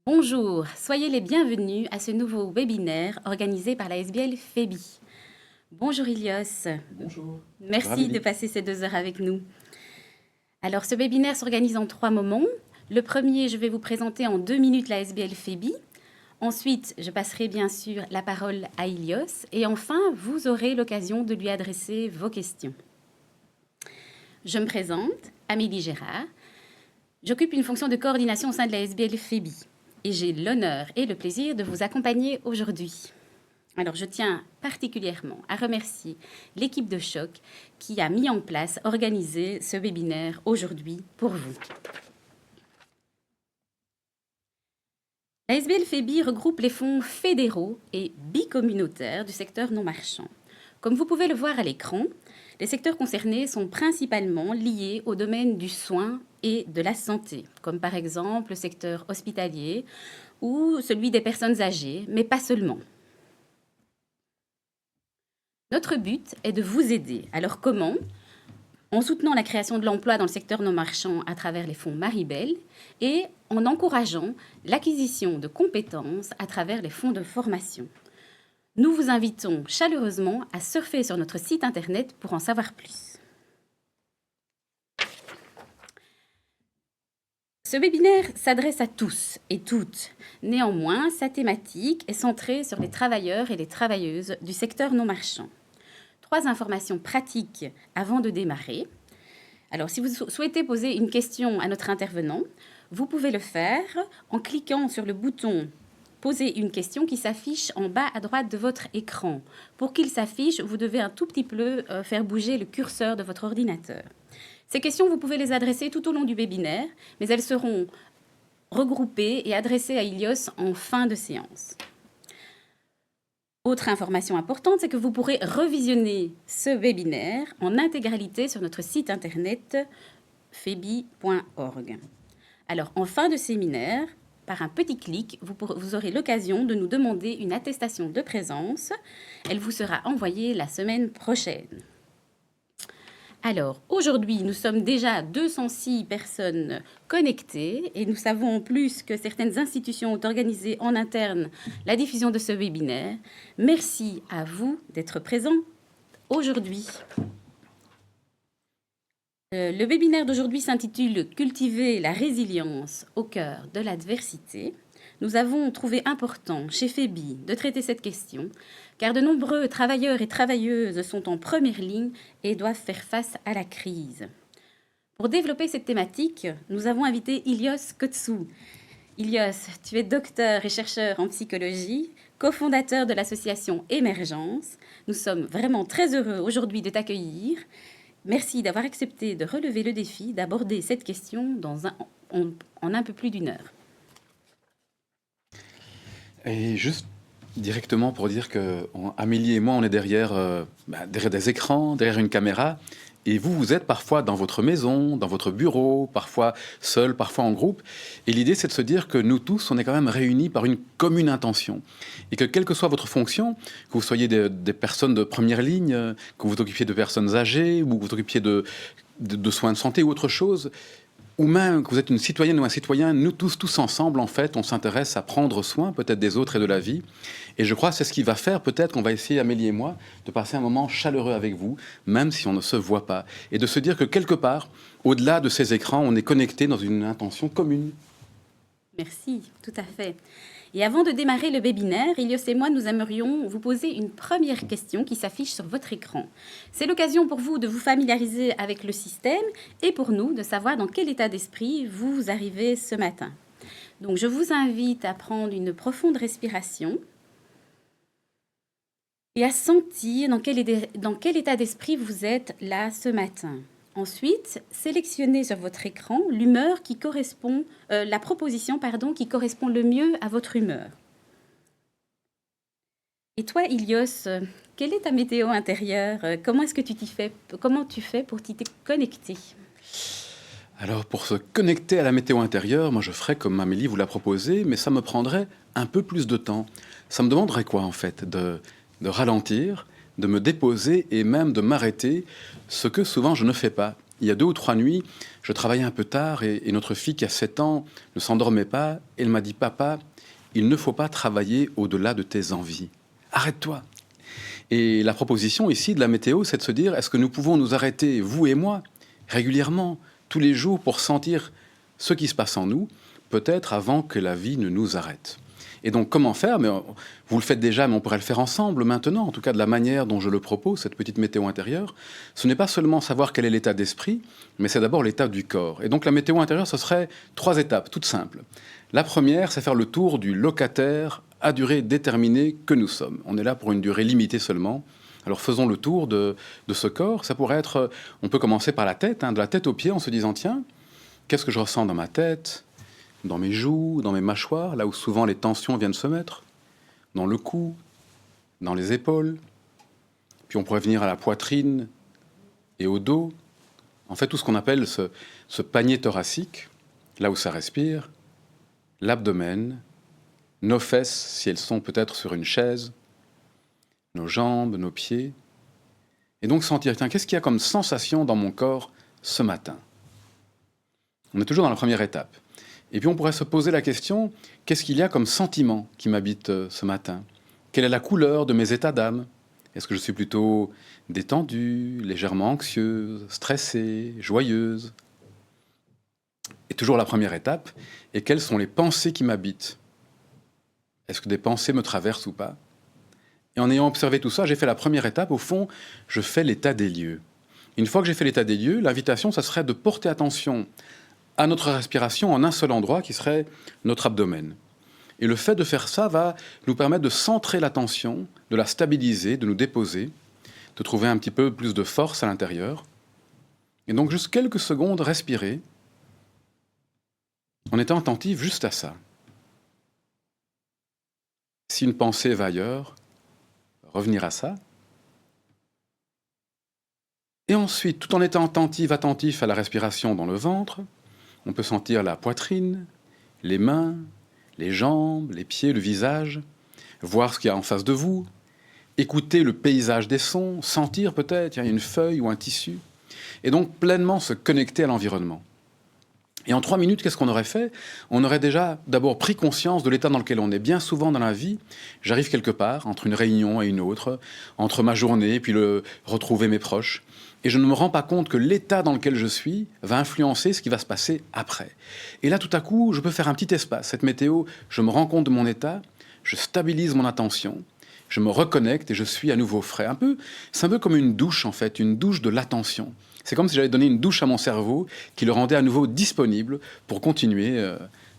Bonjour, soyez les bienvenus à ce nouveau webinaire organisé par la SBL FEBI. Bonjour Ilios. Bonjour. Bonjour Merci de Amélie. passer ces 2 heures avec nous. Alors ce webinaire s'organise en 3 moments. Le premier, je vais vous présenter en 2 minutes la SBL FEBI. Ensuite, je passerai bien sûr la parole à Ilios. Et enfin, vous aurez l'occasion de lui adresser vos questions. Je me présente, Amélie Gérard. J'occupe une fonction de coordination au sein de la SBL FEBI. Et j'ai l'honneur et le plaisir de vous accompagner aujourd'hui. Alors, je tiens particulièrement à remercier l'équipe de Choc qui a mis en place, organisé ce webinaire aujourd'hui pour vous. La SBL FEBI regroupe les fonds fédéraux et bicommunautaires du secteur non marchand. Comme vous pouvez le voir à l'écran, les secteurs concernés sont principalement liés au domaine du soin et de la santé, comme par exemple le secteur hospitalier ou celui des personnes âgées, mais pas seulement. Notre but est de vous aider. Alors comment ? En soutenant la création de l'emploi dans le secteur non marchand à travers les fonds Maribel et en encourageant l'acquisition de compétences à travers les fonds de formation. Nous vous invitons chaleureusement à surfer sur notre site internet pour en savoir plus. Ce webinaire s'adresse à tous et toutes. Néanmoins, sa thématique est centrée sur les travailleurs et les travailleuses du secteur non marchand. 3 informations pratiques avant de démarrer. Alors, si vous souhaitez poser une question à notre intervenant, vous pouvez le faire en cliquant sur le bouton « Poser une question » qui s'affiche en bas à droite de votre écran. Pour qu'il s'affiche, vous devez un tout petit peu faire bouger le curseur de votre ordinateur. Ces questions, vous pouvez les adresser tout au long du webinaire, mais elles seront regroupées et adressées à Ilios en fin de séance. Autre information importante, c'est que vous pourrez revisionner ce webinaire en intégralité sur notre site internet febi.org. Alors, en fin de séminaire, par un petit clic, vous aurez l'occasion de nous demander une attestation de présence. Elle vous sera envoyée la semaine prochaine. Alors, aujourd'hui, nous sommes déjà 206 personnes connectées et nous savons en plus que certaines institutions ont organisé en interne la diffusion de ce webinaire. Merci à vous d'être présents aujourd'hui. Le webinaire d'aujourd'hui s'intitule « Cultiver la résilience au cœur de l'adversité ». Nous avons trouvé important chez FEBI de traiter cette question, car de nombreux travailleurs et travailleuses sont en première ligne et doivent faire face à la crise. Pour développer cette thématique, nous avons invité Ilios Kotsou. Ilios, tu es docteur et chercheur en psychologie, cofondateur de l'association Émergence. Nous sommes vraiment très heureux aujourd'hui de t'accueillir. Merci d'avoir accepté de relever le défi d'aborder cette question en un peu plus d'1 heure. Et juste directement pour dire que Amélie et moi, on est derrière des écrans, derrière une caméra. Et vous êtes parfois dans votre maison, dans votre bureau, parfois seul, parfois en groupe. Et l'idée, c'est de se dire que nous tous, on est quand même réunis par une commune intention. Et que quelle que soit votre fonction, que vous soyez des personnes de première ligne, que vous occupiez de personnes âgées, ou que vous occupiez de soins de santé ou autre chose, ou même que vous êtes une citoyenne ou un citoyen, nous tous ensemble, en fait, on s'intéresse à prendre soin peut-être des autres et de la vie. Et je crois que c'est ce qui va faire, peut-être qu'on va essayer, Amélie et moi, de passer un moment chaleureux avec vous, même si on ne se voit pas. Et de se dire que quelque part, au-delà de ces écrans, on est connecté dans une intention commune. Merci, tout à fait. Et avant de démarrer le webinaire, Ilios et moi, nous aimerions vous poser une première question qui s'affiche sur votre écran. C'est l'occasion pour vous de vous familiariser avec le système et pour nous de savoir dans quel état d'esprit vous arrivez ce matin. Donc, je vous invite à prendre une profonde respiration et à sentir dans quel état d'esprit vous êtes là ce matin. Ensuite, sélectionnez sur votre écran l'humeur qui correspond, la proposition qui correspond le mieux à votre humeur. Et toi, Ilios, quelle est ta météo intérieure ? Comment est-ce que comment tu fais pour t'y connecter ? Alors, pour se connecter à la météo intérieure, moi je ferais comme Amélie vous l'a proposé, mais ça me prendrait un peu plus de temps. Ça me demanderait quoi, en fait ? De ralentir, de me déposer et même de m'arrêter, ce que souvent je ne fais pas. il y a 2 ou 3 nuits, je travaillais un peu tard et notre fille qui a 7 ans ne s'endormait pas. Elle m'a dit, papa, il ne faut pas travailler au-delà de tes envies. Arrête-toi. Et la proposition ici de la météo, c'est de se dire, est-ce que nous pouvons nous arrêter, vous et moi, régulièrement, tous les jours, pour sentir ce qui se passe en nous, peut-être avant que la vie ne nous arrête. Et donc, comment faire? Mais vous le faites déjà, mais on pourrait le faire ensemble maintenant, en tout cas de la manière dont je le propose, cette petite météo intérieure. Ce n'est pas seulement savoir quel est l'état d'esprit, mais c'est d'abord l'état du corps. Et donc, la météo intérieure, ce serait 3 étapes, toutes simples. La première, c'est faire le tour du locataire à durée déterminée que nous sommes. On est là pour une durée limitée seulement. Alors faisons le tour de ce corps. Ça pourrait être, on peut commencer par la tête, de la tête aux pieds, en se disant, tiens, qu'est-ce que je ressens dans ma tête, dans mes joues, dans mes mâchoires, là où souvent les tensions viennent se mettre, dans le cou, dans les épaules. Puis on pourrait venir à la poitrine et au dos. En fait, tout ce qu'on appelle ce panier thoracique, là où ça respire, l'abdomen, nos fesses, si elles sont peut-être sur une chaise, nos jambes, nos pieds. Et donc sentir, tiens, qu'est-ce qu'il y a comme sensation dans mon corps ce matin? On est toujours dans la première étape. Et puis on pourrait se poser la question, qu'est-ce qu'il y a comme sentiment qui m'habite ce matin? Quelle est la couleur de mes états d'âme? Est-ce que je suis plutôt détendue, légèrement anxieuse, stressée, joyeuse? Et toujours la première étape, et quelles sont les pensées qui m'habitent? Est-ce que des pensées me traversent ou pas? Et en ayant observé tout ça, j'ai fait la première étape. Au fond, je fais l'état des lieux. Une fois que j'ai fait l'état des lieux, l'invitation, ça serait de porter attention à notre respiration en un seul endroit, qui serait notre abdomen. Et le fait de faire ça va nous permettre de centrer l'attention, de la stabiliser, de nous déposer, de trouver un petit peu plus de force à l'intérieur. Et donc, juste quelques secondes, respirer, en étant attentif juste à ça. Si une pensée va ailleurs, revenir à ça. Et ensuite, tout en étant attentif à la respiration dans le ventre, on peut sentir la poitrine, les mains, les jambes, les pieds, le visage, voir ce qu'il y a en face de vous, écouter le paysage des sons, sentir peut-être, il y a une feuille ou un tissu, et donc pleinement se connecter à l'environnement. Et en 3 minutes, qu'est-ce qu'on aurait fait? On aurait déjà d'abord pris conscience de l'état dans lequel on est. Bien souvent dans la vie, j'arrive quelque part, entre une réunion et une autre, entre ma journée et puis retrouver mes proches, et je ne me rends pas compte que l'état dans lequel je suis va influencer ce qui va se passer après. Et là, tout à coup, je peux faire un petit espace. Cette météo, je me rends compte de mon état, je stabilise mon attention, je me reconnecte et je suis à nouveau frais. C'est un peu comme une douche, en fait, une douche de l'attention. C'est comme si j'avais donné une douche à mon cerveau qui le rendait à nouveau disponible pour continuer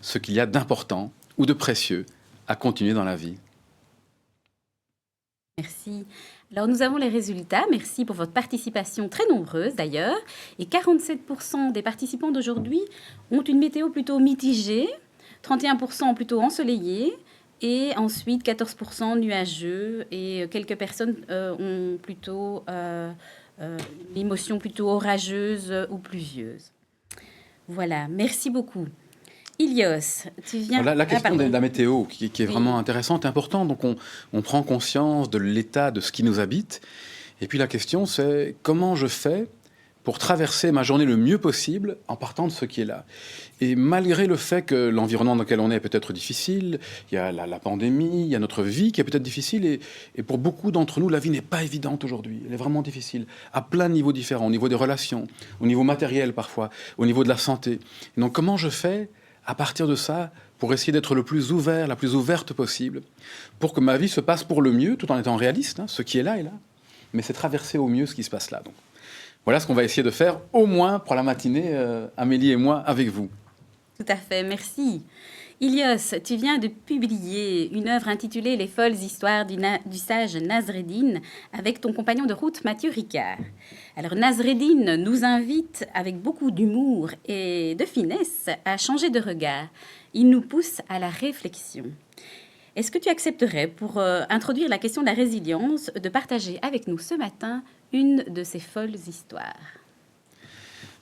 ce qu'il y a d'important ou de précieux à continuer dans la vie. Merci. Alors nous avons les résultats. Merci pour votre participation très nombreuse d'ailleurs. Et 47% des participants d'aujourd'hui ont une météo plutôt mitigée, 31% plutôt ensoleillée, et ensuite 14% nuageux, et quelques personnes ont plutôt une émotion plutôt orageuse ou pluvieuse. Voilà, merci beaucoup. Ilios, tu viens... La question de la météo, qui est vraiment intéressante et importante. Donc on prend conscience de l'état de ce qui nous habite. Et puis la question, c'est comment je fais pour traverser ma journée le mieux possible en partant de ce qui est là. Et malgré le fait que l'environnement dans lequel on est peut être difficile, il y a la pandémie, il y a notre vie qui est peut-être difficile, et pour beaucoup d'entre nous, la vie n'est pas évidente aujourd'hui. Elle est vraiment difficile, à plein de niveaux différents, au niveau des relations, au niveau matériel parfois, au niveau de la santé. Et donc comment je fais à partir de ça pour essayer d'être le plus ouvert, la plus ouverte possible, pour que ma vie se passe pour le mieux, tout en étant réaliste, ce qui est là, mais c'est traverser au mieux ce qui se passe là. Donc, voilà ce qu'on va essayer de faire, au moins pour la matinée, Amélie et moi, avec vous. Tout à fait, merci. Ilios, tu viens de publier une œuvre intitulée Les folles histoires du sage Nasreddin avec ton compagnon de route Mathieu Ricard. Alors Nasreddin nous invite avec beaucoup d'humour et de finesse à changer de regard. Il nous pousse à la réflexion. Est-ce que tu accepterais, pour introduire la question de la résilience, de partager avec nous ce matin une de ces folles histoires?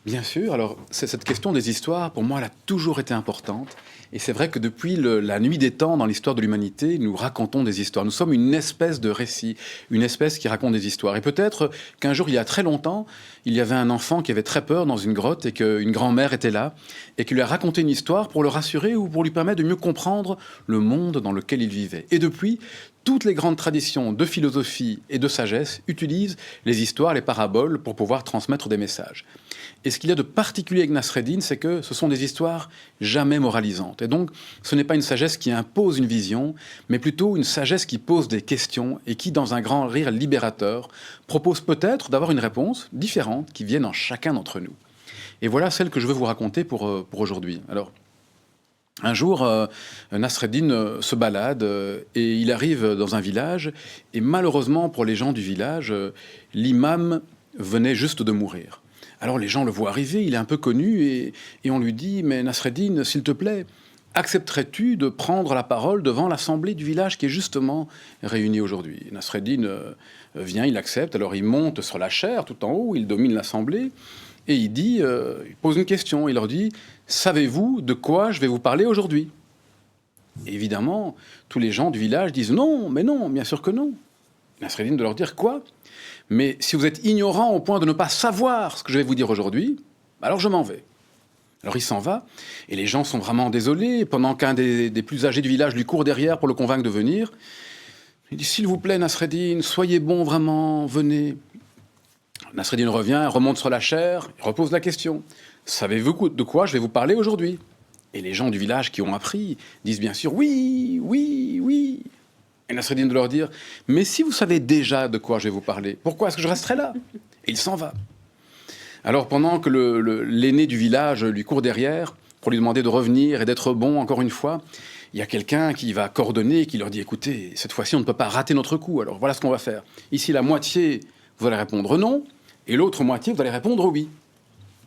Bien sûr. Alors, cette question des histoires, pour moi, elle a toujours été importante. Et c'est vrai que depuis la nuit des temps, dans l'histoire de l'humanité, nous racontons des histoires. Nous sommes une espèce de récit, une espèce qui raconte des histoires. Et peut-être qu'un jour, il y a très longtemps, il y avait un enfant qui avait très peur dans une grotte et qu'une grand-mère était là et qui lui a raconté une histoire pour le rassurer ou pour lui permettre de mieux comprendre le monde dans lequel il vivait. Et depuis, toutes les grandes traditions de philosophie et de sagesse utilisent les histoires, les paraboles pour pouvoir transmettre des messages. Et ce qu'il y a de particulier avec Nasreddin, c'est que ce sont des histoires jamais moralisantes. Et donc, ce n'est pas une sagesse qui impose une vision, mais plutôt une sagesse qui pose des questions et qui, dans un grand rire libérateur, propose peut-être d'avoir une réponse différente qui vienne en chacun d'entre nous. Et voilà celle que je veux vous raconter pour aujourd'hui. Alors, un jour, Nasreddin se balade et il arrive dans un village. Et malheureusement, pour les gens du village, l'imam venait juste de mourir. Alors les gens le voient arriver, il est un peu connu, et on lui dit « Mais Nasreddin, s'il te plaît, accepterais-tu de prendre la parole devant l'assemblée du village qui est justement réunie aujourd'hui ?» Nasreddin vient, il accepte, alors il monte sur la chaire tout en haut, il domine l'assemblée, et il pose une question, il leur dit « Savez-vous de quoi je vais vous parler aujourd'hui ?» Évidemment, tous les gens du village disent « Non, mais non, bien sûr que non ». Nasreddin de leur dire « Quoi ? Mais si vous êtes ignorant au point de ne pas savoir ce que je vais vous dire aujourd'hui, alors je m'en vais. » Alors il s'en va, et les gens sont vraiment désolés, pendant qu'un des plus âgés du village lui court derrière pour le convaincre de venir. Il dit « S'il vous plaît, Nasreddin, soyez bon vraiment, venez. » Nasreddin revient, remonte sur la chaire, il repose la question. « Savez-vous de quoi je vais vous parler aujourd'hui ?» Et les gens du village qui ont appris disent bien sûr « Oui, oui, oui !» Et Nasreddin de leur dire « Mais si vous savez déjà de quoi je vais vous parler, pourquoi est-ce que je resterai là ?» Et il s'en va. Alors pendant que l'aîné du village lui court derrière pour lui demander de revenir et d'être bon encore une fois, il y a quelqu'un qui va coordonner et qui leur dit « Écoutez, cette fois-ci on ne peut pas rater notre coup, alors voilà ce qu'on va faire. Ici la moitié, vous allez répondre non, et l'autre moitié, vous allez répondre oui. »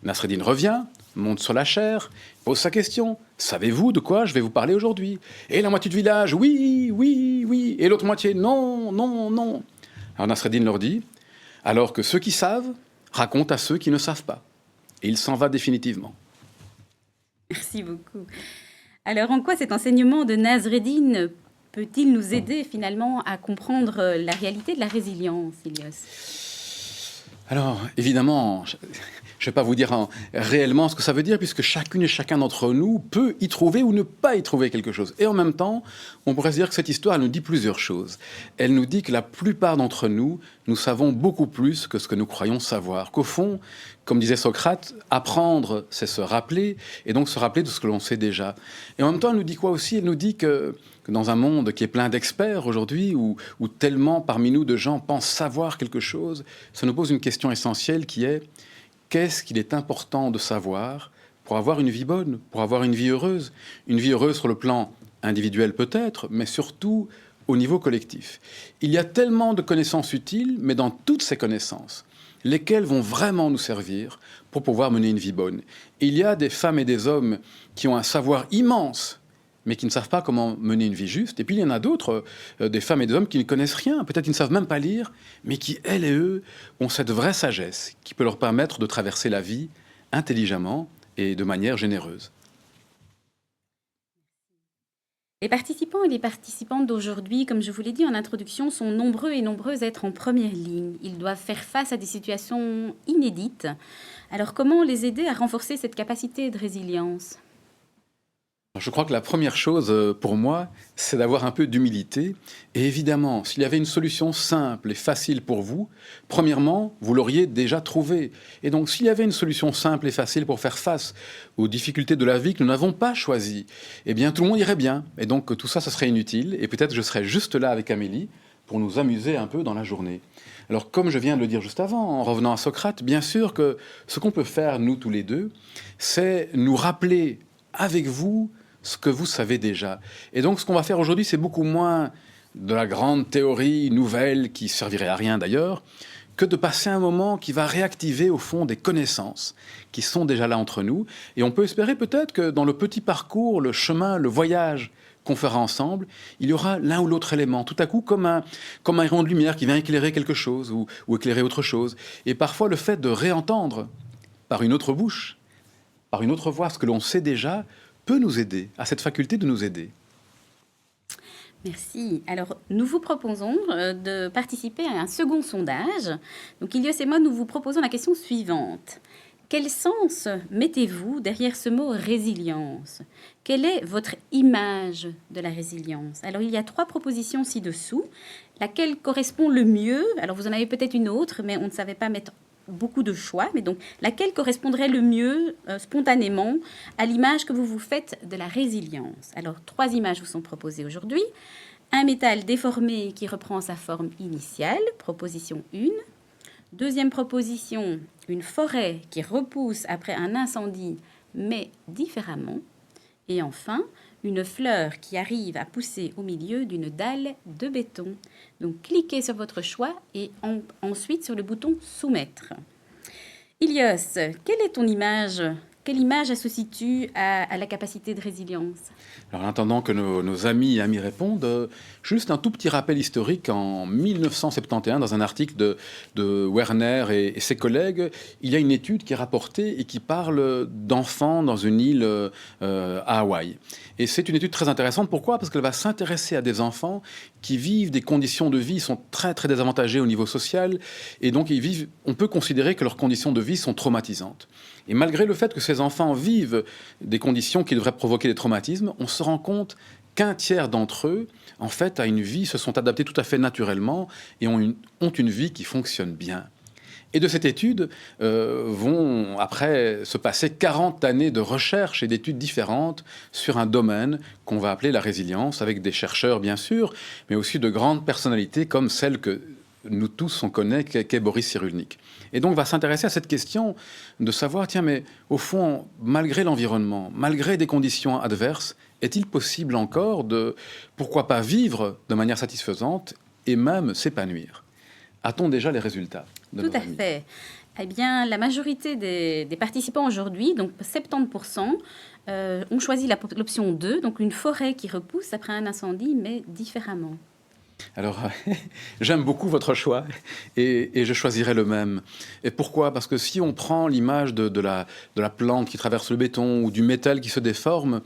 Nasreddin revient, monte sur la chaire, pose sa question. « Savez-vous de quoi je vais vous parler aujourd'hui ?» Et la moitié du village, oui, oui, oui. Et l'autre moitié, non, non, non. Alors Nasreddin leur dit, alors que ceux qui savent racontent à ceux qui ne savent pas. Et il s'en va définitivement. Merci beaucoup. Alors, en quoi cet enseignement de Nasreddin peut-il nous aider finalement à comprendre la réalité de la résilience, Ilios ? Alors, évidemment, je ne vais pas vous dire réellement ce que ça veut dire, puisque chacune et chacun d'entre nous peut y trouver ou ne pas y trouver quelque chose. Et en même temps, on pourrait se dire que cette histoire, elle nous dit plusieurs choses. Elle nous dit que la plupart d'entre nous, nous savons beaucoup plus que ce que nous croyons savoir. Qu'au fond, comme disait Socrate, apprendre, c'est se rappeler, et donc se rappeler de ce que l'on sait déjà. Et en même temps, elle nous dit quoi aussi ? Elle nous dit que dans un monde qui est plein d'experts aujourd'hui, où tellement parmi nous de gens pensent savoir quelque chose, ça nous pose une question essentielle qui est qu'est-ce qu'il est important de savoir pour avoir une vie bonne, pour avoir une vie heureuse sur le plan individuel peut-être, mais surtout au niveau collectif. Il y a tellement de connaissances utiles, mais dans toutes ces connaissances, lesquelles vont vraiment nous servir pour pouvoir mener une vie bonne. Et il y a des femmes et des hommes qui ont un savoir immense, mais qui ne savent pas comment mener une vie juste. Et puis il y en a d'autres, des femmes et des hommes qui ne connaissent rien, peut-être qu'ils ne savent même pas lire, mais qui, elles et eux, ont cette vraie sagesse qui peut leur permettre de traverser la vie intelligemment et de manière généreuse. Les participants et les participantes d'aujourd'hui, comme je vous l'ai dit en introduction, sont nombreux et nombreuses à être en première ligne. Ils doivent faire face à des situations inédites. Alors comment les aider à renforcer cette capacité de résilience ? Je crois que la première chose pour moi, c'est d'avoir un peu d'humilité. Et évidemment, s'il y avait une solution simple et facile pour vous, premièrement, vous l'auriez déjà trouvée. Et donc, s'il y avait une solution simple et facile pour faire face aux difficultés de la vie que nous n'avons pas choisies, eh bien, tout le monde irait bien. Et donc, tout ça, ce serait inutile. Et peut-être je serais juste là avec Amélie pour nous amuser un peu dans la journée. Alors, comme je viens de le dire juste avant, en revenant à Socrate, bien sûr que ce qu'on peut faire, nous tous les deux, c'est nous rappeler avec vous ce que vous savez déjà. Et donc, ce qu'on va faire aujourd'hui, c'est beaucoup moins de la grande théorie nouvelle qui servirait à rien d'ailleurs, que de passer un moment qui va réactiver au fond des connaissances qui sont déjà là entre nous. Et on peut espérer peut-être que dans le petit parcours, le chemin, le voyage qu'on fera ensemble, il y aura l'un ou l'autre élément, tout à coup comme un rayon de lumière qui vient éclairer quelque chose ou éclairer autre chose. Et parfois, le fait de réentendre par une autre bouche, par une autre voix, ce que l'on sait déjà, peut nous aider, a cette faculté de nous aider. Merci. Alors, nous vous proposons de participer à un second sondage. Donc, Ilios et moi, nous vous proposons la question suivante. Quel sens mettez-vous derrière ce mot résilience? Quelle est votre image de la résilience? Alors, il y a 3 propositions ci-dessous. Laquelle correspond le mieux? Alors, vous en avez peut-être une autre, mais on ne savait pas mettre beaucoup de choix. Mais donc, laquelle correspondrait le mieux, spontanément, à l'image que vous vous faites de la résilience? Alors, 3 images vous sont proposées aujourd'hui. Un métal déformé qui reprend sa forme initiale, proposition 1. Deuxième proposition, une forêt qui repousse après un incendie, mais différemment. Et enfin, une fleur qui arrive à pousser au milieu d'une dalle de béton. Donc, cliquez sur votre choix et ensuite sur le bouton « Soumettre ». Ilios, quelle est ton image? Quelle image associes-tu à la capacité de résilience? Alors, en attendant que nos amis et amis répondent, juste un tout petit rappel historique. En 1971, dans un article de Werner et ses collègues, il y a une étude qui est rapportée et qui parle d'enfants dans une île à Hawaï. Et c'est une étude très intéressante. Pourquoi? Parce qu'elle va s'intéresser à des enfants qui vivent des conditions de vie, sont très, très désavantagées au niveau social. Et donc, on peut considérer que leurs conditions de vie sont traumatisantes. Et malgré le fait que ces enfants vivent des conditions qui devraient provoquer des traumatismes, on se rend compte qu'un tiers d'entre eux, en fait, à une vie, se sont adaptés tout à fait naturellement et ont une vie qui fonctionne bien. Et de cette étude vont après se passer 40 années de recherche et d'études différentes sur un domaine qu'on va appeler la résilience, avec des chercheurs bien sûr, mais aussi de grandes personnalités comme celle que nous tous on connaît, qu'est Boris Cyrulnik. Et donc va s'intéresser à cette question de savoir, tiens, mais au fond, malgré l'environnement, malgré des conditions adverses, est-il possible encore de, pourquoi pas, vivre de manière satisfaisante et même s'épanouir? A-t-on déjà les résultats de Tout à fait. Eh bien, la majorité des participants aujourd'hui, donc 70%, ont choisi l'option 2, donc une forêt qui repousse après un incendie, mais différemment. Alors, j'aime beaucoup votre choix et je choisirais le même. Et pourquoi? Parce que si on prend l'image de la plante qui traverse le béton ou du métal qui se déforme,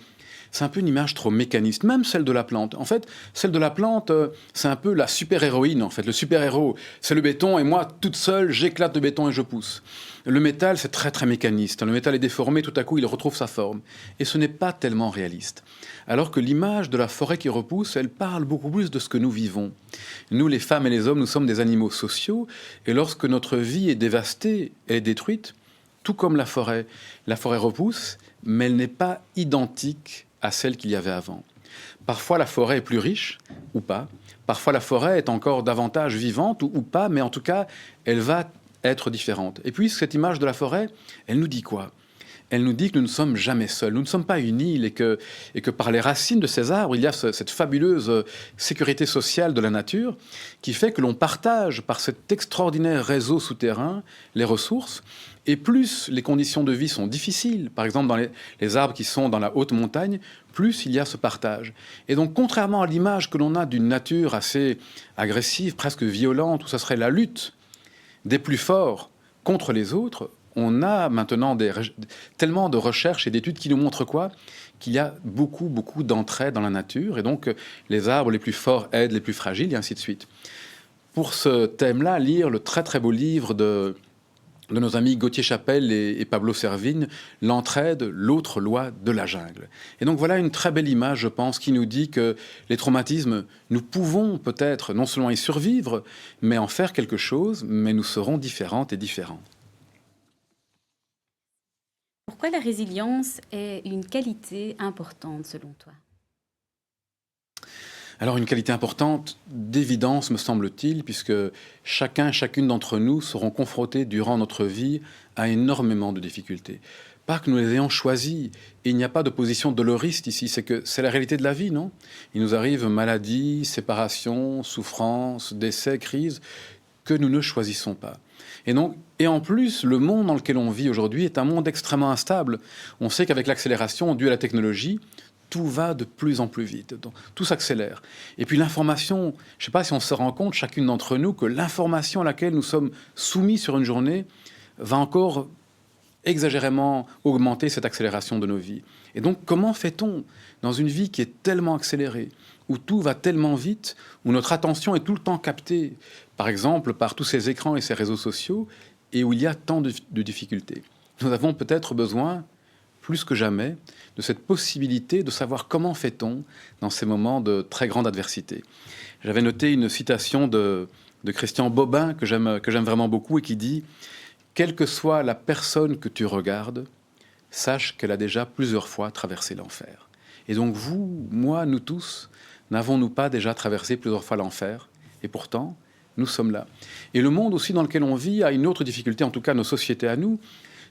c'est un peu une image trop mécaniste, même celle de la plante. En fait, celle de la plante, c'est un peu la super-héroïne, en fait. Le super-héros, c'est le béton, et moi, toute seule, j'éclate le béton et je pousse. Le métal, c'est très, très mécaniste. Le métal est déformé, tout à coup, il retrouve sa forme. Et ce n'est pas tellement réaliste. Alors que l'image de la forêt qui repousse, elle parle beaucoup plus de ce que nous vivons. Nous, les femmes et les hommes, nous sommes des animaux sociaux, et lorsque notre vie est dévastée, est détruite, tout comme la forêt repousse, mais elle n'est pas identique à celle qu'il y avait avant. Parfois, la forêt est plus riche, ou pas. Parfois, la forêt est encore davantage vivante, ou pas, mais en tout cas, elle va être différente. Et puis, cette image de la forêt, elle nous dit quoi? Elle nous dit que nous ne sommes jamais seuls. Nous ne sommes pas une île et que par les racines de ces arbres, il y a cette fabuleuse sécurité sociale de la nature qui fait que l'on partage par cet extraordinaire réseau souterrain les ressources. Et plus les conditions de vie sont difficiles, par exemple dans les arbres qui sont dans la haute montagne, plus il y a ce partage. Et donc, contrairement à l'image que l'on a d'une nature assez agressive, presque violente, où ce serait la lutte des plus forts contre les autres, on a maintenant tellement de recherches et d'études qui nous montrent quoi? Qu'il y a beaucoup, beaucoup d'entraide dans la nature. Et donc, les arbres les plus forts aident les plus fragiles, et ainsi de suite. Pour ce thème-là, lire le très, très beau livre de nos amis Gauthier Chapelle et Pablo Servigne, L'entraide, l'autre loi de la jungle. Et donc voilà une très belle image, je pense, qui nous dit que les traumatismes, nous pouvons peut-être non seulement y survivre, mais en faire quelque chose, mais nous serons différentes et différents. Pourquoi la résilience est une qualité importante selon toi? Alors une qualité importante, d'évidence me semble-t-il, puisque chacune d'entre nous seront confrontés durant notre vie à énormément de difficultés. Pas que nous les ayons choisis, et il n'y a pas de position doloriste ici, c'est la réalité de la vie, non? Il nous arrive maladie, séparation, souffrance, décès, crise, que nous ne choisissons pas. Et en plus, le monde dans lequel on vit aujourd'hui est un monde extrêmement instable. On sait qu'avec l'accélération due à la technologie, tout va de plus en plus vite. Donc, tout s'accélère. Et puis l'information, je ne sais pas si on se rend compte, chacune d'entre nous, que l'information à laquelle nous sommes soumis sur une journée va encore exagérément augmenter cette accélération de nos vies. Et donc, comment fait-on dans une vie qui est tellement accélérée, où tout va tellement vite, où notre attention est tout le temps captée, par exemple, par tous ces écrans et ces réseaux sociaux, et où il y a tant de difficultés? Nous avons peut-être besoin, plus que jamais, de cette possibilité de savoir comment fait-on dans ces moments de très grande adversité. J'avais noté une citation de Christian Bobin, que j'aime vraiment beaucoup, et qui dit « Quelle que soit la personne que tu regardes, sache qu'elle a déjà plusieurs fois traversé l'enfer. » Et donc vous, moi, nous tous, n'avons-nous pas déjà traversé plusieurs fois l'enfer? Et pourtant, nous sommes là. Et le monde aussi dans lequel on vit a une autre difficulté, en tout cas nos sociétés à nous,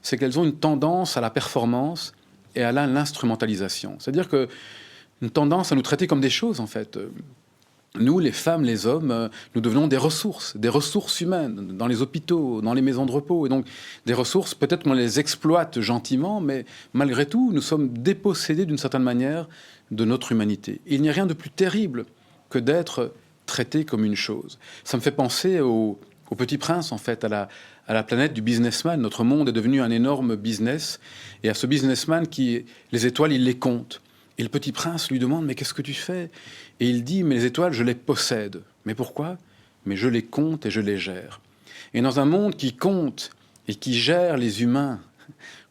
c'est qu'elles ont une tendance à la performance et à l'instrumentalisation. C'est-à-dire qu'une tendance à nous traiter comme des choses, en fait. Nous, les femmes, les hommes, nous devenons des ressources humaines, dans les hôpitaux, dans les maisons de repos. Et donc, des ressources, peut-être qu'on les exploite gentiment, mais malgré tout, nous sommes dépossédés d'une certaine manière de notre humanité. Et il n'y a rien de plus terrible que d'être traité comme une chose. Ça me fait penser au Petit Prince, en fait, à la planète du businessman. Notre monde est devenu un énorme business. Et à ce businessman qui, les étoiles, il les compte. Et le Petit Prince lui demande « Mais qu'est-ce que tu fais ?» Et il dit « Mais les étoiles, je les possède. » Mais pourquoi ? Mais je les compte et je les gère. Et dans un monde qui compte et qui gère les humains,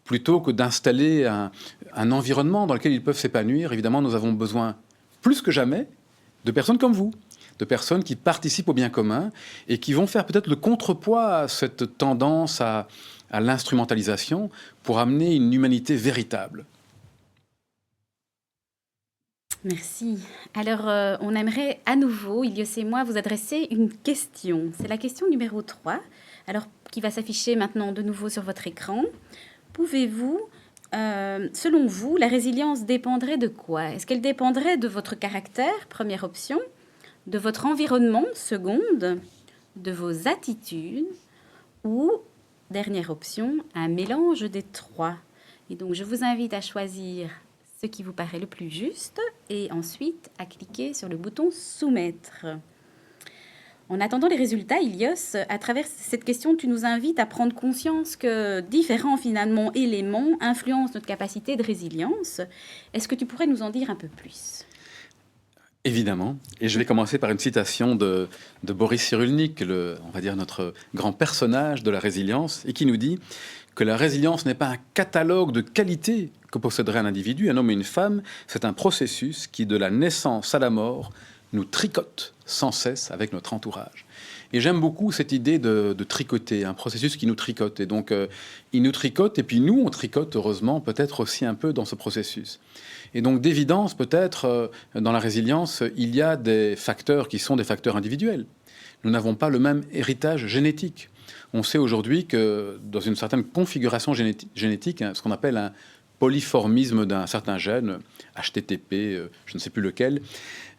plutôt que d'installer un environnement dans lequel ils peuvent s'épanouir, évidemment, nous avons besoin, plus que jamais, de personnes comme vous, de personnes qui participent au bien commun et qui vont faire peut-être le contrepoids à cette tendance à l'instrumentalisation pour amener une humanité véritable. Merci. Alors, on aimerait à nouveau, Ilios et moi, vous adresser une question. C'est la question numéro 3, alors, qui va s'afficher maintenant de nouveau sur votre écran. Pouvez-vous, selon vous, la résilience dépendrait de quoi? Est-ce qu'elle dépendrait de votre caractère, première option, de votre environnement, seconde, de vos attitudes, ou, dernière option, un mélange des trois? Et donc, je vous invite à choisir ce qui vous paraît le plus juste, et ensuite à cliquer sur le bouton « Soumettre ». En attendant les résultats, Ilios, à travers cette question, tu nous invites à prendre conscience que différents, finalement, éléments influencent notre capacité de résilience. Est-ce que tu pourrais nous en dire un peu plus ? Évidemment. Et je vais commencer par une citation de Boris Cyrulnik, on va dire notre grand personnage de la résilience, et qui nous dit que la résilience n'est pas un catalogue de qualités que posséderait un individu, un homme et une femme, c'est un processus qui, de la naissance à la mort, nous tricote sans cesse avec notre entourage. Et j'aime beaucoup cette idée de tricoter, un processus qui nous tricote. Et donc, il nous tricote, et puis nous, on tricote, heureusement, peut-être aussi un peu dans ce processus. Et donc, d'évidence, peut-être, dans la résilience, il y a des facteurs qui sont des facteurs individuels. Nous n'avons pas le même héritage génétique. On sait aujourd'hui que dans une certaine configuration génétique, ce qu'on appelle un polyformisme d'un certain gène, HTTP, je ne sais plus lequel,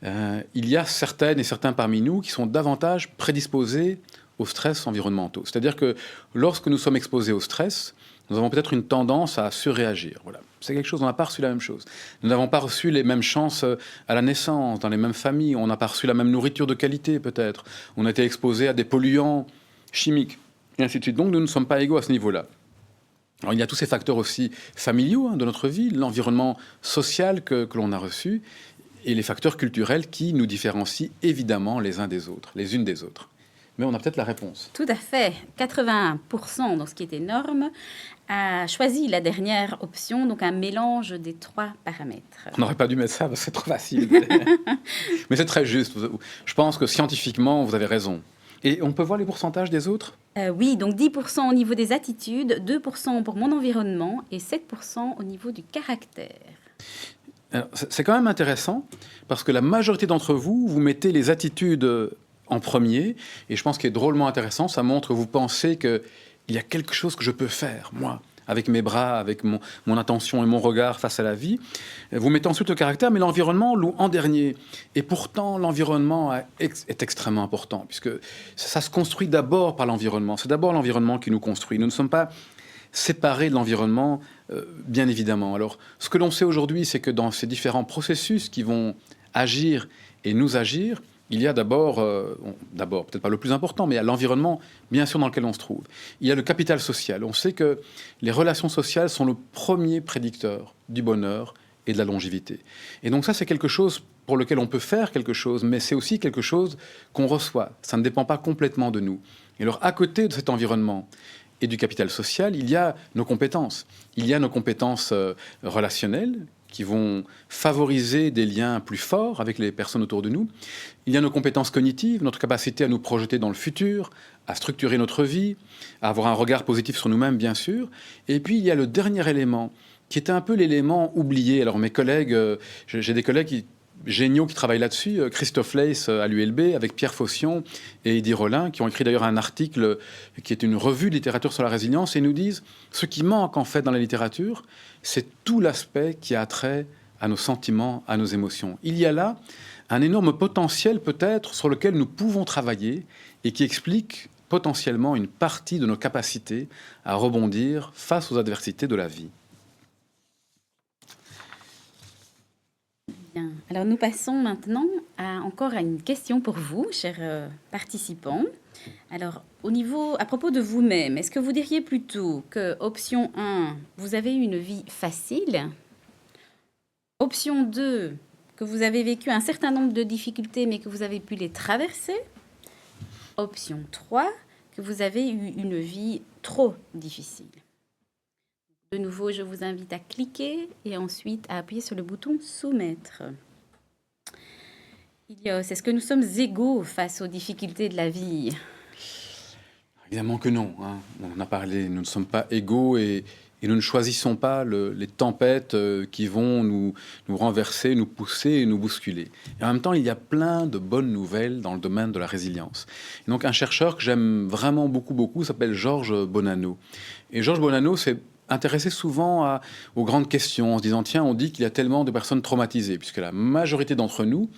il y a certaines et certains parmi nous qui sont davantage prédisposés aux stress environnementaux. C'est-à-dire que lorsque nous sommes exposés au stress, nous avons peut-être une tendance à surréagir. Voilà. C'est quelque chose, on n'a pas reçu la même chose. Nous n'avons pas reçu les mêmes chances à la naissance, dans les mêmes familles, on n'a pas reçu la même nourriture de qualité peut-être, on a été exposé à des polluants chimiques, et ainsi de suite. Donc nous ne sommes pas égaux à ce niveau-là. Alors, il y a tous ces facteurs aussi familiaux de notre vie, l'environnement social que l'on a reçu, et les facteurs culturels qui nous différencient évidemment les uns des autres, les unes des autres. Mais on a peut-être la réponse. Tout à fait. 81%, donc ce qui est énorme, a choisi la dernière option, donc un mélange des trois paramètres. On n'aurait pas dû mettre ça, parce que c'est trop facile. Mais c'est très juste. Je pense que scientifiquement, vous avez raison. Et on peut voir les pourcentages des autres ? Oui, donc 10% au niveau des attitudes, 2% pour mon environnement et 7% au niveau du caractère. Alors, c'est quand même intéressant, parce que la majorité d'entre vous, vous mettez les attitudes en premier, et je pense qu'il est drôlement intéressant, ça montre que vous pensez qu'il y a quelque chose que je peux faire, moi, avec mes bras, avec mon attention et mon regard face à la vie. Vous mettez ensuite le caractère, mais l'environnement loue en dernier. Et pourtant, l'environnement est extrêmement important, puisque ça se construit d'abord par l'environnement. C'est d'abord l'environnement qui nous construit. Nous ne sommes pas séparés de l'environnement, bien évidemment. Alors, ce que l'on sait aujourd'hui, c'est que dans ces différents processus qui vont agir et nous agir, il y a d'abord, peut-être pas le plus important, mais il y a l'environnement, bien sûr, dans lequel on se trouve. Il y a le capital social. On sait que les relations sociales sont le premier prédicteur du bonheur et de la longévité. Et donc ça, c'est quelque chose pour lequel on peut faire quelque chose, mais c'est aussi quelque chose qu'on reçoit. Ça ne dépend pas complètement de nous. Et alors, à côté de cet environnement et du capital social, il y a nos compétences. Il y a nos compétences relationnelles, qui vont favoriser des liens plus forts avec les personnes autour de nous. Il y a nos compétences cognitives, notre capacité à nous projeter dans le futur, à structurer notre vie, à avoir un regard positif sur nous-mêmes, bien sûr. Et puis, il y a le dernier élément, qui est un peu l'élément oublié. Alors, mes collègues, j'ai des collègues géniaux qui travaillent là-dessus, Christophe Leys à l'ULB, avec Pierre Faution et Eddy Rollin, qui ont écrit d'ailleurs un article qui est une revue de littérature sur la résilience, et nous disent ce qui manque en fait dans la littérature, c'est tout l'aspect qui a trait à nos sentiments, à nos émotions. Il y a là un énorme potentiel peut-être sur lequel nous pouvons travailler et qui explique potentiellement une partie de nos capacités à rebondir face aux adversités de la vie. Bien. Alors nous passons maintenant encore à une question pour vous, chers participants. Alors, à propos de vous-même, est-ce que vous diriez plutôt que, option 1, vous avez eu une vie facile, option 2, que vous avez vécu un certain nombre de difficultés mais que vous avez pu les traverser, option 3, que vous avez eu une vie trop difficile? De nouveau, je vous invite à cliquer et ensuite à appuyer sur le bouton soumettre. C'est ce que nous sommes égaux face aux difficultés de la vie? Évidemment que non. Hein. On en a parlé, nous ne sommes pas égaux et nous ne choisissons pas les tempêtes qui vont nous renverser, nous pousser et nous bousculer. Et en même temps, il y a plein de bonnes nouvelles dans le domaine de la résilience. Et donc un chercheur que j'aime vraiment beaucoup s'appelle Georges Bonanno. Et Georges Bonanno s'est intéressé souvent aux grandes questions, en se disant, tiens, on dit qu'il y a tellement de personnes traumatisées, puisque la majorité d'entre nous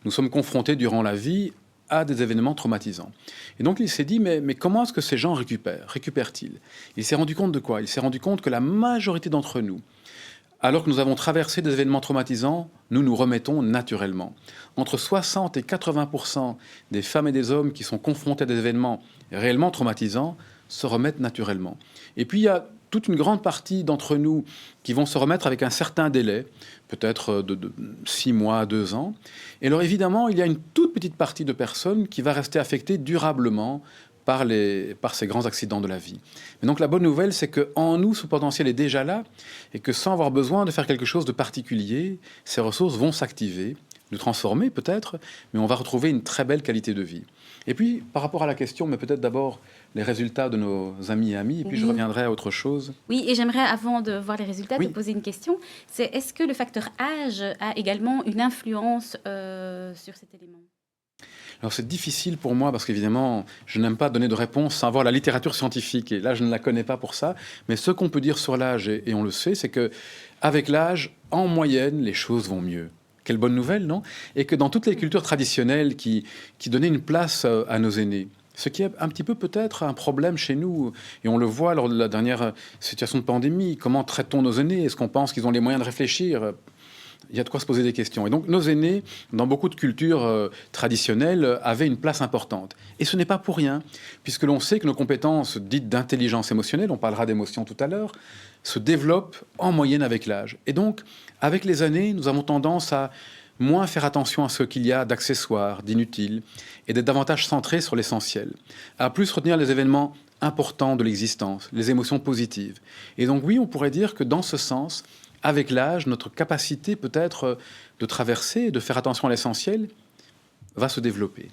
sommes confrontés durant la vie à des événements traumatisants. Et donc il s'est dit, mais comment est-ce que ces gens récupèrent-ils? Il s'est rendu compte de quoi? Il s'est rendu compte que la majorité d'entre nous, alors que nous avons traversé des événements traumatisants, nous nous remettons naturellement. Entre 60 et 80% des femmes et des hommes qui sont confrontés à des événements réellement traumatisants se remettent naturellement. Et puis il y a toute une grande partie d'entre nous qui vont se remettre avec un certain délai, peut-être de 6 mois, 2 ans. Et alors évidemment, il y a une toute petite partie de personnes qui va rester affectée durablement par ces grands accidents de la vie. Mais donc la bonne nouvelle, c'est qu'en nous, ce potentiel est déjà là, et que sans avoir besoin de faire quelque chose de particulier, ces ressources vont s'activer, nous transformer peut-être, mais on va retrouver une très belle qualité de vie. Et puis, par rapport à la question, mais peut-être d'abord les résultats de nos amis et amies, et puis je reviendrai à autre chose. Oui, et j'aimerais, avant de voir les résultats, te poser une question. C'est, est-ce que le facteur âge a également une influence sur cet élément? Alors c'est difficile pour moi parce qu'évidemment, je n'aime pas donner de réponse sans voir la littérature scientifique. Et là, je ne la connais pas pour ça. Mais ce qu'on peut dire sur l'âge, et on le sait, c'est qu'avec l'âge, en moyenne, les choses vont mieux. Quelle bonne nouvelle, non? Et que dans toutes les cultures traditionnelles qui donnaient une place à nos aînés, ce qui est un petit peu peut-être un problème chez nous, et on le voit lors de la dernière situation de pandémie, comment traite-t-on nos aînés? Est-ce qu'on pense qu'ils ont les moyens de réfléchir? Il y a de quoi se poser des questions. Et donc nos aînés, dans beaucoup de cultures traditionnelles, avaient une place importante. Et ce n'est pas pour rien, puisque l'on sait que nos compétences dites d'intelligence émotionnelle, on parlera d'émotion tout à l'heure, se développent en moyenne avec l'âge. Et donc, avec les années, nous avons tendance à moins faire attention à ce qu'il y a d'accessoires, d'inutiles, et d'être davantage centrés sur l'essentiel, à plus retenir les événements importants de l'existence, les émotions positives. Et donc oui, on pourrait dire que dans ce sens, avec l'âge, notre capacité peut-être de traverser, de faire attention à l'essentiel, va se développer.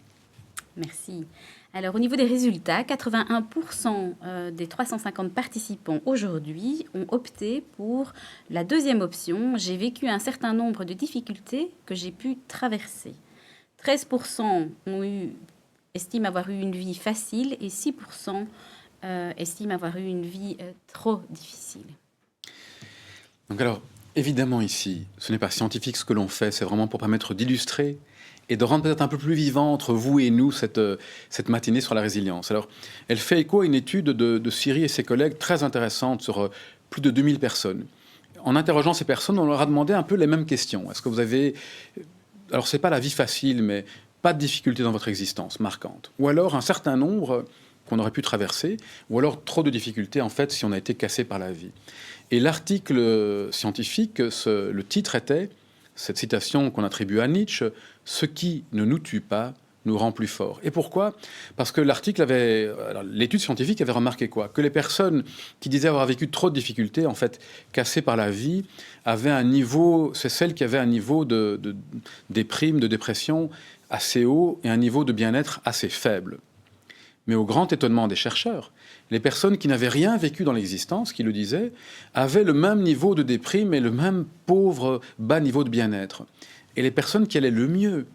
Merci. Alors, au niveau des résultats, 81% des 350 participants aujourd'hui ont opté pour la deuxième option. J'ai vécu un certain nombre de difficultés que j'ai pu traverser. 13% estiment avoir eu une vie facile et 6% estiment avoir eu une vie trop difficile. Donc alors, évidemment ici, ce n'est pas scientifique ce que l'on fait, c'est vraiment pour permettre d'illustrer et de rendre peut-être un peu plus vivant entre vous et nous cette matinée sur la résilience. Alors, elle fait écho à une étude de Siri et ses collègues très intéressante sur plus de 2000 personnes. En interrogeant ces personnes, on leur a demandé un peu les mêmes questions. Est-ce que vous avez... Alors, c'est pas la vie facile, mais pas de difficultés dans votre existence marquantes. Ou alors un certain nombre qu'on aurait pu traverser, ou alors trop de difficultés, en fait, si on a été cassé par la vie. Et l'article scientifique, le titre était, cette citation qu'on attribue à Nietzsche, « Ce qui ne nous tue pas nous rend plus forts ». Et pourquoi ? Parce que l'étude scientifique avait remarqué quoi ? Que les personnes qui disaient avoir vécu trop de difficultés, en fait, cassées par la vie, avaient un niveau, c'est celles qui avaient un niveau de déprime, de dépression assez haut et un niveau de bien-être assez faible. Mais au grand étonnement des chercheurs, les personnes qui n'avaient rien vécu dans l'existence, qui le disaient, avaient le même niveau de déprime et le même pauvre bas niveau de bien-être. Et les personnes qui allaient le mieux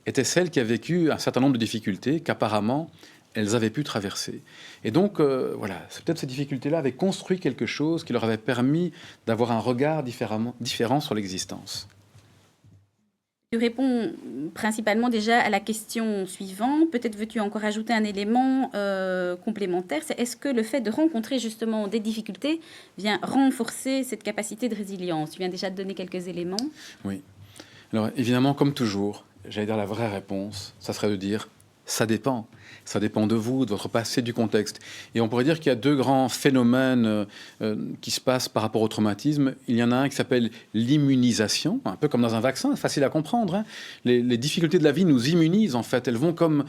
étaient celles qui avaient vécu un certain nombre de difficultés qu'apparemment elles avaient pu traverser. Et donc, voilà, c'est peut-être ces difficultés-là avaient construit quelque chose qui leur avait permis d'avoir un regard différent sur l'existence. Tu réponds principalement déjà à la question suivante. Peut-être veux-tu encore ajouter un élément complémentaire. C'est est-ce que le fait de rencontrer justement des difficultés vient renforcer cette capacité de résilience ? Tu viens déjà de donner quelques éléments. Oui. Alors évidemment, comme toujours, j'allais dire la vraie réponse, ça serait de dire ça dépend. Ça dépend de vous, de votre passé, du contexte. Et on pourrait dire qu'il y a deux grands phénomènes qui se passent par rapport au traumatisme. Il y en a un qui s'appelle l'immunisation, un peu comme dans un vaccin, facile à comprendre. Hein. Les difficultés de la vie nous immunisent, en fait. Elles vont comme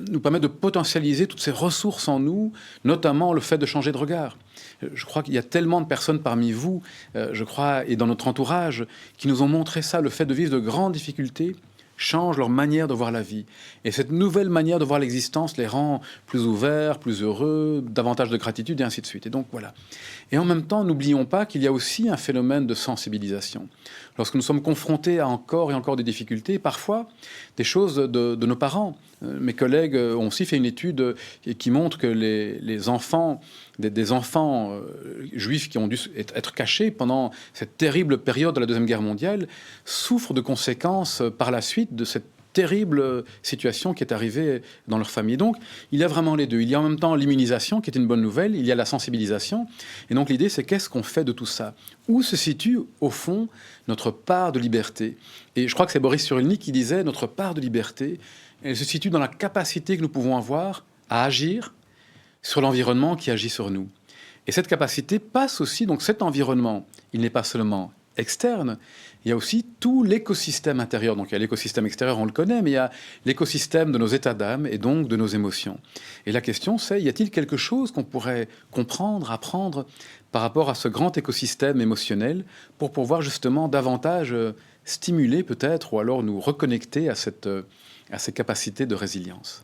nous permettre de potentialiser toutes ces ressources en nous, notamment le fait de changer de regard. Je crois qu'il y a tellement de personnes parmi vous, je crois, et dans notre entourage, qui nous ont montré ça, le fait de vivre de grandes difficultés, changent leur manière de voir la vie. Et cette nouvelle manière de voir l'existence les rend plus ouverts, plus heureux, davantage de gratitude, et ainsi de suite. Et donc, voilà. Et en même temps, n'oublions pas qu'il y a aussi un phénomène de sensibilisation. Lorsque nous sommes confrontés à encore et encore des difficultés, parfois des choses de nos parents. Mes collègues ont aussi fait une étude qui montre que les enfants, des enfants juifs qui ont dû être cachés pendant cette terrible période de la Deuxième Guerre mondiale, souffrent de conséquences par la suite de cette terrible situation qui est arrivée dans leur famille. Donc, il y a vraiment les deux. Il y a en même temps l'immunisation, qui est une bonne nouvelle, il y a la sensibilisation. Et donc, l'idée, c'est qu'est-ce qu'on fait de tout ça ? Où se situe, au fond, notre part de liberté ? Et je crois que c'est Boris Cyrulnik qui disait, notre part de liberté, elle se situe dans la capacité que nous pouvons avoir à agir sur l'environnement qui agit sur nous. Et cette capacité passe aussi, donc cet environnement, il n'est pas seulement externe, il y a aussi tout l'écosystème intérieur. Donc il y a l'écosystème extérieur, on le connaît, mais il y a l'écosystème de nos états d'âme et donc de nos émotions. Et la question c'est, y a-t-il quelque chose qu'on pourrait comprendre, apprendre par rapport à ce grand écosystème émotionnel pour pouvoir justement davantage stimuler peut-être ou alors nous reconnecter à ces capacités de résilience.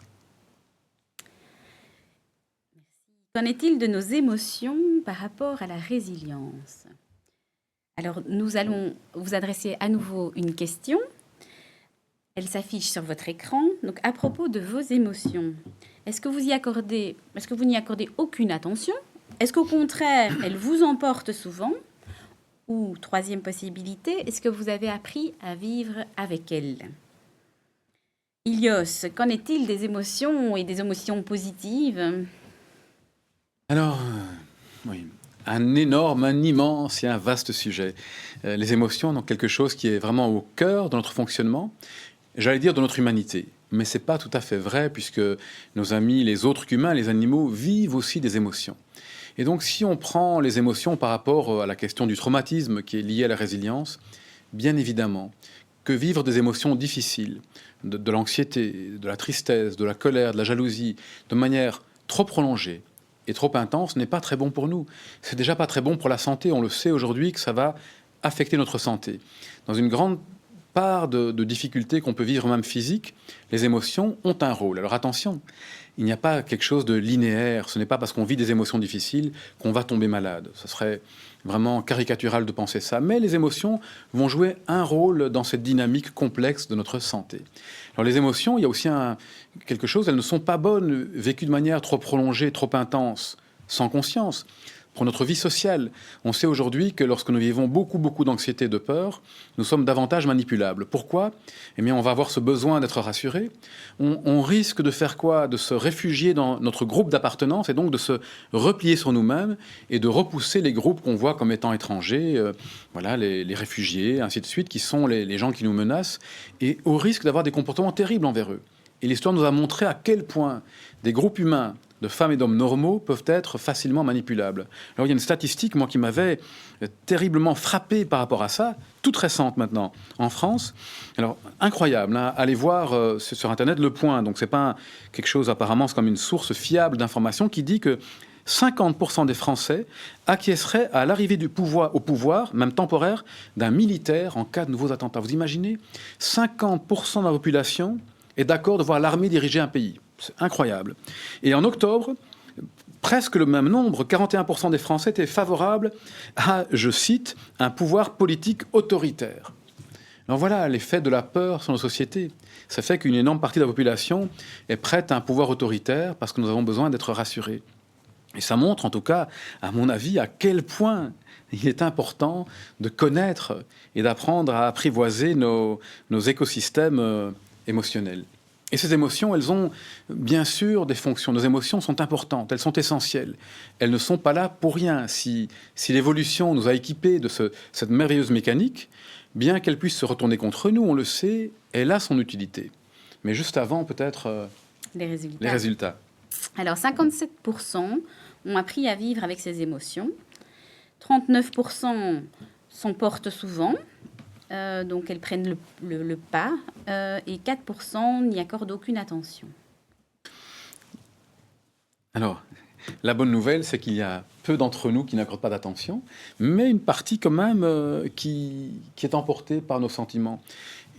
Qu'en est-il de nos émotions par rapport à la résilience ? Alors, nous allons vous adresser à nouveau une question. Elle s'affiche sur votre écran. Donc, à propos de vos émotions, est-ce que vous n'y accordez aucune attention ? Est-ce qu'au contraire, elles vous emportent souvent ? Ou, troisième possibilité, est-ce que vous avez appris à vivre avec elles ? Ilios, qu'en est-il des émotions et des émotions positives ? Alors, oui, un immense et un vaste sujet. Les émotions, donc quelque chose qui est vraiment au cœur de notre fonctionnement, j'allais dire de notre humanité. Mais ce n'est pas tout à fait vrai, puisque nos amis, les autres qu'humains, les animaux, vivent aussi des émotions. Et donc, si on prend les émotions par rapport à la question du traumatisme qui est lié à la résilience, bien évidemment que vivre des émotions difficiles, de l'anxiété, de la tristesse, de la colère, de la jalousie, de manière trop prolongée, et trop intense n'est pas très bon pour nous. C'est déjà pas très bon pour la santé. On le sait aujourd'hui que ça va affecter notre santé. Dans une grande part de difficultés qu'on peut vivre même physiques, les émotions ont un rôle. Alors attention, il n'y a pas quelque chose de linéaire. Ce n'est pas parce qu'on vit des émotions difficiles qu'on va tomber malade. Ce serait vraiment caricatural de penser ça. Mais les émotions vont jouer un rôle dans cette dynamique complexe de notre santé. Alors les émotions, il y a aussi quelque chose, elles ne sont pas bonnes vécues de manière trop prolongée, trop intense, sans conscience. pour notre vie sociale. On sait aujourd'hui que lorsque nous vivons beaucoup d'anxiété, de peur, nous sommes davantage manipulables. Pourquoi ? Eh bien, on va avoir ce besoin d'être rassuré. On risque de faire quoi ? De se réfugier dans notre groupe d'appartenance et donc de se replier sur nous-mêmes et de repousser les groupes qu'on voit comme étant étrangers, voilà, les réfugiés, ainsi de suite, qui sont les gens qui nous menacent, et au risque d'avoir des comportements terribles envers eux. Et l'histoire nous a montré à quel point des groupes humains de femmes et d'hommes normaux peuvent être facilement manipulables. Alors il y a une statistique, moi, qui m'avait terriblement frappé par rapport à ça, toute récente maintenant, en France. Alors, incroyable, hein, allez voir sur Internet Le Point, donc c'est pas quelque chose, apparemment, c'est comme une source fiable d'information qui dit que 50% des Français acquiesceraient à l'arrivée au pouvoir, même temporaire, d'un militaire en cas de nouveaux attentats. Vous imaginez ? 50% de la population est d'accord de voir l'armée diriger un pays. C'est incroyable. Et en octobre, presque le même nombre, 41% des Français étaient favorables à, je cite, un pouvoir politique autoritaire. Alors voilà l'effet de la peur sur nos sociétés. Ça fait qu'une énorme partie de la population est prête à un pouvoir autoritaire parce que nous avons besoin d'être rassurés. Et ça montre, en tout cas, à mon avis, à quel point il est important de connaître et d'apprendre à apprivoiser nos écosystèmes émotionnels. Et ces émotions, elles ont bien sûr des fonctions. Nos émotions sont importantes, elles sont essentielles. Elles ne sont pas là pour rien. Si l'évolution nous a équipés de cette merveilleuse mécanique, bien qu'elle puisse se retourner contre nous, on le sait, elle a son utilité. Mais juste avant, peut-être, Les résultats. les résultats. Alors, 57% ont appris à vivre avec ces émotions. 39% s'en portent souvent. Donc, elles prennent le pas. Et 4% n'y accordent aucune attention. Alors, la bonne nouvelle, c'est qu'il y a peu d'entre nous qui n'accordent pas d'attention, mais une partie quand même qui est emportée par nos sentiments.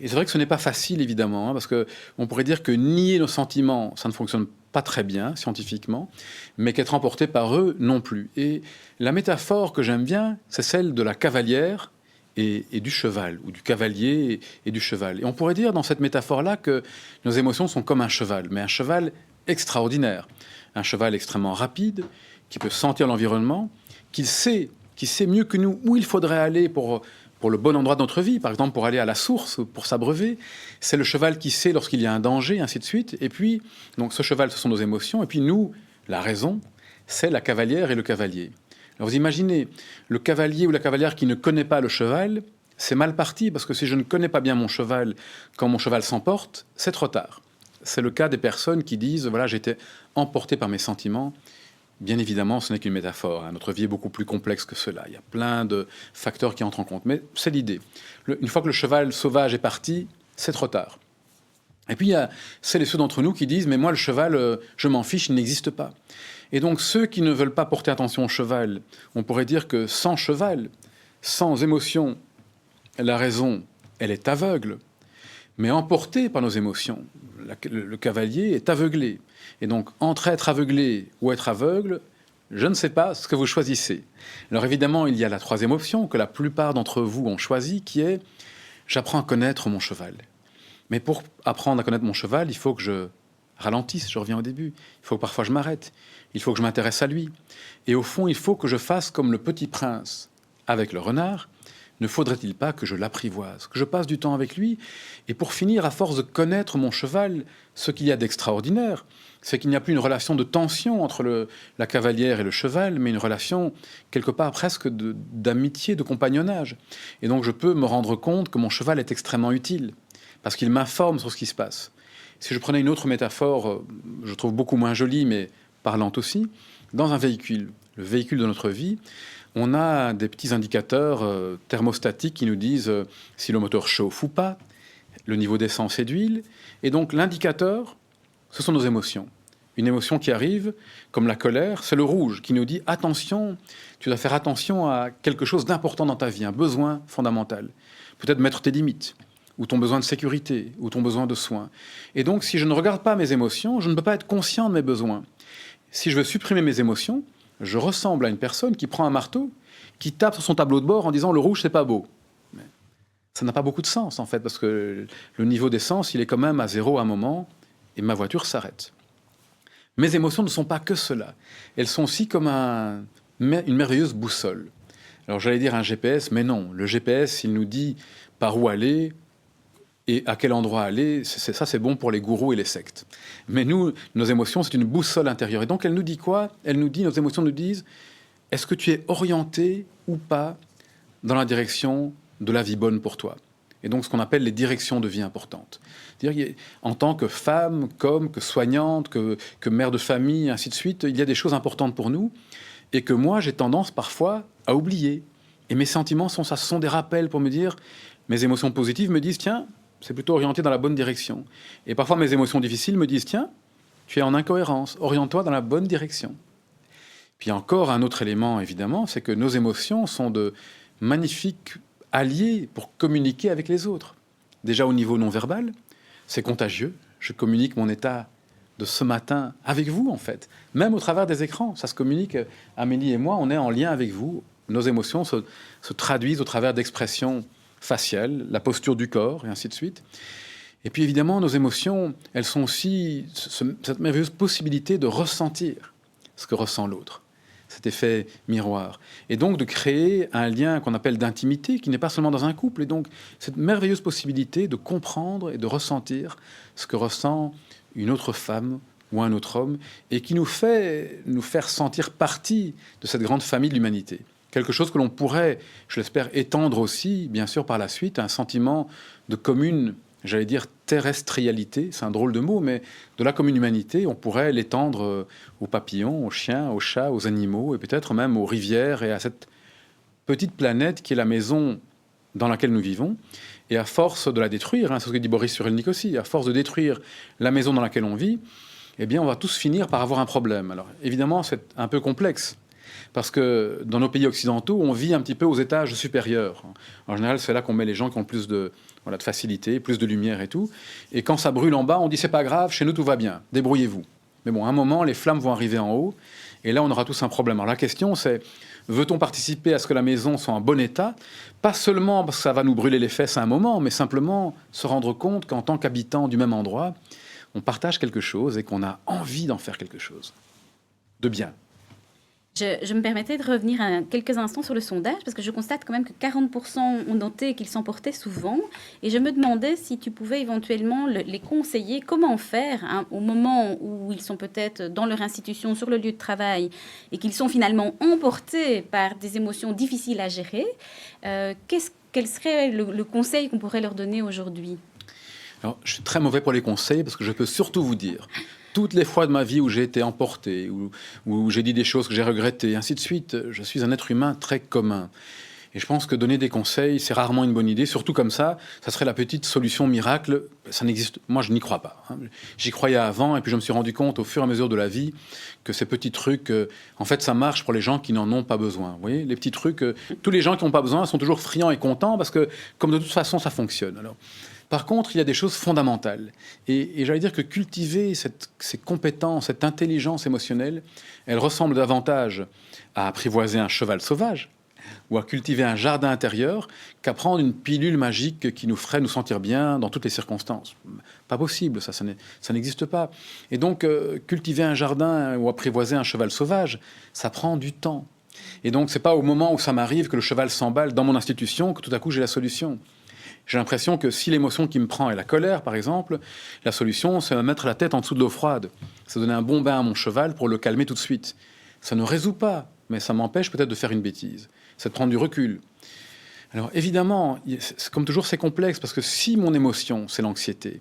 Et c'est vrai que ce n'est pas facile, évidemment, hein, parce qu'on pourrait dire que nier nos sentiments, ça ne fonctionne pas très bien scientifiquement, mais qu'être emporté par eux non plus. Et la métaphore que j'aime bien, c'est celle de la cavalière et du cheval, ou du cavalier et du cheval. Et on pourrait dire dans cette métaphore-là que nos émotions sont comme un cheval, mais un cheval extraordinaire. Un cheval extrêmement rapide, qui peut sentir l'environnement, qui sait mieux que nous où il faudrait aller pour le bon endroit de notre vie, par exemple pour aller à la source, pour s'abreuver. C'est le cheval qui sait lorsqu'il y a un danger, ainsi de suite. Et puis, donc ce cheval, ce sont nos émotions. Et puis nous, la raison, c'est la cavalière et le cavalier. Alors vous imaginez, le cavalier ou la cavalière qui ne connaît pas le cheval, c'est mal parti, parce que si je ne connais pas bien mon cheval, quand mon cheval s'emporte, c'est trop tard. C'est le cas des personnes qui disent, voilà, j'étais emporté par mes sentiments. Bien évidemment, ce n'est qu'une métaphore. Hein. Notre vie est beaucoup plus complexe que cela. Il y a plein de facteurs qui entrent en compte. Mais c'est l'idée. Une fois que le cheval sauvage est parti, c'est trop tard. Et puis, il y a celles et ceux d'entre nous qui disent « Mais moi, le cheval, je m'en fiche, il n'existe pas. » Et donc, ceux qui ne veulent pas porter attention au cheval, on pourrait dire que sans cheval, sans émotion, la raison, elle est aveugle, mais emportée par nos émotions. Le cavalier est aveuglé. Et donc, entre être aveuglé ou être aveugle, je ne sais pas ce que vous choisissez. Alors évidemment, il y a la troisième option que la plupart d'entre vous ont choisie, qui est « j'apprends à connaître mon cheval ». Mais pour apprendre à connaître mon cheval, il faut que je ralentisse, je reviens au début. Il faut que parfois je m'arrête. Il faut que je m'intéresse à lui. Et au fond, il faut que je fasse comme le petit prince avec le renard. Ne faudrait-il pas que je l'apprivoise, que je passe du temps avec lui? Et pour finir, à force de connaître mon cheval, ce qu'il y a d'extraordinaire, c'est qu'il n'y a plus une relation de tension entre la cavalière et le cheval, mais une relation quelque part presque d'amitié, de compagnonnage. Et donc je peux me rendre compte que mon cheval est extrêmement utile, parce qu'il m'informe sur ce qui se passe. Si je prenais une autre métaphore, je trouve beaucoup moins jolie, mais parlante aussi, dans un véhicule, le véhicule de notre vie, on a des petits indicateurs thermostatiques qui nous disent si le moteur chauffe ou pas, le niveau d'essence et d'huile. Et donc l'indicateur, ce sont nos émotions. Une émotion qui arrive, comme la colère, c'est le rouge qui nous dit « Attention, tu dois faire attention à quelque chose d'important dans ta vie, un besoin fondamental. Peut-être mettre tes limites, ou ton besoin de sécurité, ou ton besoin de soins. » Et donc, si je ne regarde pas mes émotions, je ne peux pas être conscient de mes besoins. Si je veux supprimer mes émotions, je ressemble à une personne qui prend un marteau, qui tape sur son tableau de bord en disant « le rouge, c'est pas beau ». Mais ça n'a pas beaucoup de sens, en fait, parce que le niveau d'essence, il est quand même à 0 à un moment, et ma voiture s'arrête. Mes émotions ne sont pas que cela. Elles sont aussi comme un une merveilleuse boussole. Alors j'allais dire un GPS, mais non. Le GPS, il nous dit par où aller et à quel endroit aller. Ça, c'est bon pour les gourous et les sectes. Mais nous, nos émotions, c'est une boussole intérieure. Et donc, elle nous dit quoi? Nos émotions nous disent, est-ce que tu es orienté ou pas dans la direction de la vie bonne pour toi? Et donc, ce qu'on appelle les directions de vie importantes. C'est-à-dire, en tant que femme, que soignante, que mère de famille, ainsi de suite, il y a des choses importantes pour nous et que moi, j'ai tendance parfois à oublier. Et mes sentiments, ce sont des rappels pour me dire, mes émotions positives me disent, tiens, c'est plutôt orienté dans la bonne direction. Et parfois, mes émotions difficiles me disent, tiens, tu es en incohérence, oriente-toi dans la bonne direction. Puis encore un autre élément, évidemment, c'est que nos émotions sont de magnifiques alliés pour communiquer avec les autres. Déjà au niveau non verbal, c'est contagieux. Je communique mon état de ce matin avec vous, en fait. Même au travers des écrans, ça se communique. Amélie et moi, on est en lien avec vous. Nos émotions se traduisent au travers d'expressions faciales, la posture du corps, et ainsi de suite. Et puis évidemment, nos émotions, elles sont aussi cette merveilleuse possibilité de ressentir ce que ressent l'autre, cet effet miroir. Et donc de créer un lien qu'on appelle d'intimité, qui n'est pas seulement dans un couple. Et donc cette merveilleuse possibilité de comprendre et de ressentir ce que ressent une autre femme ou un autre homme, et qui nous faire sentir partie de cette grande famille de l'humanité. Quelque chose que l'on pourrait, je l'espère, étendre aussi, bien sûr, par la suite, un sentiment de commune, j'allais dire terrestrialité, c'est un drôle de mot, mais de la commune humanité, on pourrait l'étendre aux papillons, aux chiens, aux chats, aux animaux, et peut-être même aux rivières, et à cette petite planète qui est la maison dans laquelle nous vivons. Et à force de la détruire, c'est ce que dit Boris Cyrulnik aussi, à force de détruire la maison dans laquelle on vit, eh bien, on va tous finir par avoir un problème. Alors, évidemment, c'est un peu complexe. Parce que dans nos pays occidentaux, on vit un petit peu aux étages supérieurs. En général, c'est là qu'on met les gens qui ont plus de facilité, plus de lumière et tout. Et quand ça brûle en bas, on dit c'est pas grave, chez nous tout va bien, débrouillez-vous. Mais bon, à un moment, les flammes vont arriver en haut, et là, on aura tous un problème. Alors la question, c'est, veut-on participer à ce que la maison soit en bon état? Pas seulement parce que ça va nous brûler les fesses à un moment, mais simplement se rendre compte qu'en tant qu'habitant du même endroit, on partage quelque chose et qu'on a envie d'en faire quelque chose de bien. Je me permettais de revenir quelques instants sur le sondage, parce que je constate quand même que 40% ont noté qu'ils s'emportaient souvent. Et je me demandais si tu pouvais éventuellement les conseiller comment faire au moment où ils sont peut-être dans leur institution, sur le lieu de travail, et qu'ils sont finalement emportés par des émotions difficiles à gérer. Quel serait le conseil qu'on pourrait leur donner aujourd'hui? Alors, je suis très mauvais pour les conseils, parce que je peux surtout vous dire... Toutes les fois de ma vie où j'ai été emporté, où j'ai dit des choses que j'ai regrettées, et ainsi de suite, je suis un être humain très commun. Et je pense que donner des conseils, c'est rarement une bonne idée, surtout comme ça serait la petite solution miracle. Ça n'existe. Moi, je n'y crois pas. J'y croyais avant, et puis je me suis rendu compte au fur et à mesure de la vie que ces petits trucs, en fait, ça marche pour les gens qui n'en ont pas besoin. Vous voyez, les petits trucs, tous les gens qui n'ont pas besoin sont toujours friands et contents parce que, comme de toute façon, ça fonctionne. Alors, par contre, il y a des choses fondamentales. Et j'allais dire que cultiver ces compétences, cette intelligence émotionnelle, elle ressemble davantage à apprivoiser un cheval sauvage ou à cultiver un jardin intérieur qu'à prendre une pilule magique qui nous ferait nous sentir bien dans toutes les circonstances. Pas possible, ça n'existe pas. Et donc, cultiver un jardin ou apprivoiser un cheval sauvage, ça prend du temps. Et donc, c'est pas au moment où ça m'arrive que le cheval s'emballe dans mon institution que tout à coup j'ai la solution. J'ai l'impression que si l'émotion qui me prend est la colère, par exemple, la solution, c'est de mettre la tête en dessous de l'eau froide. C'est donner un bon bain à mon cheval pour le calmer tout de suite. Ça ne résout pas, mais ça m'empêche peut-être de faire une bêtise. C'est de prendre du recul. Alors évidemment, comme toujours, c'est complexe, parce que si mon émotion, c'est l'anxiété,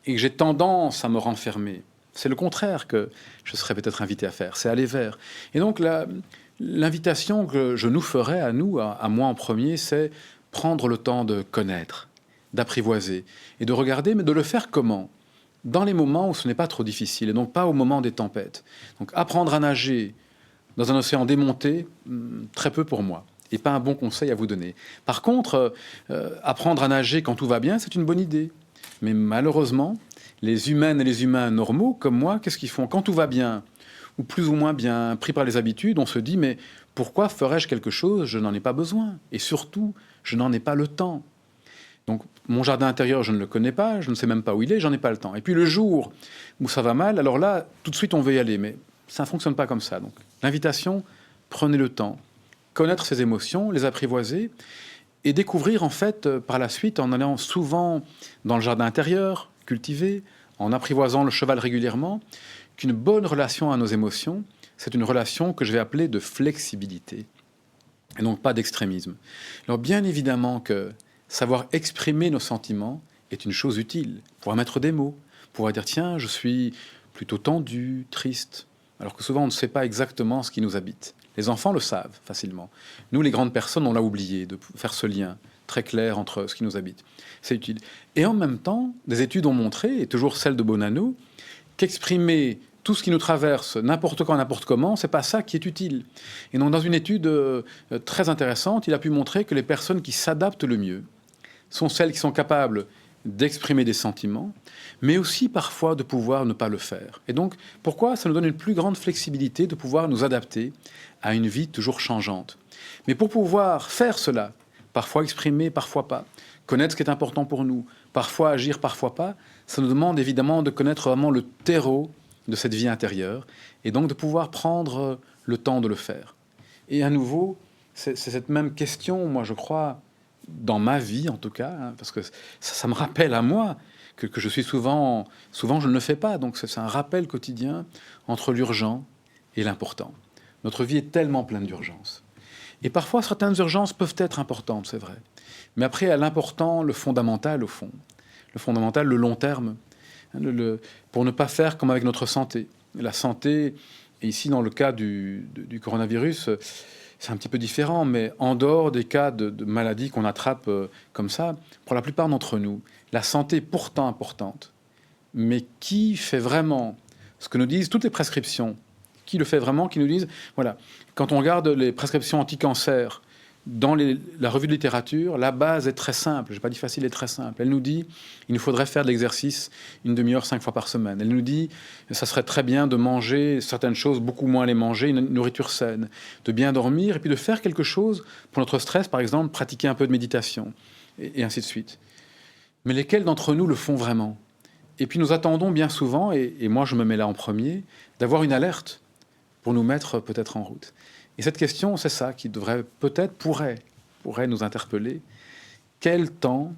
et que j'ai tendance à me renfermer, c'est le contraire que je serais peut-être invité à faire, c'est aller vers. Et donc l'invitation que je nous ferais à nous, à moi en premier, c'est prendre le temps de connaître, d'apprivoiser, et de regarder, mais de le faire comment? Dans les moments où ce n'est pas trop difficile, et donc pas au moment des tempêtes. Donc apprendre à nager dans un océan démonté, très peu pour moi, et pas un bon conseil à vous donner. Par contre, apprendre à nager quand tout va bien, c'est une bonne idée. Mais malheureusement, les humaines et les humains normaux, comme moi, qu'est-ce qu'ils font? Quand tout va bien, ou plus ou moins bien, pris par les habitudes, on se dit, mais pourquoi ferais-je quelque chose? Je n'en ai pas besoin. Et surtout, je n'en ai pas le temps. Donc, mon jardin intérieur, je ne le connais pas, je ne sais même pas où il est, j'en ai pas le temps. Et puis le jour où ça va mal, alors là, tout de suite, on veut y aller. Mais ça ne fonctionne pas comme ça. Donc, l'invitation, prenez le temps, connaître ses émotions, les apprivoiser, et découvrir en fait par la suite, en allant souvent dans le jardin intérieur, cultiver, en apprivoisant le cheval régulièrement, qu'une bonne relation à nos émotions, c'est une relation que je vais appeler de flexibilité, et donc pas d'extrémisme. Alors bien évidemment que savoir exprimer nos sentiments est une chose utile, pouvoir mettre des mots, pouvoir dire tiens, je suis plutôt tendu, triste, alors que souvent on ne sait pas exactement ce qui nous habite. Les enfants le savent facilement. Nous, les grandes personnes, on l'a oublié de faire ce lien très clair entre ce qui nous habite. C'est utile. Et en même temps, des études ont montré, et toujours celle de Bonanno, qu'exprimer tout ce qui nous traverse n'importe quand, n'importe comment, c'est pas ça qui est utile. Et donc, dans une étude très intéressante, il a pu montrer que les personnes qui s'adaptent le mieux sont celles qui sont capables d'exprimer des sentiments, mais aussi parfois de pouvoir ne pas le faire. Et donc, pourquoi ça nous donne une plus grande flexibilité de pouvoir nous adapter à une vie toujours changeante. Mais pour pouvoir faire cela, parfois exprimer, parfois pas, connaître ce qui est important pour nous, parfois agir, parfois pas, ça nous demande évidemment de connaître vraiment le terreau de cette vie intérieure, et donc de pouvoir prendre le temps de le faire. Et à nouveau, c'est cette même question, moi je crois, dans ma vie en tout cas, hein, parce que ça me rappelle à moi que je suis souvent je ne le fais pas, donc c'est un rappel quotidien entre l'urgent et l'important. Notre vie est tellement pleine d'urgences. Et parfois, certaines urgences peuvent être importantes, c'est vrai. Mais après, il y a l'important, le fondamental au fond. Le fondamental, le long terme, hein, pour ne pas faire comme avec notre santé. La santé, et ici dans le cas du coronavirus, c'est un petit peu différent, mais en dehors des cas de maladies qu'on attrape comme ça, pour la plupart d'entre nous, la santé est pourtant importante. Mais qui fait vraiment ce que nous disent toutes les prescriptions? Qui le fait vraiment? Qui nous disent, voilà, quand on regarde les prescriptions anti-cancer dans la revue de littérature, la base est très simple. Je n'ai pas dit facile, elle est très simple. Elle nous dit, il nous faudrait faire de l'exercice une demi-heure, 5 fois par semaine. Elle nous dit, ça serait très bien de manger certaines choses, beaucoup moins les manger, une nourriture saine, de bien dormir, et puis de faire quelque chose pour notre stress, par exemple, pratiquer un peu de méditation, et ainsi de suite. Mais lesquels d'entre nous le font vraiment? Et puis nous attendons bien souvent, et moi je me mets là en premier, d'avoir une alerte pour nous mettre peut-être en route. Et cette question, c'est ça qui devrait, peut-être, pourrait nous interpeller. Quel temps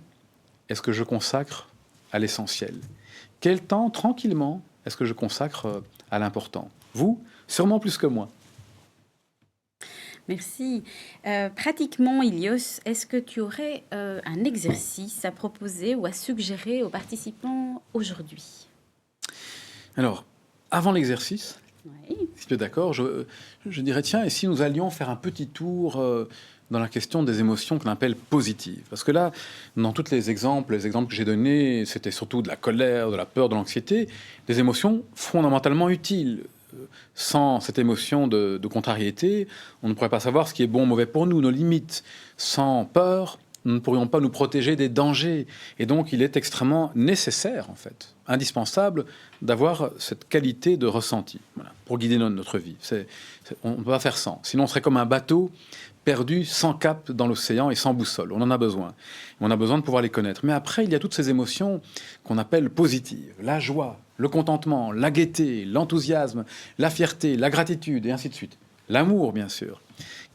est-ce que je consacre à l'essentiel? Quel temps, tranquillement, est-ce que je consacre à l'important? Vous, sûrement plus que moi. Merci. Pratiquement, Ilios, est-ce que tu aurais un exercice à proposer ou à suggérer aux participants aujourd'hui? Alors, avant l'exercice, Oui. si tu es d'accord, je dirais, tiens, et si nous allions faire un petit tour dans la question des émotions qu'on appelle positives? Parce que là, dans tous les exemples que j'ai donnés, c'était surtout de la colère, de la peur, de l'anxiété, des émotions fondamentalement utiles. Sans cette émotion de contrariété, on ne pourrait pas savoir ce qui est bon ou mauvais pour nous, nos limites. Sans peur, nous ne pourrions pas nous protéger des dangers. Et donc, il est extrêmement nécessaire, en fait, indispensable, d'avoir cette qualité de ressenti, voilà, pour guider notre vie. On ne peut pas faire sans. Sinon, on serait comme un bateau perdu sans cap dans l'océan et sans boussole. On en a besoin. On a besoin de pouvoir les connaître. Mais après, il y a toutes ces émotions qu'on appelle positives. La joie, le contentement, la gaieté, l'enthousiasme, la fierté, la gratitude, et ainsi de suite. L'amour, bien sûr.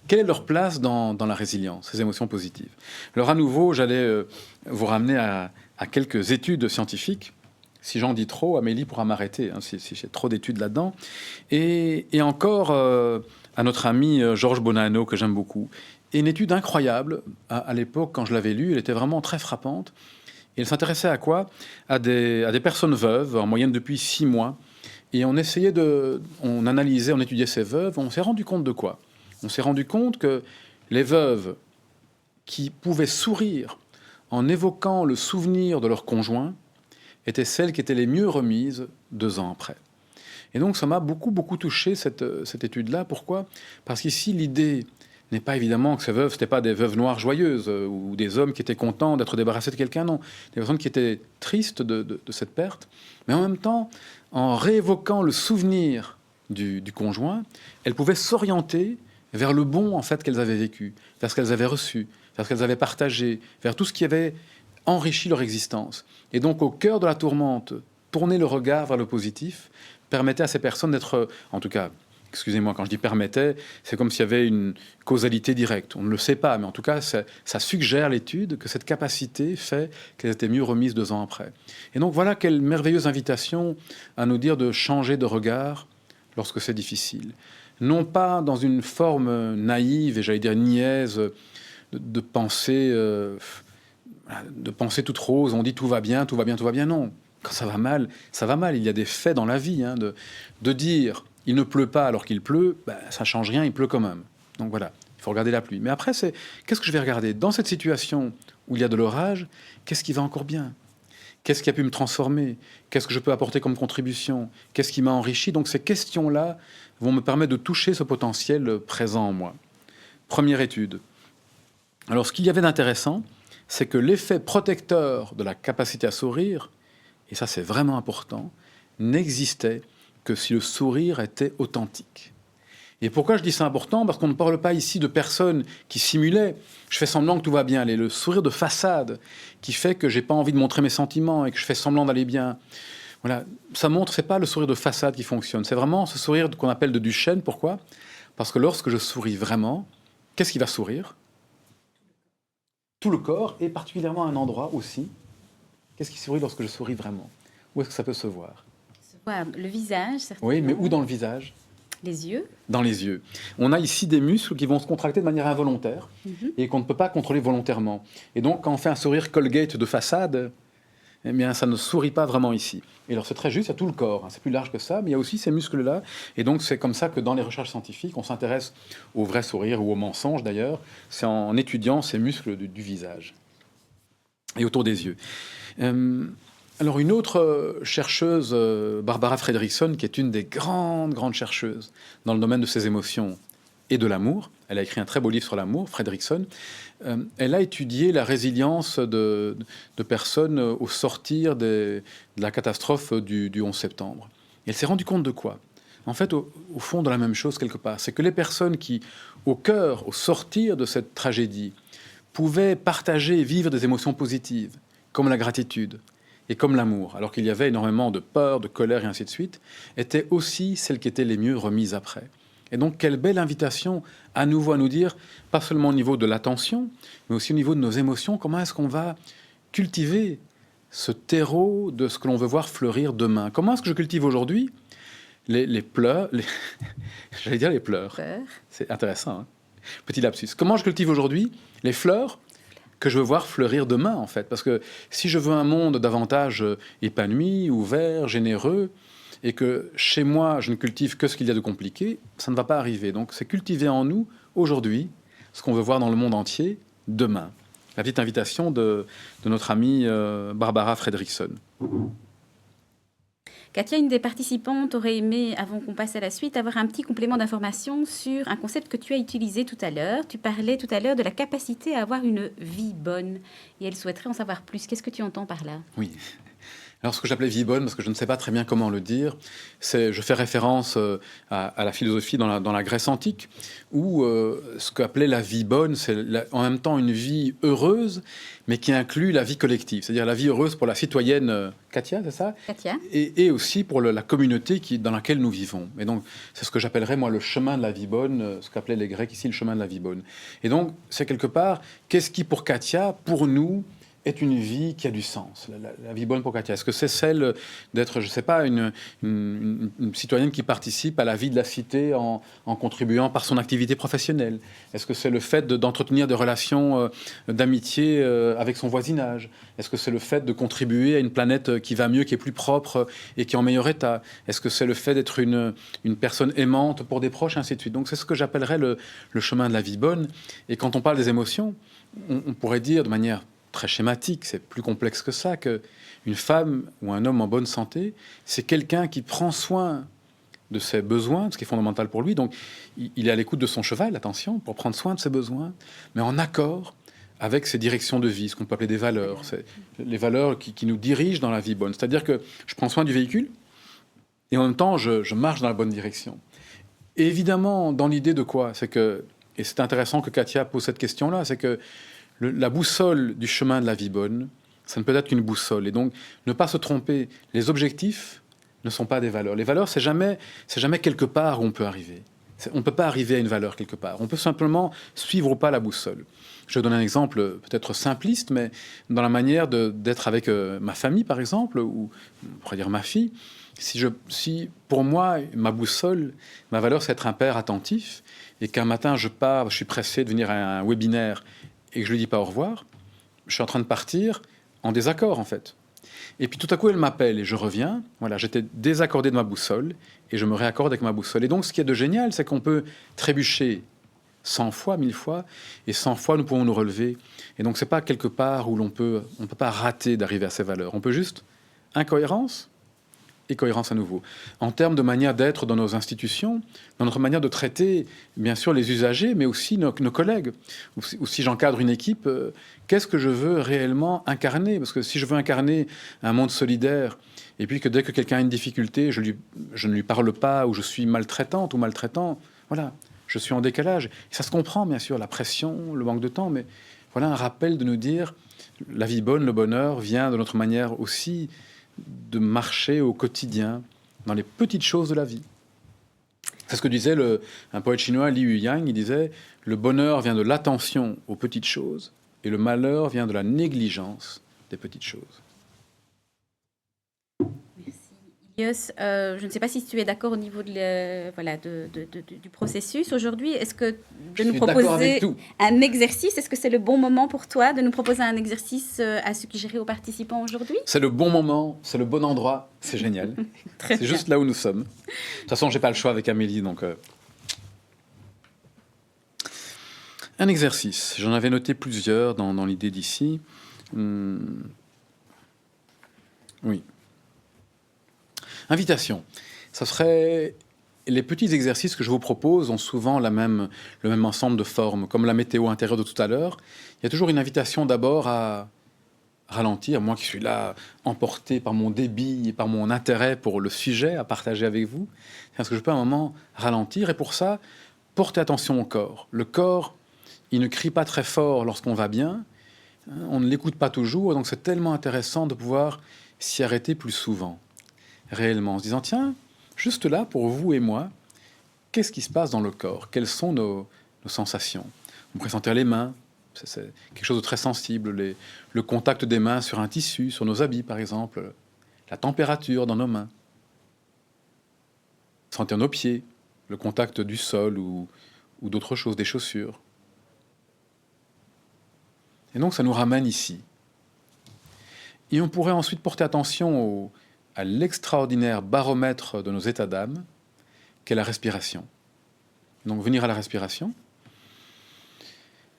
Quelle est leur place dans la résilience, ces émotions positives? Alors à nouveau, j'allais vous ramener à quelques études scientifiques. Si j'en dis trop, Amélie pourra m'arrêter, hein, si j'ai trop d'études là-dedans. Et encore à notre ami Georges Bonanno, que j'aime beaucoup. Et une étude incroyable, à l'époque, quand je l'avais lue, elle était vraiment très frappante. Et elle s'intéressait à quoi? À des personnes veuves, en moyenne depuis 6 mois. Et on analysait, on étudiait ces veuves. On s'est rendu compte de quoi? On s'est rendu compte que les veuves qui pouvaient sourire en évoquant le souvenir de leur conjoint étaient celles qui étaient les mieux remises 2 ans après. Et donc ça m'a beaucoup, beaucoup touché, cette étude-là. Pourquoi? Parce qu'ici, l'idée n'est pas évidemment que ces veuves, ce n'étaient pas des veuves noires joyeuses ou des hommes qui étaient contents d'être débarrassés de quelqu'un, non. Des personnes qui étaient tristes de cette perte. Mais en même temps, en réévoquant le souvenir du conjoint, elles pouvaient s'orienter vers le bon, en fait, qu'elles avaient vécu, vers ce qu'elles avaient reçu, vers ce qu'elles avaient partagé, vers tout ce qui avait enrichi leur existence. Et donc, au cœur de la tourmente, tourner le regard vers le positif permettait à ces personnes d'être, en tout cas, excusez-moi, quand je dis permettait, c'est comme s'il y avait une causalité directe. On ne le sait pas, mais en tout cas, ça suggère l'étude que cette capacité fait qu'elle était mieux remise 2 ans après. Et donc voilà quelle merveilleuse invitation à nous dire de changer de regard lorsque c'est difficile. Non pas dans une forme naïve et j'allais dire niaise de penser toute rose, on dit tout va bien, tout va bien, tout va bien. Non, quand ça va mal, ça va mal. Il y a des faits dans la vie, de dire il ne pleut pas alors qu'il pleut, ça ne change rien, il pleut quand même. Donc voilà, il faut regarder la pluie. Mais après, qu'est-ce que je vais regarder? Dans cette situation où il y a de l'orage, qu'est-ce qui va encore bien? Qu'est-ce qui a pu me transformer? Qu'est-ce que je peux apporter comme contribution? Qu'est-ce qui m'a enrichi? Donc ces questions-là vont me permettre de toucher ce potentiel présent en moi. Première étude. Alors ce qu'il y avait d'intéressant, c'est que l'effet protecteur de la capacité à sourire, et ça c'est vraiment important, n'existait que si le sourire était authentique. Et pourquoi je dis ça important? Parce qu'on ne parle pas ici de personnes qui simulaient. Je fais semblant que tout va bien. Le sourire de façade qui fait que j'ai pas envie de montrer mes sentiments et que je fais semblant d'aller bien. Voilà, ça montre, c'est pas le sourire de façade qui fonctionne. C'est vraiment ce sourire qu'on appelle de Duchesne. Pourquoi? Parce que lorsque je souris vraiment, qu'est-ce qui va sourire? Tout le corps et particulièrement un endroit aussi. Qu'est-ce qui sourit lorsque je souris vraiment? Où est-ce que ça peut se voir? Se voir le visage, certainement. Oui, mais où dans le visage? Les yeux. Dans les yeux. On a ici des muscles qui vont se contracter de manière involontaire et qu'on ne peut pas contrôler volontairement. Et donc, quand on fait un sourire Colgate de façade, eh bien, ça ne sourit pas vraiment ici. Et alors, c'est très juste, il y a tout le corps. C'est plus large que ça, mais il y a aussi ces muscles-là. Et donc, c'est comme ça que dans les recherches scientifiques, on s'intéresse au vrai sourire ou au mensonge, d'ailleurs. C'est en étudiant ces muscles du visage et autour des yeux. Alors une autre chercheuse, Barbara Fredrickson, qui est une des grandes chercheuses dans le domaine de ces émotions et de l'amour, elle a écrit un très beau livre sur l'amour, Fredrickson, elle a étudié la résilience de personnes au sortir de la catastrophe du 11 septembre. Et elle s'est rendue compte de quoi? En fait, au fond de la même chose quelque part, c'est que les personnes qui, au sortir de cette tragédie, pouvaient partager et vivre des émotions positives, comme la gratitude, et comme l'amour, alors qu'il y avait énormément de peur, de colère et ainsi de suite, étaient aussi celles qui étaient les mieux remises après. Et donc, quelle belle invitation à nouveau à nous dire, pas seulement au niveau de l'attention, mais aussi au niveau de nos émotions, comment est-ce qu'on va cultiver ce terreau de ce que l'on veut voir fleurir demain? Comment est-ce que je cultive aujourd'hui les pleurs, j'allais dire les pleurs, c'est intéressant, hein? Petit lapsus. Comment je cultive aujourd'hui les fleurs que je veux voir fleurir demain, en fait. Parce que si je veux un monde davantage épanoui, ouvert, généreux, et que chez moi, je ne cultive que ce qu'il y a de compliqué, ça ne va pas arriver. Donc, c'est cultiver en nous, aujourd'hui, ce qu'on veut voir dans le monde entier, demain. La petite invitation de notre amie Barbara Fredrickson. Katia, une des participantes, aurait aimé, avant qu'on passe à la suite, avoir un petit complément d'information sur un concept que tu as utilisé tout à l'heure. Tu parlais tout à l'heure de la capacité à avoir une vie bonne et elle souhaiterait en savoir plus. Qu'est-ce que tu entends par là? Oui. Alors, ce que j'appelais vie bonne, parce que je ne sais pas très bien comment le dire, je fais référence à la philosophie dans la Grèce antique, où ce qu'appelait la vie bonne, c'est en même temps une vie heureuse, mais qui inclut la vie collective. C'est-à-dire la vie heureuse pour la citoyenne Katia, c'est ça? Katia. Et aussi pour la communauté dans laquelle nous vivons. Et donc, c'est ce que j'appellerais, moi, le chemin de la vie bonne, ce qu'appelaient les Grecs ici, le chemin de la vie bonne. Et donc, c'est quelque part, qu'est-ce qui, pour Katia, pour nous, est une vie qui a du sens, la vie bonne pour Katia? Est-ce que c'est celle d'être, je ne sais pas, une citoyenne qui participe à la vie de la cité en contribuant par son activité professionnelle? Est-ce que c'est le fait d'entretenir des relations d'amitié avec son voisinage? Est-ce que c'est le fait de contribuer à une planète qui va mieux, qui est plus propre et qui est en meilleur état? Est-ce que c'est le fait d'être une personne aimante pour des proches, ainsi de suite? Donc c'est ce que j'appellerais le chemin de la vie bonne. Et quand on parle des émotions, on pourrait dire de manière très schématique, c'est plus complexe que ça, qu'une femme ou un homme en bonne santé, c'est quelqu'un qui prend soin de ses besoins, ce qui est fondamental pour lui. Donc, il est à l'écoute de son cheval, attention, pour prendre soin de ses besoins, mais en accord avec ses directions de vie, ce qu'on peut appeler des valeurs. C'est les valeurs qui nous dirigent dans la vie bonne. C'est-à-dire que je prends soin du véhicule et en même temps, je marche dans la bonne direction. Et évidemment, dans l'idée de quoi? C'est que, et c'est intéressant que Katia pose cette question-là, c'est que la boussole du chemin de la vie bonne, ça ne peut être qu'une boussole. Et donc, ne pas se tromper. Les objectifs ne sont pas des valeurs. Les valeurs, c'est jamais quelque part où on peut arriver. On ne peut pas arriver à une valeur quelque part. On peut simplement suivre ou pas la boussole. Je donne un exemple peut-être simpliste, mais dans la manière d'être avec ma famille, par exemple, ou on pourrait dire ma fille. Si pour moi, ma boussole, ma valeur, c'est être un père attentif, et qu'un matin, je pars, je suis pressé de venir à un webinaire, et que je ne lui dis pas au revoir, je suis en train de partir en désaccord, en fait. Et puis tout à coup, elle m'appelle et je reviens. Voilà, j'étais désaccordé de ma boussole et je me réaccorde avec ma boussole. Et donc, ce qui est de génial, c'est qu'on peut trébucher 100 fois, 1000 fois, et 100 fois, nous pouvons nous relever. Et donc, c'est pas quelque part où on peut pas rater d'arriver à ces valeurs. On peut juste incohérence et cohérence à nouveau. En termes de manière d'être dans nos institutions, dans notre manière de traiter, bien sûr, les usagers, mais aussi nos collègues. Ou si j'encadre une équipe, qu'est-ce que je veux réellement incarner? Parce que si je veux incarner un monde solidaire, et puis que dès que quelqu'un a une difficulté, je ne lui parle pas, ou je suis maltraitante ou maltraitant, voilà, je suis en décalage. Et ça se comprend, bien sûr, la pression, le manque de temps, mais voilà un rappel de nous dire, la vie bonne, le bonheur vient de notre manière aussi de marcher au quotidien, dans les petites choses de la vie. C'est ce que disait un poète chinois, Li Yuyang. Il disait « Le bonheur vient de l'attention aux petites choses et le malheur vient de la négligence des petites choses. » Merci. Ilios, je ne sais pas si tu es d'accord au niveau du processus aujourd'hui. Est-ce que de nous proposer un exercice, est-ce que c'est le bon moment pour toi de nous proposer un exercice à suggérer aux participants aujourd'hui? C'est le bon moment, c'est le bon endroit, c'est génial. C'est juste là où nous sommes. De toute façon, je n'ai pas le choix avec Amélie, donc... Un exercice, j'en avais noté plusieurs dans l'idée d'ici. Oui. Invitation. Ça serait... Les petits exercices que je vous propose ont souvent le même ensemble de formes, comme la météo intérieure de tout à l'heure. Il y a toujours une invitation d'abord à ralentir, moi qui suis là emporté par mon débit et par mon intérêt pour le sujet à partager avec vous. Est-ce que je peux à un moment ralentir? Et pour ça, porter attention au corps. Le corps, il ne crie pas très fort lorsqu'on va bien, on ne l'écoute pas toujours, donc c'est tellement intéressant de pouvoir s'y arrêter plus souvent, réellement, en se disant, tiens, juste là, pour vous et moi, qu'est-ce qui se passe dans le corps? Quelles sont nos sensations? On pourrait sentir les mains, c'est quelque chose de très sensible, le contact des mains sur un tissu, sur nos habits par exemple, la température dans nos mains. Sentir nos pieds, le contact du sol ou d'autres choses, des chaussures. Et donc ça nous ramène ici. Et on pourrait ensuite porter attention à l'extraordinaire baromètre de nos états d'âme, qu'est la respiration. Donc venir à la respiration,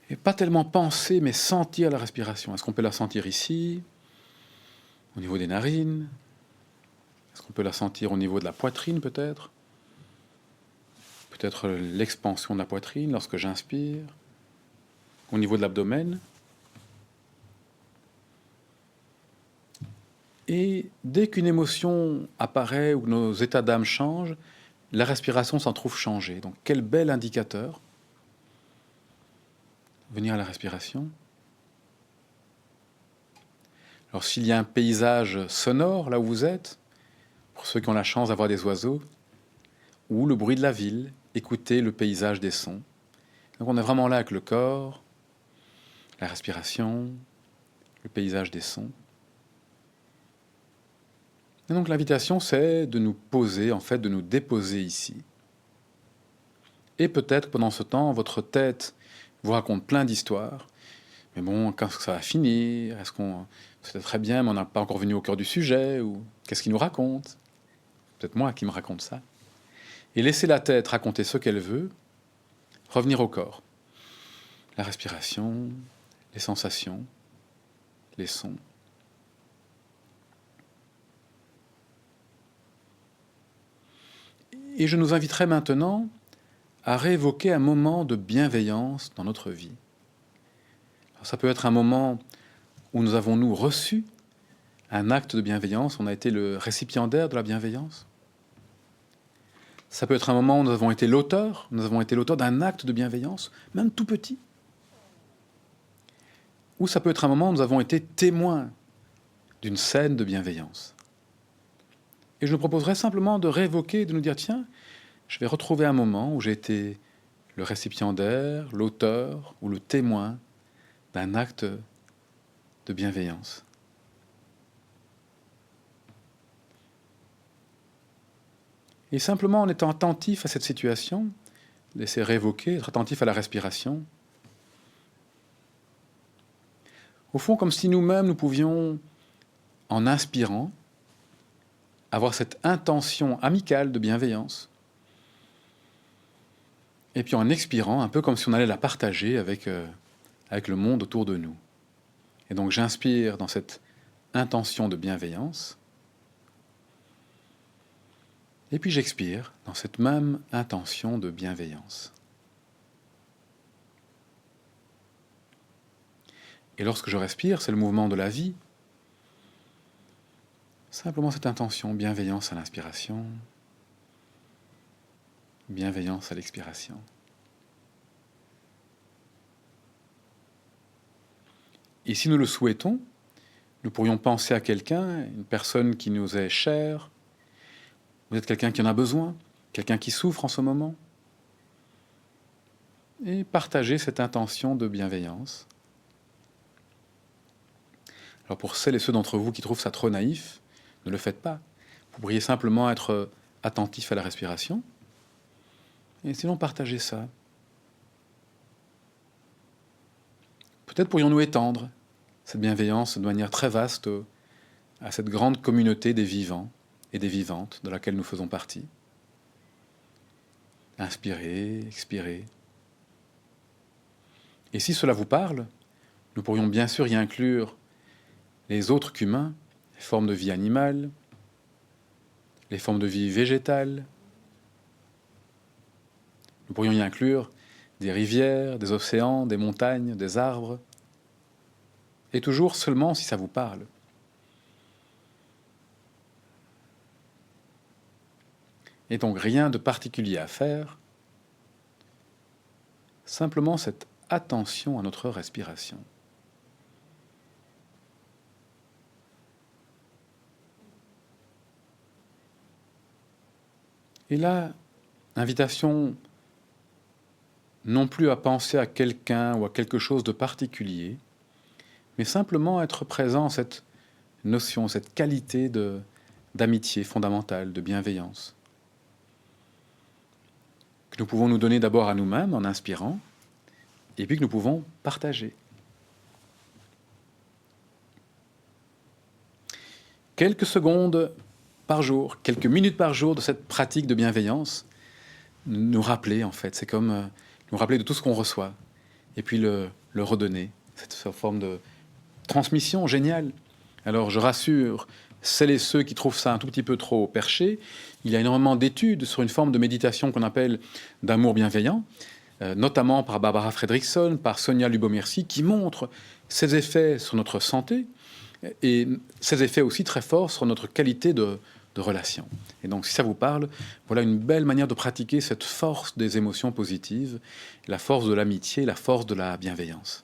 et pas tellement penser, mais sentir la respiration. Est-ce qu'on peut la sentir ici, au niveau des narines? Est-ce qu'on peut la sentir au niveau de la poitrine peut-être? Peut-être l'expansion de la poitrine lorsque j'inspire, au niveau de l'abdomen. Et dès qu'une émotion apparaît ou que nos états d'âme changent, la respiration s'en trouve changée. Donc quel bel indicateur. Venir à la respiration. Alors s'il y a un paysage sonore là où vous êtes, pour ceux qui ont la chance d'avoir des oiseaux, ou le bruit de la ville, écoutez le paysage des sons. Donc on est vraiment là avec le corps, la respiration, le paysage des sons. Et donc l'invitation, c'est de nous poser, en fait, de nous déposer ici. Et peut-être pendant ce temps, votre tête vous raconte plein d'histoires. Mais bon, quand ça va finir? Est-ce qu'on... C'est très bien, mais on n'a pas encore venu au cœur du sujet. Ou qu'est-ce qu'il nous raconte? Peut-être moi qui me raconte ça. Et laisser la tête raconter ce qu'elle veut. Revenir au corps. La respiration, les sensations, les sons. Et je nous inviterai maintenant à réévoquer un moment de bienveillance dans notre vie. Alors, ça peut être un moment où nous avons, reçu un acte de bienveillance, on a été le récipiendaire de la bienveillance. Ça peut être un moment où nous avons été l'auteur d'un acte de bienveillance, même tout petit. Ou ça peut être un moment où nous avons été témoins d'une scène de bienveillance. Et je nous proposerais simplement de réévoquer, de nous dire, tiens, je vais retrouver un moment où j'ai été le récipiendaire, l'auteur ou le témoin d'un acte de bienveillance. Et simplement en étant attentif à cette situation, laisser réévoquer, être attentif à la respiration. Au fond, comme si nous-mêmes, nous pouvions, en inspirant, avoir cette intention amicale de bienveillance. Et puis en expirant, un peu comme si on allait la partager avec le monde autour de nous. Et donc j'inspire dans cette intention de bienveillance. Et puis j'expire dans cette même intention de bienveillance. Et lorsque je respire, c'est le mouvement de la vie. Simplement cette intention, bienveillance à l'inspiration, bienveillance à l'expiration. Et si nous le souhaitons, nous pourrions penser à quelqu'un, une personne qui nous est chère, peut-être quelqu'un qui en a besoin, quelqu'un qui souffre en ce moment, et partager cette intention de bienveillance. Alors pour celles et ceux d'entre vous qui trouvent ça trop naïf, ne le faites pas. Vous pourriez simplement être attentif à la respiration, et sinon partager ça. Peut-être pourrions-nous étendre cette bienveillance de manière très vaste à cette grande communauté des vivants et des vivantes de laquelle nous faisons partie. Inspirez, expirez. Et si cela vous parle, nous pourrions bien sûr y inclure les autres qu'humains, les formes de vie animale, les formes de vie végétale. Nous pourrions y inclure des rivières, des océans, des montagnes, des arbres, et toujours seulement si ça vous parle. Et donc rien de particulier à faire, simplement cette attention à notre respiration. Et là, invitation non plus à penser à quelqu'un ou à quelque chose de particulier, mais simplement être présent à cette notion, cette qualité d'amitié fondamentale, de bienveillance, que nous pouvons nous donner d'abord à nous-mêmes en inspirant, et puis que nous pouvons partager. Quelques secondes par jour, quelques minutes par jour de cette pratique de bienveillance, nous rappeler en fait, c'est comme nous rappeler de tout ce qu'on reçoit, et puis le redonner, cette forme de transmission géniale. Alors je rassure celles et ceux qui trouvent ça un tout petit peu trop perché, il y a énormément d'études sur une forme de méditation qu'on appelle d'amour bienveillant, notamment par Barbara Fredrickson, par Sonia Lubomirski, qui montrent ses effets sur notre santé et ses effets aussi très forts sur notre qualité de relation. Et donc, si ça vous parle, voilà une belle manière de pratiquer cette force des émotions positives, la force de l'amitié, la force de la bienveillance.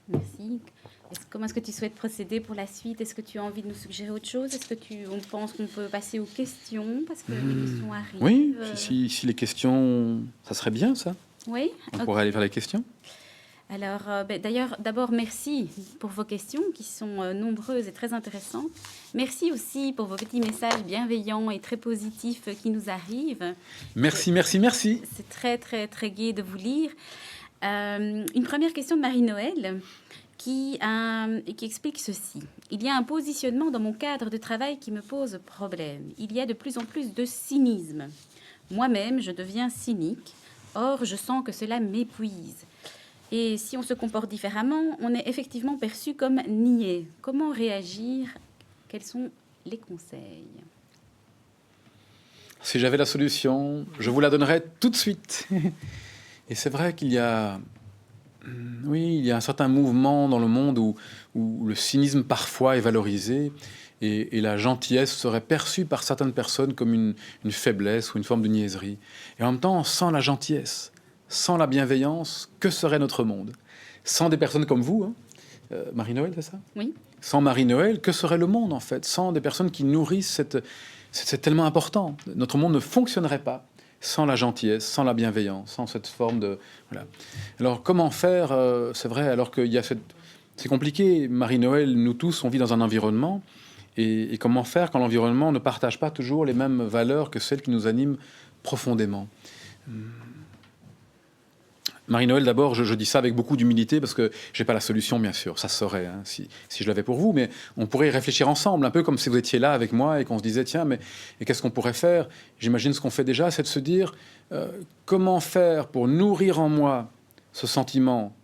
Merci. Comment est-ce que tu souhaites procéder pour la suite? Est-ce que tu as envie de nous suggérer autre chose? Est-ce que on pense qu'on peut passer aux questions? Parce que les questions arrivent. Oui, si les questions... Ça serait bien, ça. Oui. On pourrait aller vers les questions. Alors, d'ailleurs, d'abord, merci pour vos questions qui sont nombreuses et très intéressantes. Merci aussi pour vos petits messages bienveillants et très positifs qui nous arrivent. Merci, merci, merci. C'est très, très, très gai de vous lire. Une première question de Marie-Noël qui explique ceci. Il y a un positionnement dans mon cadre de travail qui me pose problème. Il y a de plus en plus de cynisme. Moi-même, je deviens cynique. Or, je sens que cela m'épuise. Et si on se comporte différemment, on est effectivement perçu comme niais. Comment réagir? Quels sont les conseils? Si j'avais la solution, je vous la donnerais tout de suite. Et c'est vrai qu'il y a... Oui, il y a un certain mouvement dans le monde où le cynisme parfois est valorisé et la gentillesse serait perçue par certaines personnes comme une faiblesse ou une forme de niaiserie. Et en même temps, sans la gentillesse, sans la bienveillance, que serait notre monde? Sans des personnes comme vous, Marie-Noël, c'est ça? Oui. Sans Marie-Noël, que serait le monde, en fait? Sans des personnes qui nourrissent c'est tellement important. Notre monde ne fonctionnerait pas sans la gentillesse, sans la bienveillance, sans cette forme de... Voilà. Alors, comment faire c'est vrai, alors qu'il y a cette... C'est compliqué. Marie-Noël, nous tous, on vit dans un environnement. Et comment faire quand l'environnement ne partage pas toujours les mêmes valeurs que celles qui nous animent profondément? Marie-Noël, d'abord, je dis ça avec beaucoup d'humilité parce que je n'ai pas la solution, bien sûr. Ça se saurait si je l'avais pour vous. Mais on pourrait y réfléchir ensemble, un peu comme si vous étiez là avec moi et qu'on se disait, tiens, mais et qu'est-ce qu'on pourrait faire? J'imagine ce qu'on fait déjà, c'est de se dire, comment faire pour nourrir en moi ce sentiment,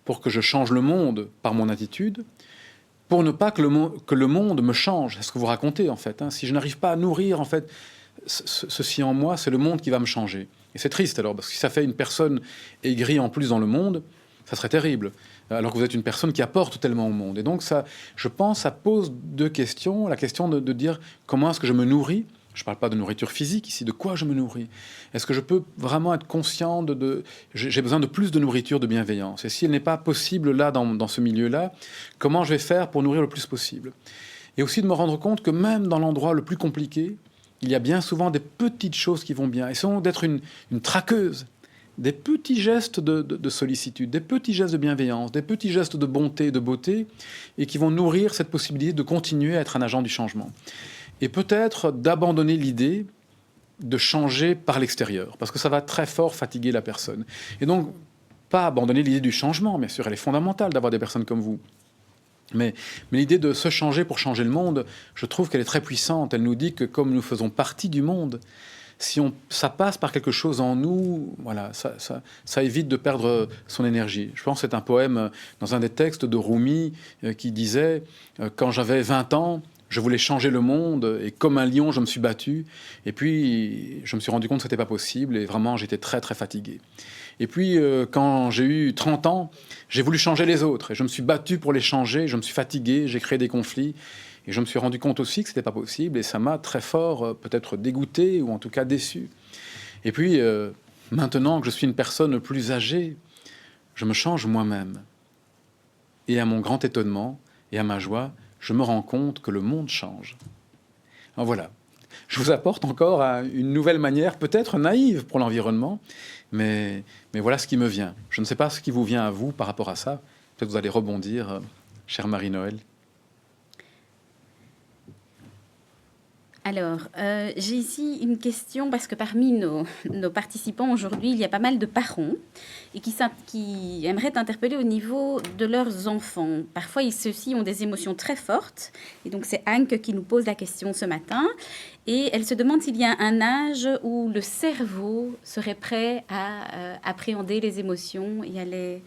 pour que je change le monde par mon attitude, pour ne pas que le monde me change. C'est ce que vous racontez, en fait. Si je n'arrive pas à nourrir, en fait, ceci en moi, c'est le monde qui va me changer. Et c'est triste alors, parce que si ça fait une personne aigrie en plus dans le monde, ça serait terrible. Alors que vous êtes une personne qui apporte tellement au monde. Et donc, ça, je pense, ça pose deux questions. La question de dire comment est-ce que je me nourris. Je ne parle pas de nourriture physique ici, de quoi je me nourris. Est-ce que je peux vraiment être conscient j'ai besoin de plus de nourriture, de bienveillance. Et si elle n'est pas possible là, dans ce milieu-là, comment je vais faire pour nourrir le plus possible? Et aussi de me rendre compte que même dans l'endroit le plus compliqué, il y a bien souvent des petites choses qui vont bien. Essayons d'être une traqueuse, des petits gestes de sollicitude, des petits gestes de bienveillance, des petits gestes de bonté, de beauté, et qui vont nourrir cette possibilité de continuer à être un agent du changement. Et peut-être d'abandonner l'idée de changer par l'extérieur, parce que ça va très fort fatiguer la personne. Et donc, pas abandonner l'idée du changement, bien sûr, elle est fondamentale d'avoir des personnes comme vous. Mais l'idée de se changer pour changer le monde, je trouve qu'elle est très puissante. Elle nous dit que comme nous faisons partie du monde, si ça passe par quelque chose en nous, voilà, ça évite de perdre son énergie. Je pense que c'est un poème dans un des textes de Rumi qui disait « Quand j'avais 20 ans, je voulais changer le monde et comme un lion, je me suis battu. Et puis, je me suis rendu compte que ce n'était pas possible et vraiment, j'étais très, très fatigué. Et puis, quand j'ai eu 30 ans, j'ai voulu changer les autres. Et je me suis battu pour les changer. Je me suis fatigué, j'ai créé des conflits. Et je me suis rendu compte aussi que ce n'était pas possible. Et ça m'a très fort, peut-être dégoûté ou en tout cas déçu. Et puis, maintenant que je suis une personne plus âgée, je me change moi-même. Et à mon grand étonnement et à ma joie, je me rends compte que le monde change. Alors voilà. Je vous apporte encore une nouvelle manière, peut-être naïve pour l'environnement, mais voilà ce qui me vient. Je ne sais pas ce qui vous vient à vous par rapport à ça. Peut-être vous allez rebondir, chère Marie-Noël. Alors, j'ai ici une question parce que parmi nos participants aujourd'hui, il y a pas mal de parents et qui aimeraient t'interpeller au niveau de leurs enfants. Parfois, ceux-ci ont des émotions très fortes. Et donc, c'est Anke qui nous pose la question ce matin. Et elle se demande s'il y a un âge où le cerveau serait prêt à appréhender les émotions et à les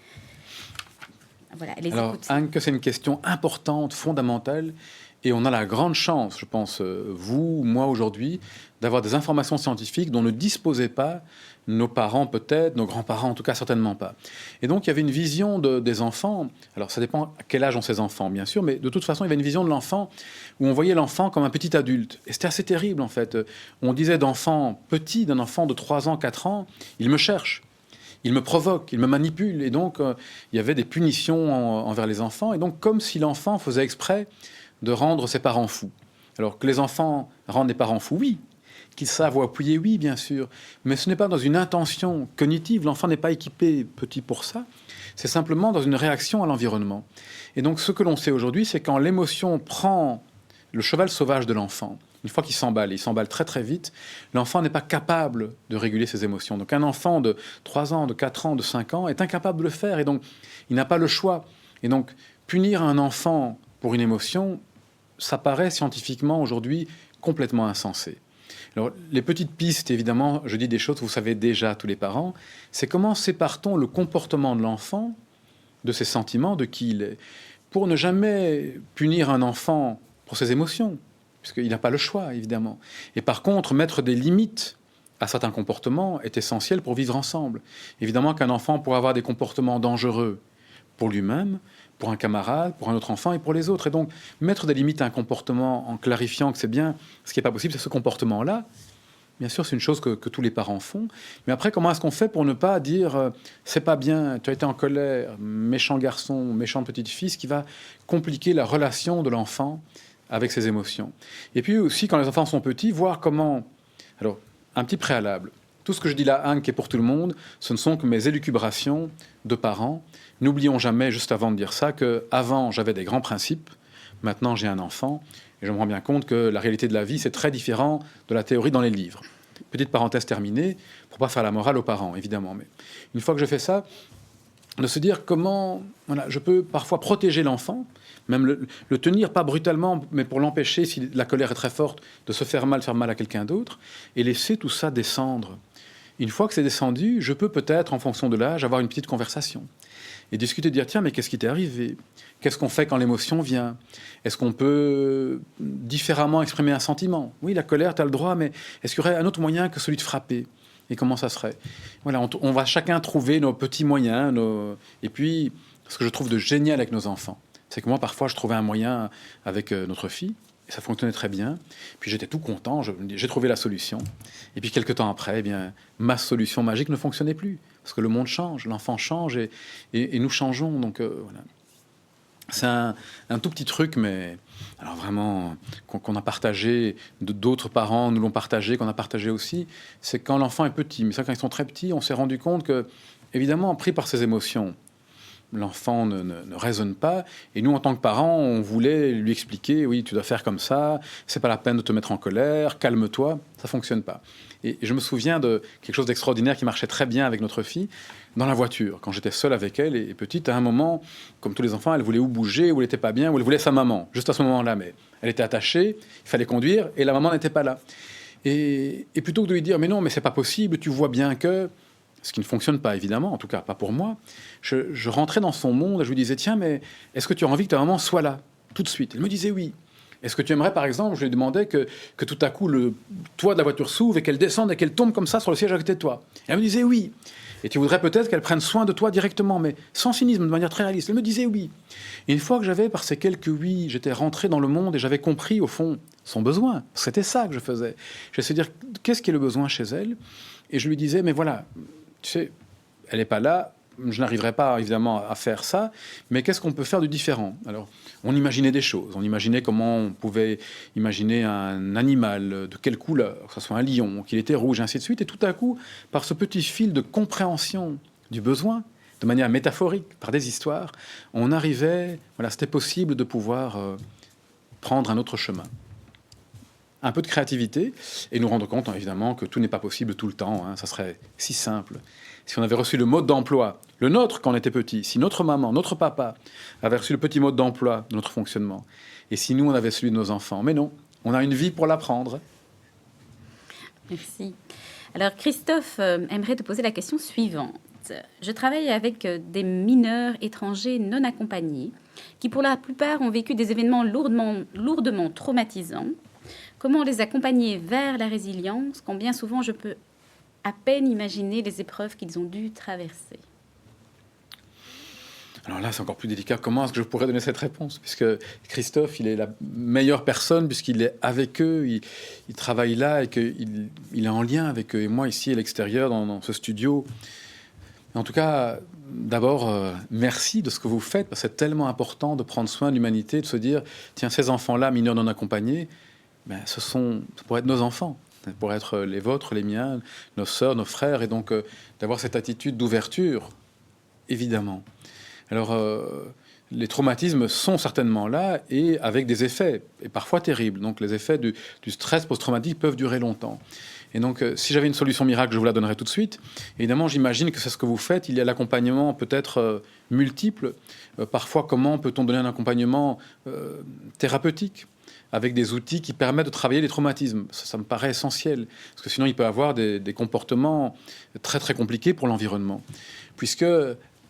Alors, écouter. Anke, c'est une question importante, fondamentale. Et on a la grande chance, je pense, vous, moi aujourd'hui, d'avoir des informations scientifiques dont ne disposaient pas nos parents peut-être, nos grands-parents en tout cas certainement pas. Et donc il y avait une vision des enfants, alors ça dépend à quel âge ont ces enfants bien sûr, mais de toute façon il y avait une vision de l'enfant où on voyait l'enfant comme un petit adulte. Et c'était assez terrible en fait. On disait d'enfant petit, d'un enfant de 3 ans, 4 ans, il me cherche. Il me provoque, il me manipule. Et donc il y avait des punitions envers les enfants. Et donc comme si l'enfant faisait exprès de rendre ses parents fous. Alors que les enfants rendent les parents fous, oui. Qu'ils savent appuyer, oui, bien sûr. Mais ce n'est pas dans une intention cognitive. L'enfant n'est pas équipé petit pour ça. C'est simplement dans une réaction à l'environnement. Et donc ce que l'on sait aujourd'hui, c'est quand l'émotion prend le cheval sauvage de l'enfant, une fois qu'il s'emballe, il s'emballe très très vite, l'enfant n'est pas capable de réguler ses émotions. Donc un enfant de 3 ans, de 4 ans, de 5 ans est incapable de le faire. Et donc il n'a pas le choix. Et donc punir un enfant pour une émotion, ça paraît scientifiquement aujourd'hui complètement insensé. Alors, les petites pistes, évidemment, je dis des choses que vous savez déjà, tous les parents, c'est comment sépare-t-on le comportement de l'enfant de ses sentiments, de qui il est, pour ne jamais punir un enfant pour ses émotions, puisqu'il n'a pas le choix, évidemment. Et par contre, mettre des limites à certains comportements est essentiel pour vivre ensemble. Évidemment qu'un enfant pourrait avoir des comportements dangereux pour lui-même, pour un camarade, pour un autre enfant et pour les autres. Et donc, mettre des limites à un comportement en clarifiant que c'est bien, ce qui n'est pas possible, c'est ce comportement-là, Bien sûr, c'est une chose que tous les parents font. Mais après, comment est-ce qu'on fait pour ne pas dire c'est pas bien, tu as été en colère, méchant garçon, méchante petite fille, ce qui va compliquer la relation de l'enfant avec ses émotions. Et puis aussi, quand les enfants sont petits, voir comment... Alors, un petit préalable. Tout ce que je dis là, Anne, qui est pour tout le monde, ce ne sont que mes élucubrations de parents. N'oublions jamais, juste avant de dire ça, qu'avant, j'avais des grands principes. Maintenant, j'ai un enfant. Et je me rends bien compte que la réalité de la vie, c'est très différent de la théorie dans les livres. Petite parenthèse terminée, pour pas faire la morale aux parents, évidemment. Mais une fois que je fais ça, de se dire comment je peux parfois protéger l'enfant, même le tenir, pas brutalement, mais pour l'empêcher, si la colère est très forte, de se faire mal à quelqu'un d'autre, et laisser tout ça descendre. Une fois que c'est descendu, je peux peut-être, en fonction de l'âge, avoir une petite conversation. Et discuter, dire, tiens, mais qu'est-ce qui t'est arrivé? Qu'est-ce qu'on fait quand l'émotion vient? Est-ce qu'on peut différemment exprimer un sentiment? Oui, la colère, tu as le droit, mais est-ce qu'il y aurait un autre moyen que celui de frapper? Et comment ça serait? Voilà, on va chacun trouver nos petits moyens. Et puis, ce que je trouve de génial avec nos enfants, c'est que moi, parfois, je trouvais un moyen avec notre fille, et ça fonctionnait très bien. Puis j'étais tout content, j'ai trouvé la solution. Et puis, quelques temps après, eh bien, ma solution magique ne fonctionnait plus. Parce que le monde change, l'enfant change, et nous changeons. Donc, voilà. C'est un tout petit truc, mais alors vraiment qu'on a partagé, d'autres parents nous l'ont partagé, qu'on a partagé aussi, c'est quand l'enfant est petit. Mais ça, quand ils sont très petits, on s'est rendu compte que, évidemment, pris par ses émotions, l'enfant ne raisonne pas. Et nous, en tant que parents, on voulait lui expliquer, oui, tu dois faire comme ça, c'est pas la peine de te mettre en colère, calme-toi. Ça fonctionne pas. Et je me souviens de quelque chose d'extraordinaire qui marchait très bien avec notre fille dans la voiture. Quand j'étais seul avec elle et petite, à un moment, comme tous les enfants, elle voulait ou bouger, ou elle n'était pas bien, ou elle voulait sa maman, juste à ce moment-là. Mais elle était attachée, il fallait conduire, et la maman n'était pas là. Et plutôt que de lui dire, mais non, mais c'est pas possible, tu vois bien que... Ce qui ne fonctionne pas, évidemment, en tout cas pas pour moi. Je rentrais dans son monde et je lui disais, tiens, mais est-ce que tu as envie que ta maman soit là, tout de suite? Elle me disait oui. Est-ce que tu aimerais, par exemple, je lui demandais que tout à coup le toit de la voiture s'ouvre et qu'elle descende et qu'elle tombe comme ça sur le siège à côté de toi? Et elle me disait oui. Et tu voudrais peut-être qu'elle prenne soin de toi directement, mais sans cynisme, de manière très réaliste. Elle me disait oui. Et une fois que j'avais, par ces quelques oui, j'étais rentré dans le monde et j'avais compris, au fond, son besoin. C'était ça que je faisais. Je essayais de dire, qu'est-ce qui est le besoin chez elle? Et je lui disais, mais voilà, tu sais, elle n'est pas là, je n'arriverai pas évidemment à faire ça, mais qu'est-ce qu'on peut faire de différent? Alors, on imaginait des choses, on imaginait comment on pouvait imaginer un animal, de quelle couleur, que ce soit un lion, qu'il était rouge, et ainsi de suite, et tout à coup, par ce petit fil de compréhension du besoin, de manière métaphorique, par des histoires, on arrivait, voilà, c'était possible de pouvoir prendre un autre chemin. Un peu de créativité et nous rendre compte évidemment que tout n'est pas possible tout le temps, hein. Ça serait si simple. Si on avait reçu le mode d'emploi, le nôtre quand on était petit, si notre maman, notre papa avait reçu le petit mode d'emploi de notre fonctionnement, et si nous on avait celui de nos enfants, mais non, on a une vie pour l'apprendre. Merci. Alors Christophe aimerait te poser la question suivante. Je travaille avec des mineurs étrangers non accompagnés qui pour la plupart ont vécu des événements lourdement traumatisants. Comment les accompagner vers la résilience quand bien souvent je peux à peine imaginer les épreuves qu'ils ont dû traverser? Alors là, c'est encore plus délicat. Comment est-ce que je pourrais donner cette réponse? Puisque Christophe, il est la meilleure personne, puisqu'il est avec eux, il travaille là et qu'il est en lien avec eux. Et moi, ici, à l'extérieur, dans ce studio. En tout cas, d'abord, merci de ce que vous faites, parce que c'est tellement important de prendre soin de l'humanité, de se dire, tiens, ces enfants-là, mineurs non accompagnés, ben, ça pourrait être nos enfants. Ça pourrait être les vôtres, les miens, nos sœurs, nos frères. Et donc, d'avoir cette attitude d'ouverture, évidemment. Alors, les traumatismes sont certainement là et avec des effets, et parfois terribles. Donc, les effets du stress post-traumatique peuvent durer longtemps. Et donc, si j'avais une solution miracle, je vous la donnerais tout de suite. Évidemment, j'imagine que c'est ce que vous faites. Il y a l'accompagnement peut-être multiple. Parfois, comment peut-on donner un accompagnement thérapeutique avec des outils qui permettent de travailler les traumatismes? Ça me paraît essentiel. Parce que sinon, il peut y avoir des comportements très, très compliqués pour l'environnement. Puisque...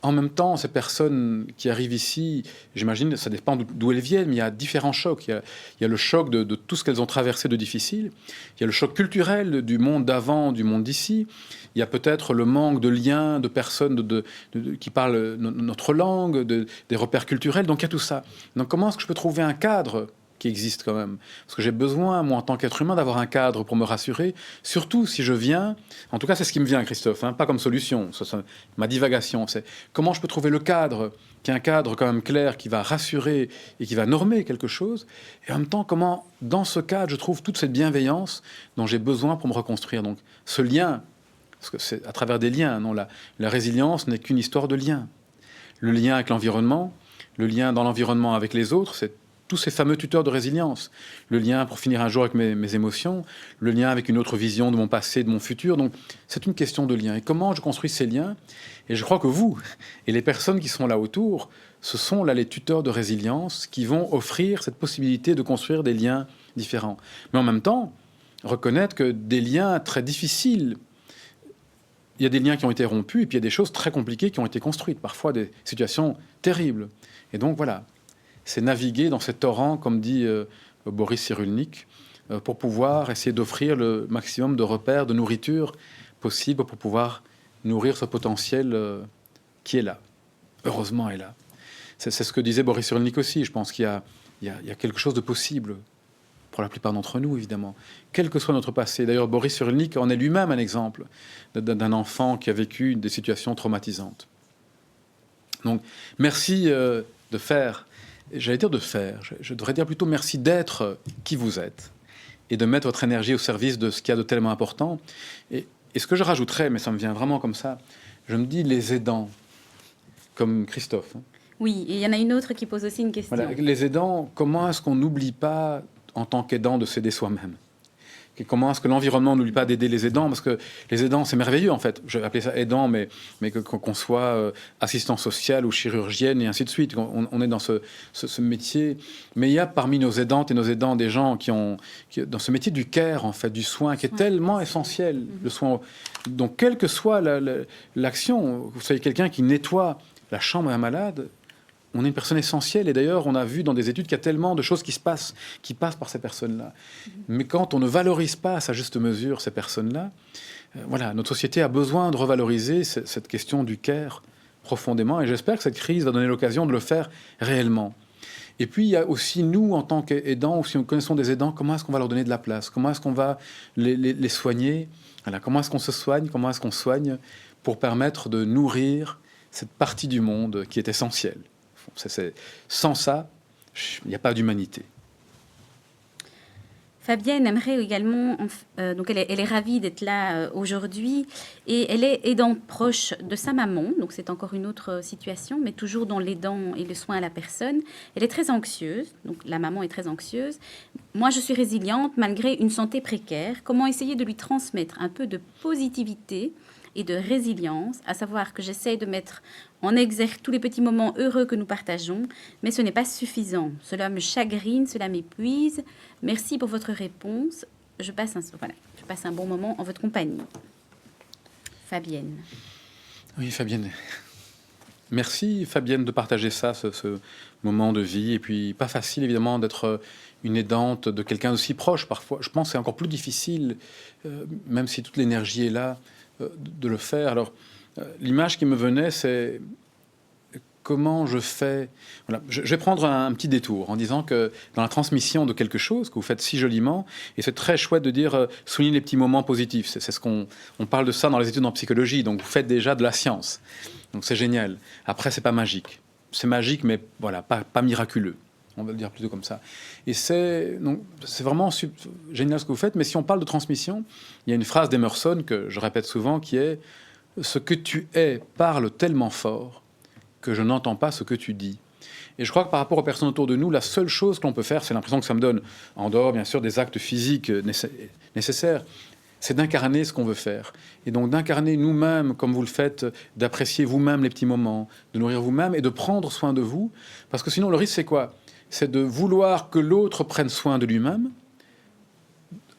En même temps, ces personnes qui arrivent ici, j'imagine, ça dépend d'où elles viennent, mais il y a différents chocs. Il y a le choc de tout ce qu'elles ont traversé de difficile. Il y a le choc culturel du monde d'avant, du monde d'ici. Il y a peut-être le manque de liens, de personnes qui parlent notre langue, des repères culturels. Donc il y a tout ça. Donc comment est-ce que je peux trouver un cadre qui existe quand même. Parce que j'ai besoin, moi, en tant qu'être humain, d'avoir un cadre pour me rassurer, surtout si je viens, en tout cas c'est ce qui me vient, Christophe, hein, pas comme solution, ma divagation, c'est comment je peux trouver le cadre, qui est un cadre quand même clair, qui va rassurer et qui va normer quelque chose, et en même temps, comment, dans ce cadre, je trouve toute cette bienveillance dont j'ai besoin pour me reconstruire. Donc, ce lien, parce que c'est à travers des liens, non, la résilience n'est qu'une histoire de lien. Le lien avec l'environnement, le lien dans l'environnement avec les autres, c'est tous ces fameux tuteurs de résilience. Le lien, pour finir un jour, avec mes émotions, le lien avec une autre vision de mon passé, de mon futur. Donc, c'est une question de lien. Et comment je construis ces liens? Et je crois que vous et les personnes qui sont là autour, ce sont là les tuteurs de résilience qui vont offrir cette possibilité de construire des liens différents. Mais en même temps, reconnaître que des liens très difficiles, il y a des liens qui ont été rompus, et puis il y a des choses très compliquées qui ont été construites, parfois des situations terribles. Et donc voilà, c'est naviguer dans ces torrents, comme dit Boris Cyrulnik, pour pouvoir essayer d'offrir le maximum de repères, de nourriture possible pour pouvoir nourrir ce potentiel qui est là. Heureusement est là. C'est ce que disait Boris Cyrulnik aussi. Je pense qu'il y a quelque chose de possible pour la plupart d'entre nous, évidemment, quel que soit notre passé. D'ailleurs, Boris Cyrulnik en est lui-même un exemple d'un enfant qui a vécu des situations traumatisantes. Donc, merci de faire. J'allais dire de faire, je devrais dire plutôt merci d'être qui vous êtes et de mettre votre énergie au service de ce qu'il y a de tellement important. Et ce que je rajouterais, mais ça me vient vraiment comme ça, je me dis les aidants, comme Christophe. Hein. Oui, et il y en a une autre qui pose aussi une question. Voilà, les aidants, comment est-ce qu'on n'oublie pas, en tant qu'aidant, de s'aider soi-même? Comment est-ce que l'environnement n'oublie pas d'aider les aidants? Parce que les aidants, c'est merveilleux, en fait. Je vais appeler ça aidant, mais qu'on soit assistant social ou chirurgienne et ainsi de suite. On est dans ce métier. Mais il y a parmi nos aidantes et nos aidants des gens qui dans ce métier du care, en fait, du soin, qui est tellement essentiel. Le soin. Donc, quelle que soit l'action, vous soyez quelqu'un qui nettoie la chambre d'un malade, on est une personne essentielle. Et d'ailleurs, on a vu dans des études qu'il y a tellement de choses qui passent par ces personnes-là. Mais quand on ne valorise pas à sa juste mesure ces personnes-là, voilà, notre société a besoin de revaloriser cette question du care profondément. Et j'espère que cette crise va donner l'occasion de le faire réellement. Et puis, il y a aussi nous, en tant qu'aidants, ou si nous connaissons des aidants, comment est-ce qu'on va leur donner de la place? Comment est-ce qu'on va les soigner? Voilà, comment est-ce qu'on se soigne? Comment est-ce qu'on soigne pour permettre de nourrir cette partie du monde qui est essentielle? Sans ça, il n'y a pas d'humanité. Fabienne aimerait également, donc elle est ravie d'être là aujourd'hui, et elle est aidante proche de sa maman, donc c'est encore une autre situation, mais toujours dans l'aidant et le soin à la personne. Elle est très anxieuse, donc la maman est très anxieuse. Moi, je suis résiliente malgré une santé précaire. Comment essayer de lui transmettre un peu de positivité et de résilience, à savoir que j'essaie de mettre en exergue tous les petits moments heureux que nous partageons, mais ce n'est pas suffisant. Cela me chagrine, cela m'épuise. Merci pour votre réponse. Je passe un bon moment en votre compagnie. Fabienne. Oui, Fabienne. Merci, Fabienne, de partager ça, ce moment de vie. Et puis, pas facile, évidemment, d'être une aidante de quelqu'un d'aussi proche, parfois. Je pense que c'est encore plus difficile, même si toute l'énergie est là, de le faire. Alors, l'image qui me venait, c'est comment je fais... Voilà. Je vais prendre un petit détour en disant que dans la transmission de quelque chose que vous faites si joliment, et c'est très chouette de dire souligner les petits moments positifs. C'est ce qu'on parle de ça dans les études en psychologie. Donc, vous faites déjà de la science. Donc, c'est génial. Après, c'est pas magique. C'est magique, mais voilà, pas miraculeux. On va le dire plutôt comme ça. Et c'est vraiment génial ce que vous faites. Mais si on parle de transmission, il y a une phrase d'Emerson que je répète souvent qui est « Ce que tu es parle tellement fort que je n'entends pas ce que tu dis ». Et je crois que par rapport aux personnes autour de nous, la seule chose que l'on peut faire, c'est l'impression que ça me donne, en dehors bien sûr des actes physiques nécessaires, c'est d'incarner ce qu'on veut faire. Et donc d'incarner nous-mêmes, comme vous le faites, d'apprécier vous-même les petits moments, de nourrir vous-même et de prendre soin de vous. Parce que sinon, le risque, c'est quoi? C'est de vouloir que l'autre prenne soin de lui-même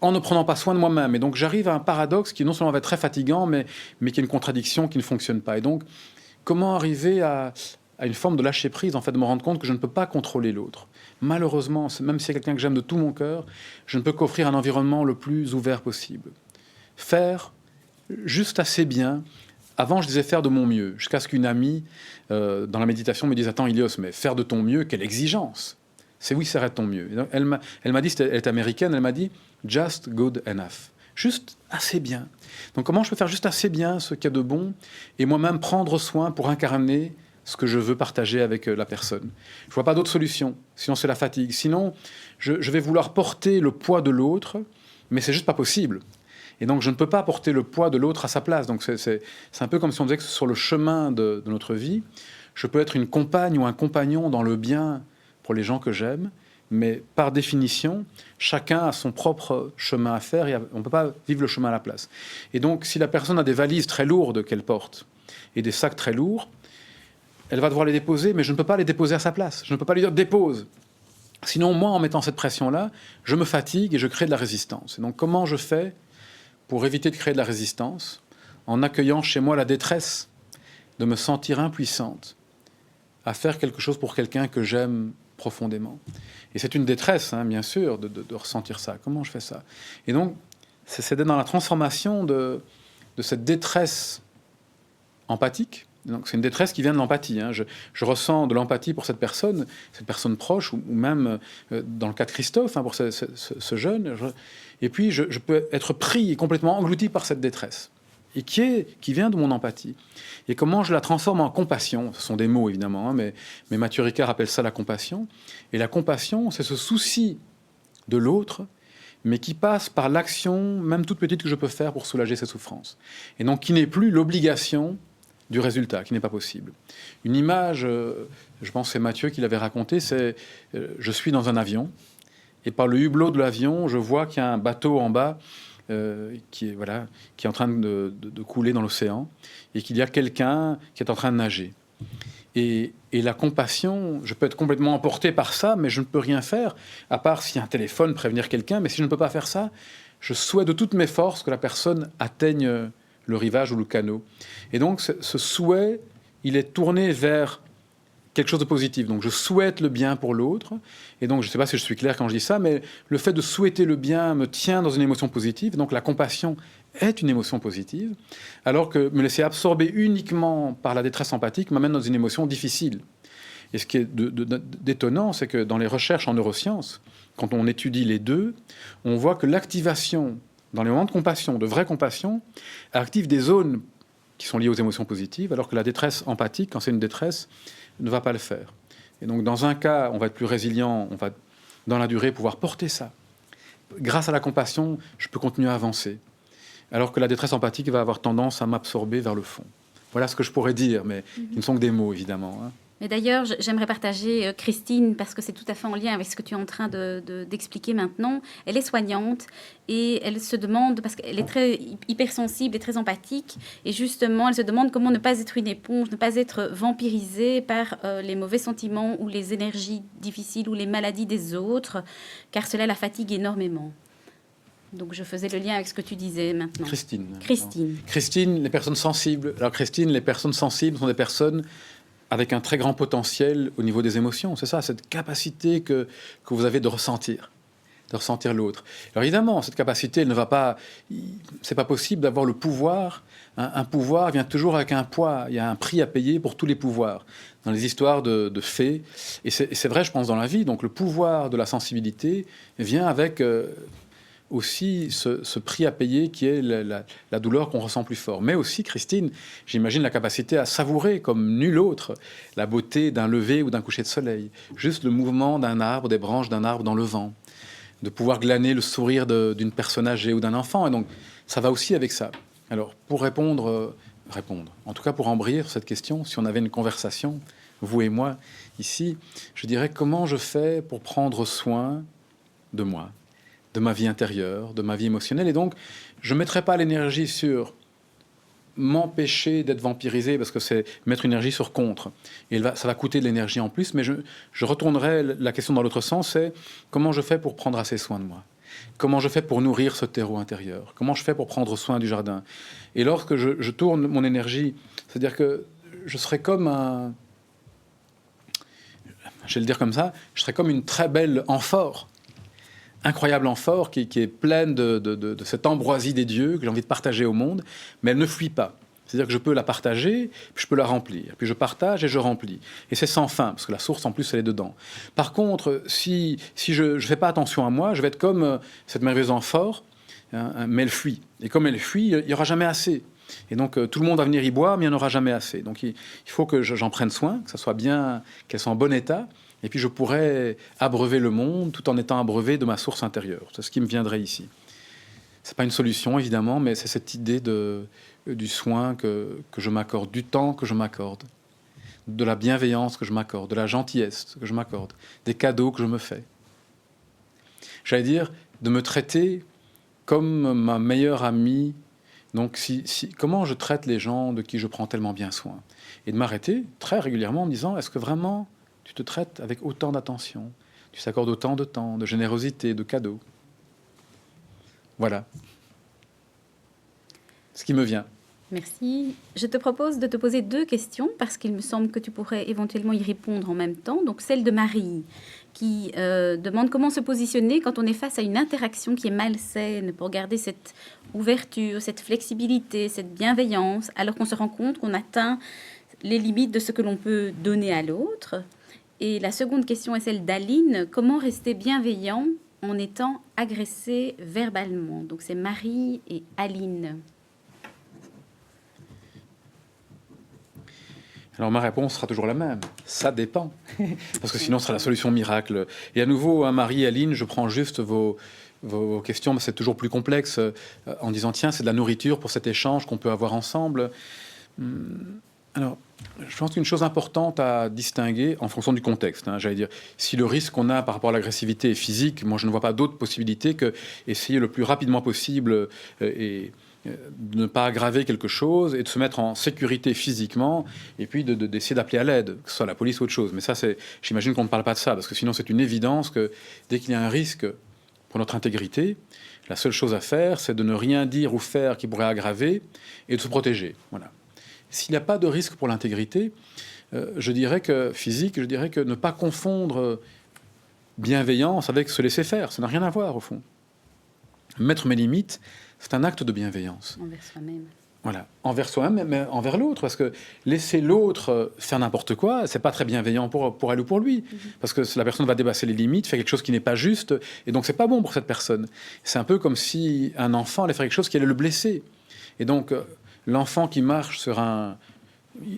en ne prenant pas soin de moi-même. Et donc j'arrive à un paradoxe qui non seulement va être très fatigant, mais qui est une contradiction qui ne fonctionne pas. Et donc, comment arriver à une forme de lâcher-prise, en fait, de me rendre compte que je ne peux pas contrôler l'autre. Malheureusement, même si c'est quelqu'un que j'aime de tout mon cœur, je ne peux qu'offrir un environnement le plus ouvert possible. Faire juste assez bien. Avant, je disais faire de mon mieux, jusqu'à ce qu'une amie, dans la méditation, me dise « Attends, Ilios, mais faire de ton mieux, quelle exigence !» C'est oui, ça reste ton mieux. Et donc, elle m'a dit, elle est américaine, elle m'a dit « just good enough ». Juste assez bien. Donc comment je peux faire juste assez bien ce qu'il y a de bon et moi-même prendre soin pour incarner ce que je veux partager avec la personne. Je ne vois pas d'autre solution, sinon c'est la fatigue. Sinon, je vais vouloir porter le poids de l'autre, mais c'est juste pas possible. Et donc je ne peux pas porter le poids de l'autre à sa place. Donc c'est un peu comme si on disait que sur le chemin de notre vie, je peux être une compagne ou un compagnon dans le bien pour les gens que j'aime, mais par définition, chacun a son propre chemin à faire et on ne peut pas vivre le chemin à la place. Et donc, si la personne a des valises très lourdes qu'elle porte et des sacs très lourds, elle va devoir les déposer, mais je ne peux pas les déposer à sa place. Je ne peux pas lui dire « dépose ». Sinon, moi, en mettant cette pression-là, je me fatigue et je crée de la résistance. Et donc, comment je fais pour éviter de créer de la résistance? En accueillant chez moi la détresse de me sentir impuissante à faire quelque chose pour quelqu'un que j'aime profondément. Et c'est une détresse, hein, bien sûr, de ressentir ça. Comment je fais ça? Et donc, c'est dans la transformation de cette détresse empathique. Donc, c'est une détresse qui vient de l'empathie. Hein. Je ressens de l'empathie pour cette personne proche, ou même dans le cas de Christophe, hein, pour ce jeune. Et puis, je peux être pris et complètement englouti par cette détresse. Et qui vient de mon empathie. Et comment je la transforme en compassion? Ce sont des mots, évidemment, hein, mais Mathieu Ricard appelle ça la compassion. Et la compassion, c'est ce souci de l'autre, mais qui passe par l'action, même toute petite, que je peux faire pour soulager ses souffrances. Et donc, qui n'est plus l'obligation du résultat, qui n'est pas possible. Une image, je pense que c'est Mathieu qui l'avait raconté, c'est je suis dans un avion, et par le hublot de l'avion, je vois qu'il y a un bateau en bas qui est en train de couler dans l'océan, et qu'il y a quelqu'un qui est en train de nager. Et la compassion, je peux être complètement emporté par ça, mais je ne peux rien faire, à part s'il y a un téléphone, prévenir quelqu'un. Mais si je ne peux pas faire ça, je souhaite de toutes mes forces que la personne atteigne le rivage ou le canot. Et donc, ce souhait, il est tourné vers quelque chose de positif. Donc, je souhaite le bien pour l'autre. Et donc, je ne sais pas si je suis clair quand je dis ça, mais le fait de souhaiter le bien me tient dans une émotion positive. Donc, la compassion est une émotion positive, alors que me laisser absorber uniquement par la détresse empathique m'amène dans une émotion difficile. Et ce qui est d'étonnant, c'est que dans les recherches en neurosciences, quand on étudie les deux, on voit que l'activation, dans les moments de compassion, de vraie compassion, active des zones qui sont liées aux émotions positives, alors que la détresse empathique, quand c'est une détresse, ne va pas le faire. Et donc, dans un cas, on va être plus résilient, on va, dans la durée, pouvoir porter ça. Grâce à la compassion, je peux continuer à avancer. Alors que la détresse empathique va avoir tendance à m'absorber vers le fond. Voilà ce que je pourrais dire, mais qui ne sont que des mots, évidemment. Hein. Mais d'ailleurs, j'aimerais partager Christine, parce que c'est tout à fait en lien avec ce que tu es en train d'expliquer maintenant. Elle est soignante et elle se demande, parce qu'elle est très hypersensible et très empathique, et justement, elle se demande comment ne pas être une éponge, ne pas être vampirisée par les mauvais sentiments ou les énergies difficiles ou les maladies des autres, car cela la fatigue énormément. Donc, je faisais le lien avec ce que tu disais maintenant. Christine, les personnes sensibles. Alors, Christine, les personnes sensibles sont des personnes avec un très grand potentiel au niveau des émotions. C'est ça, cette capacité que vous avez de ressentir l'autre. Alors évidemment, cette capacité, elle ne va pas... C'est pas possible d'avoir le pouvoir. Un pouvoir vient toujours avec un poids. Il y a un prix à payer pour tous les pouvoirs. Dans les histoires de fées, et c'est vrai, je pense, dans la vie. Donc le pouvoir de la sensibilité vient avec... aussi ce prix à payer qui est la douleur qu'on ressent plus fort. Mais aussi, Christine, j'imagine la capacité à savourer comme nul autre la beauté d'un lever ou d'un coucher de soleil. Juste le mouvement d'un arbre, des branches d'un arbre dans le vent. De pouvoir glaner le sourire d'une personne âgée ou d'un enfant. Et donc, ça va aussi avec ça. Alors, pour répondre, en tout cas pour embellir cette question, si on avait une conversation, vous et moi, ici, je dirais comment je fais pour prendre soin de moi, de ma vie intérieure, de ma vie émotionnelle. Et donc, je ne mettrai pas l'énergie sur m'empêcher d'être vampirisé, parce que c'est mettre une énergie sur contre. Et ça va coûter de l'énergie en plus, mais je retournerai la question dans l'autre sens, c'est comment je fais pour prendre assez soin de moi? Comment je fais pour nourrir ce terreau intérieur? Comment je fais pour prendre soin du jardin? Et lorsque je tourne mon énergie, c'est-à-dire que je serai comme un... Je vais le dire comme ça, je serai comme une très belle amphore, incroyable amphore qui est pleine de cette ambroisie des dieux que j'ai envie de partager au monde, mais elle ne fuit pas. C'est-à-dire que je peux la partager, puis je peux la remplir. Puis je partage et je remplis. Et c'est sans fin, parce que la source, en plus, elle est dedans. Par contre, si je ne fais pas attention à moi, je vais être comme cette merveilleuse amphore, hein, mais elle fuit. Et comme elle fuit, il n'y aura jamais assez. Et donc, tout le monde va venir y boire, mais il n'y en aura jamais assez. Donc, il faut que j'en prenne soin, que ça soit bien, qu'elle soit en bon état. Et puis, je pourrais abreuver le monde tout en étant abreuvé de ma source intérieure. C'est ce qui me viendrait ici. Ce n'est pas une solution, évidemment, mais c'est cette idée du soin que je m'accorde, du temps que je m'accorde, de la bienveillance que je m'accorde, de la gentillesse que je m'accorde, des cadeaux que je me fais. J'allais dire, de me traiter comme ma meilleure amie. Donc, comment je traite les gens de qui je prends tellement bien soin? Et de m'arrêter très régulièrement en me disant, est-ce que vraiment tu te traites avec autant d'attention? Tu t'accordes autant de temps, de générosité, de cadeaux? Voilà ce qui me vient. Merci. Je te propose de te poser 2 questions parce qu'il me semble que tu pourrais éventuellement y répondre en même temps. Donc celle de Marie qui demande comment se positionner quand on est face à une interaction qui est malsaine pour garder cette ouverture, cette flexibilité, cette bienveillance, alors qu'on se rend compte qu'on atteint les limites de ce que l'on peut donner à l'autre. Et la seconde question est celle d'Aline. Comment rester bienveillant en étant agressé verbalement? Donc c'est Marie et Aline. Alors ma réponse sera toujours la même. Ça dépend. Parce que sinon, ce sera la solution miracle. Et à nouveau, hein, Marie et Aline, je prends juste vos questions, mais c'est toujours plus complexe, en disant, tiens, c'est de la nourriture pour cet échange qu'on peut avoir ensemble. Alors, je pense qu'une chose importante à distinguer en fonction du contexte, hein, j'allais dire, si le risque qu'on a par rapport à l'agressivité est physique, moi je ne vois pas d'autre possibilité que essayer le plus rapidement possible de ne pas aggraver quelque chose et de se mettre en sécurité physiquement et puis d'essayer d'appeler à l'aide, que ce soit la police ou autre chose. Mais ça, j'imagine qu'on ne parle pas de ça, parce que sinon c'est une évidence que dès qu'il y a un risque pour notre intégrité, la seule chose à faire, c'est de ne rien dire ou faire qui pourrait aggraver et de se protéger. Voilà. S'il n'y a pas de risque pour l'intégrité, je dirais que ne pas confondre bienveillance avec se laisser faire, ça n'a rien à voir au fond. Mettre mes limites, c'est un acte de bienveillance. Envers soi-même. Voilà, envers soi-même, mais envers l'autre, parce que laisser l'autre faire n'importe quoi, c'est pas très bienveillant pour elle ou pour lui, parce que la personne va dépasser les limites, faire quelque chose qui n'est pas juste, et donc c'est pas bon pour cette personne. C'est un peu comme si un enfant allait faire quelque chose qui allait le blesser. Et donc, l'enfant qui marche sur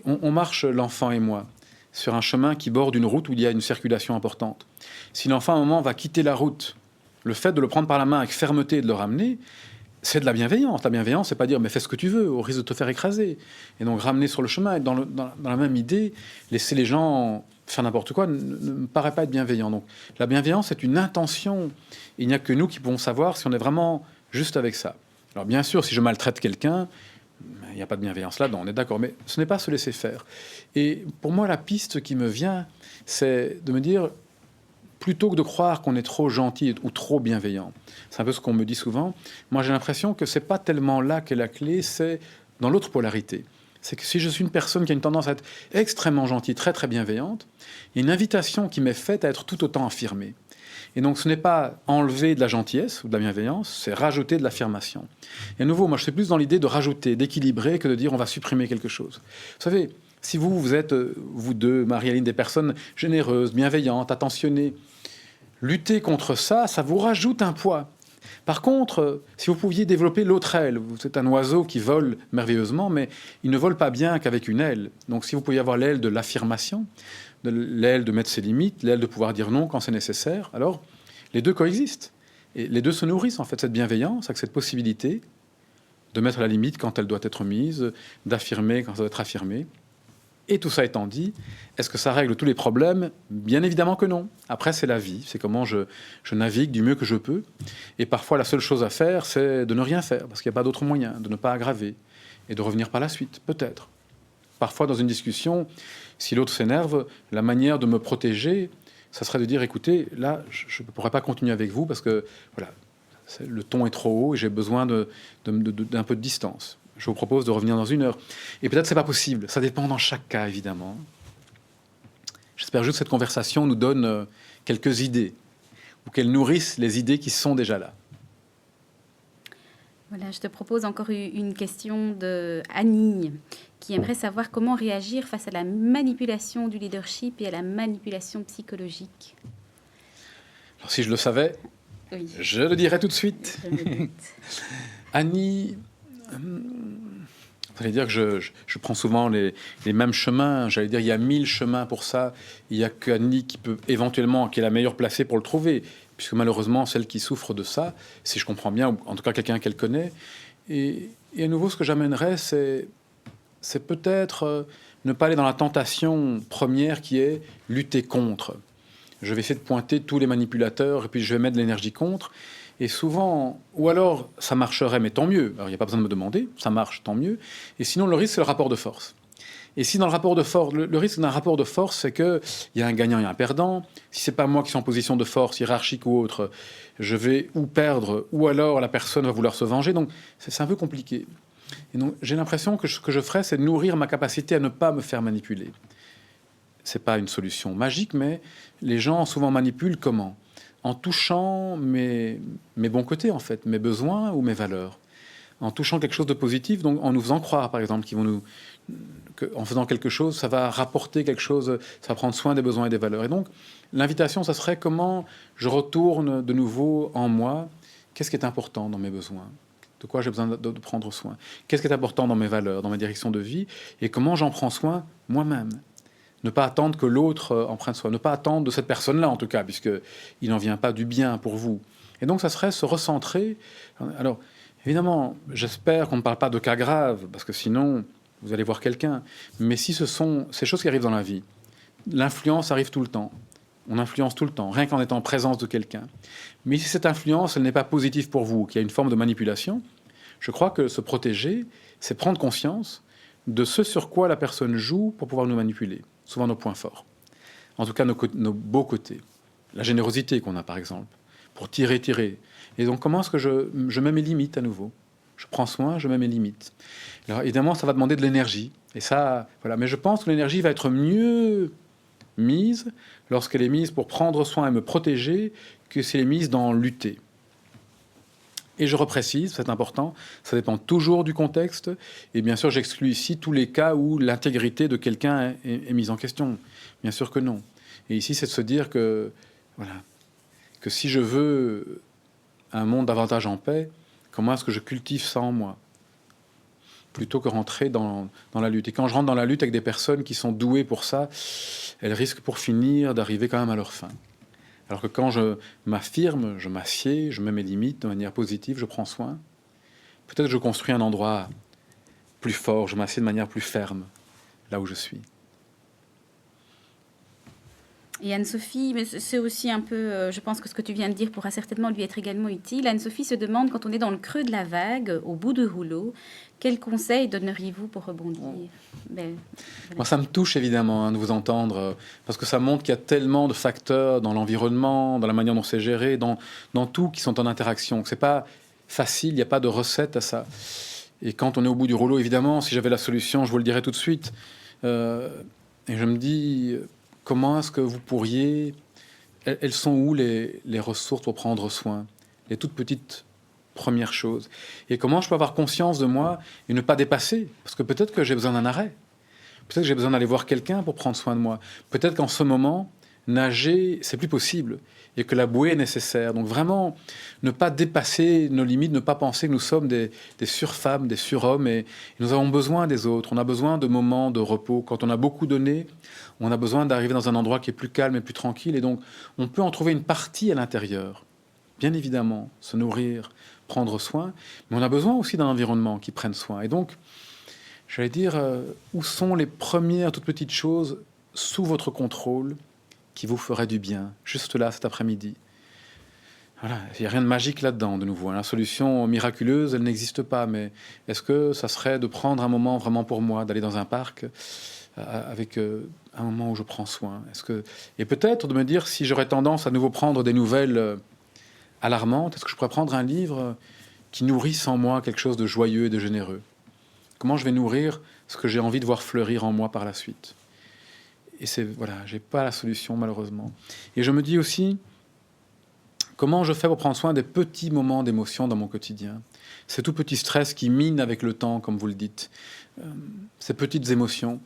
on marche, l'enfant et moi, sur un chemin qui borde une route où il y a une circulation importante. Si l'enfant, à un moment, va quitter la route, le fait de le prendre par la main avec fermeté et de le ramener, c'est de la bienveillance. La bienveillance, c'est pas dire mais fais ce que tu veux, au risque de te faire écraser. Et donc ramener sur le chemin, et dans la même idée, laisser les gens faire n'importe quoi ne me paraît pas être bienveillant. Donc la bienveillance, c'est une intention. Il n'y a que nous qui pouvons savoir si on est vraiment juste avec ça. Alors bien sûr, si je maltraite quelqu'un, il n'y a pas de bienveillance là-dedans, on est d'accord, mais ce n'est pas se laisser faire. Et pour moi, la piste qui me vient, c'est de me dire, plutôt que de croire qu'on est trop gentil ou trop bienveillant, c'est un peu ce qu'on me dit souvent, moi j'ai l'impression que c'est pas tellement là qu'est la clé, c'est dans l'autre polarité. C'est que si je suis une personne qui a une tendance à être extrêmement gentille, très très bienveillante, il y a une invitation qui m'est faite à être tout autant affirmée. Et donc ce n'est pas enlever de la gentillesse ou de la bienveillance, c'est rajouter de l'affirmation. Et à nouveau, moi je suis plus dans l'idée de rajouter, d'équilibrer, que de dire on va supprimer quelque chose. Vous savez, si vous êtes, vous deux, Marie-Aline, des personnes généreuses, bienveillantes, attentionnées, lutter contre ça, ça vous rajoute un poids. Par contre, si vous pouviez développer l'autre aile, vous êtes un oiseau qui vole merveilleusement, mais il ne vole pas bien qu'avec une aile. Donc si vous pouviez avoir l'aile de l'affirmation, l'aile de mettre ses limites, l'aile de pouvoir dire non quand c'est nécessaire, alors les deux coexistent. Et les deux se nourrissent, en fait, cette bienveillance, avec cette possibilité de mettre la limite quand elle doit être mise, d'affirmer quand ça doit être affirmé. Et tout ça étant dit, est-ce que ça règle tous les problèmes? Bien évidemment que non. Après, c'est la vie. C'est comment je navigue du mieux que je peux. Et parfois, la seule chose à faire, c'est de ne rien faire, parce qu'il n'y a pas d'autre moyen, de ne pas aggraver, et de revenir par la suite, peut-être. Parfois, dans une discussion, si l'autre s'énerve, la manière de me protéger, ça serait de dire, écoutez, là, je ne pourrais pas continuer avec vous, parce que voilà, le ton est trop haut, et j'ai besoin d'un peu de distance. Je vous propose de revenir dans 1 heure. Et peut-être c'est pas possible. Ça dépend dans chaque cas, évidemment. J'espère juste que cette conversation nous donne quelques idées, ou qu'elle nourrisse les idées qui sont déjà là. Voilà, je te propose encore une question de Annie, qui aimerait savoir comment réagir face à la manipulation du leadership et à la manipulation psychologique. Alors, si je le savais, Oui, je le dirais tout de suite. je me doute. Annie, j'allais dire que je prends souvent les mêmes chemins. J'allais dire, il y a 1000 chemins pour ça. Il n'y a qu'Annie qui peut éventuellement, qui est la meilleure placée pour le trouver. Puisque malheureusement, celle qui souffre de ça, si je comprends bien, ou en tout cas quelqu'un qu'elle connaît. Et à nouveau, ce que j'amènerais, c'est peut-être ne pas aller dans la tentation première qui est lutter contre. Je vais essayer de pointer tous les manipulateurs et puis je vais mettre de l'énergie contre. Et souvent, ou alors ça marcherait, mais tant mieux. Alors il n'y a pas besoin de me demander, ça marche, tant mieux. Et sinon, le risque, c'est le rapport de force. Et si dans le rapport de force, le risque d'un rapport de force, c'est qu'il y a un gagnant et un perdant. Si c'est pas moi qui suis en position de force, hiérarchique ou autre, je vais ou perdre, ou alors la personne va vouloir se venger. Donc c'est un peu compliqué. Et donc j'ai l'impression que ce que je ferais, c'est de nourrir ma capacité à ne pas me faire manipuler. C'est pas une solution magique, mais les gens souvent manipulent comment? En touchant mes bons côtés, en fait, mes besoins ou mes valeurs. En touchant quelque chose de positif, donc en nous faisant croire, par exemple, en faisant quelque chose, ça va rapporter quelque chose, ça va prendre soin des besoins et des valeurs. Et donc, l'invitation, ça serait comment je retourne de nouveau en moi, qu'est-ce qui est important dans mes besoins, de quoi j'ai besoin de prendre soin, qu'est-ce qui est important dans mes valeurs, dans ma direction de vie, et comment j'en prends soin moi-même. Ne pas attendre que l'autre en prenne soin, ne pas attendre de cette personne-là, en tout cas, puisqu'il n'en vient pas du bien pour vous. Et donc, ça serait se recentrer. Alors, évidemment, j'espère qu'on ne parle pas de cas graves, parce que sinon, vous allez voir quelqu'un. Mais si ce sont ces choses qui arrivent dans la vie, l'influence arrive tout le temps. On influence tout le temps, rien qu'en étant en présence de quelqu'un. Mais si cette influence, elle n'est pas positive pour vous, qu'il y a une forme de manipulation, je crois que se protéger, c'est prendre conscience de ce sur quoi la personne joue pour pouvoir nous manipuler. Souvent nos points forts. En tout cas, nos beaux côtés. La générosité qu'on a, par exemple, pour tirer. Et donc, comment est-ce que je mets mes limites à nouveau? Je prends soin, je mets mes limites. Alors, évidemment, ça va demander de l'énergie. Et ça, voilà. Mais je pense que l'énergie va être mieux mise lorsqu'elle est mise pour prendre soin et me protéger que si elle est mise dans lutter. Et je reprécise, c'est important, ça dépend toujours du contexte. Et bien sûr, j'exclus ici tous les cas où l'intégrité de quelqu'un est mise en question. Bien sûr que non. Et ici, c'est de se dire que, voilà, que si je veux un monde davantage en paix, comment est-ce que je cultive ça en moi? Plutôt que rentrer dans la lutte. Et quand je rentre dans la lutte avec des personnes qui sont douées pour ça, elles risquent pour finir d'arriver quand même à leur fin. Alors que quand je m'affirme, je m'assieds, je mets mes limites de manière positive, je prends soin, peut-être que je construis un endroit plus fort, je m'assieds de manière plus ferme, là où je suis. Et Anne-Sophie, mais c'est aussi un peu, je pense que ce que tu viens de dire pourra certainement lui être également utile. Anne-Sophie se demande, quand on est dans le creux de la vague, au bout du rouleau, quels conseils donneriez-vous pour rebondir? Ben, voilà. Moi, ça me touche évidemment de vous entendre, parce que ça montre qu'il y a tellement de facteurs dans l'environnement, dans la manière dont c'est géré, dans tout qui sont en interaction. C'est pas facile, il n'y a pas de recette à ça. Et quand on est au bout du rouleau, évidemment, si j'avais la solution, je vous le dirais tout de suite. Et je me dis, comment est-ce que vous pourriez... Elles sont où les ressources pour prendre soin? Les toutes petites premières choses. Et comment je peux avoir conscience de moi et ne pas dépasser? Parce que peut-être que j'ai besoin d'un arrêt. Peut-être que j'ai besoin d'aller voir quelqu'un pour prendre soin de moi. Peut-être qu'en ce moment, nager, c'est plus possible et que la bouée est nécessaire. Donc vraiment, ne pas dépasser nos limites, ne pas penser que nous sommes des surfemmes, des surhommes et nous avons besoin des autres. On a besoin de moments de repos. Quand on a beaucoup donné, on a besoin d'arriver dans un endroit qui est plus calme et plus tranquille. Et donc, on peut en trouver une partie à l'intérieur. Bien évidemment, se nourrir, prendre soin, mais on a besoin aussi d'un environnement qui prenne soin. Et donc, j'allais dire, où sont les premières toutes petites choses sous votre contrôle qui vous feraient du bien, juste là, cet après-midi? Voilà, il n'y a rien de magique là-dedans, de nouveau. La solution miraculeuse, elle n'existe pas, mais est-ce que ça serait de prendre un moment vraiment pour moi, d'aller dans un parc avec un moment où je prends soin? Et peut-être de me dire, si j'aurais tendance à nouveau prendre des nouvelles alarmantes, est-ce que je pourrais prendre un livre qui nourrisse en moi quelque chose de joyeux et de généreux? Comment je vais nourrir ce que j'ai envie de voir fleurir en moi par la suite? Et voilà, j'ai pas la solution malheureusement. Et je me dis aussi, Comment je fais pour prendre soin des petits moments d'émotion dans mon quotidien? Ces tout petits stress qui minent avec le temps, comme vous le dites. Ces petites émotions.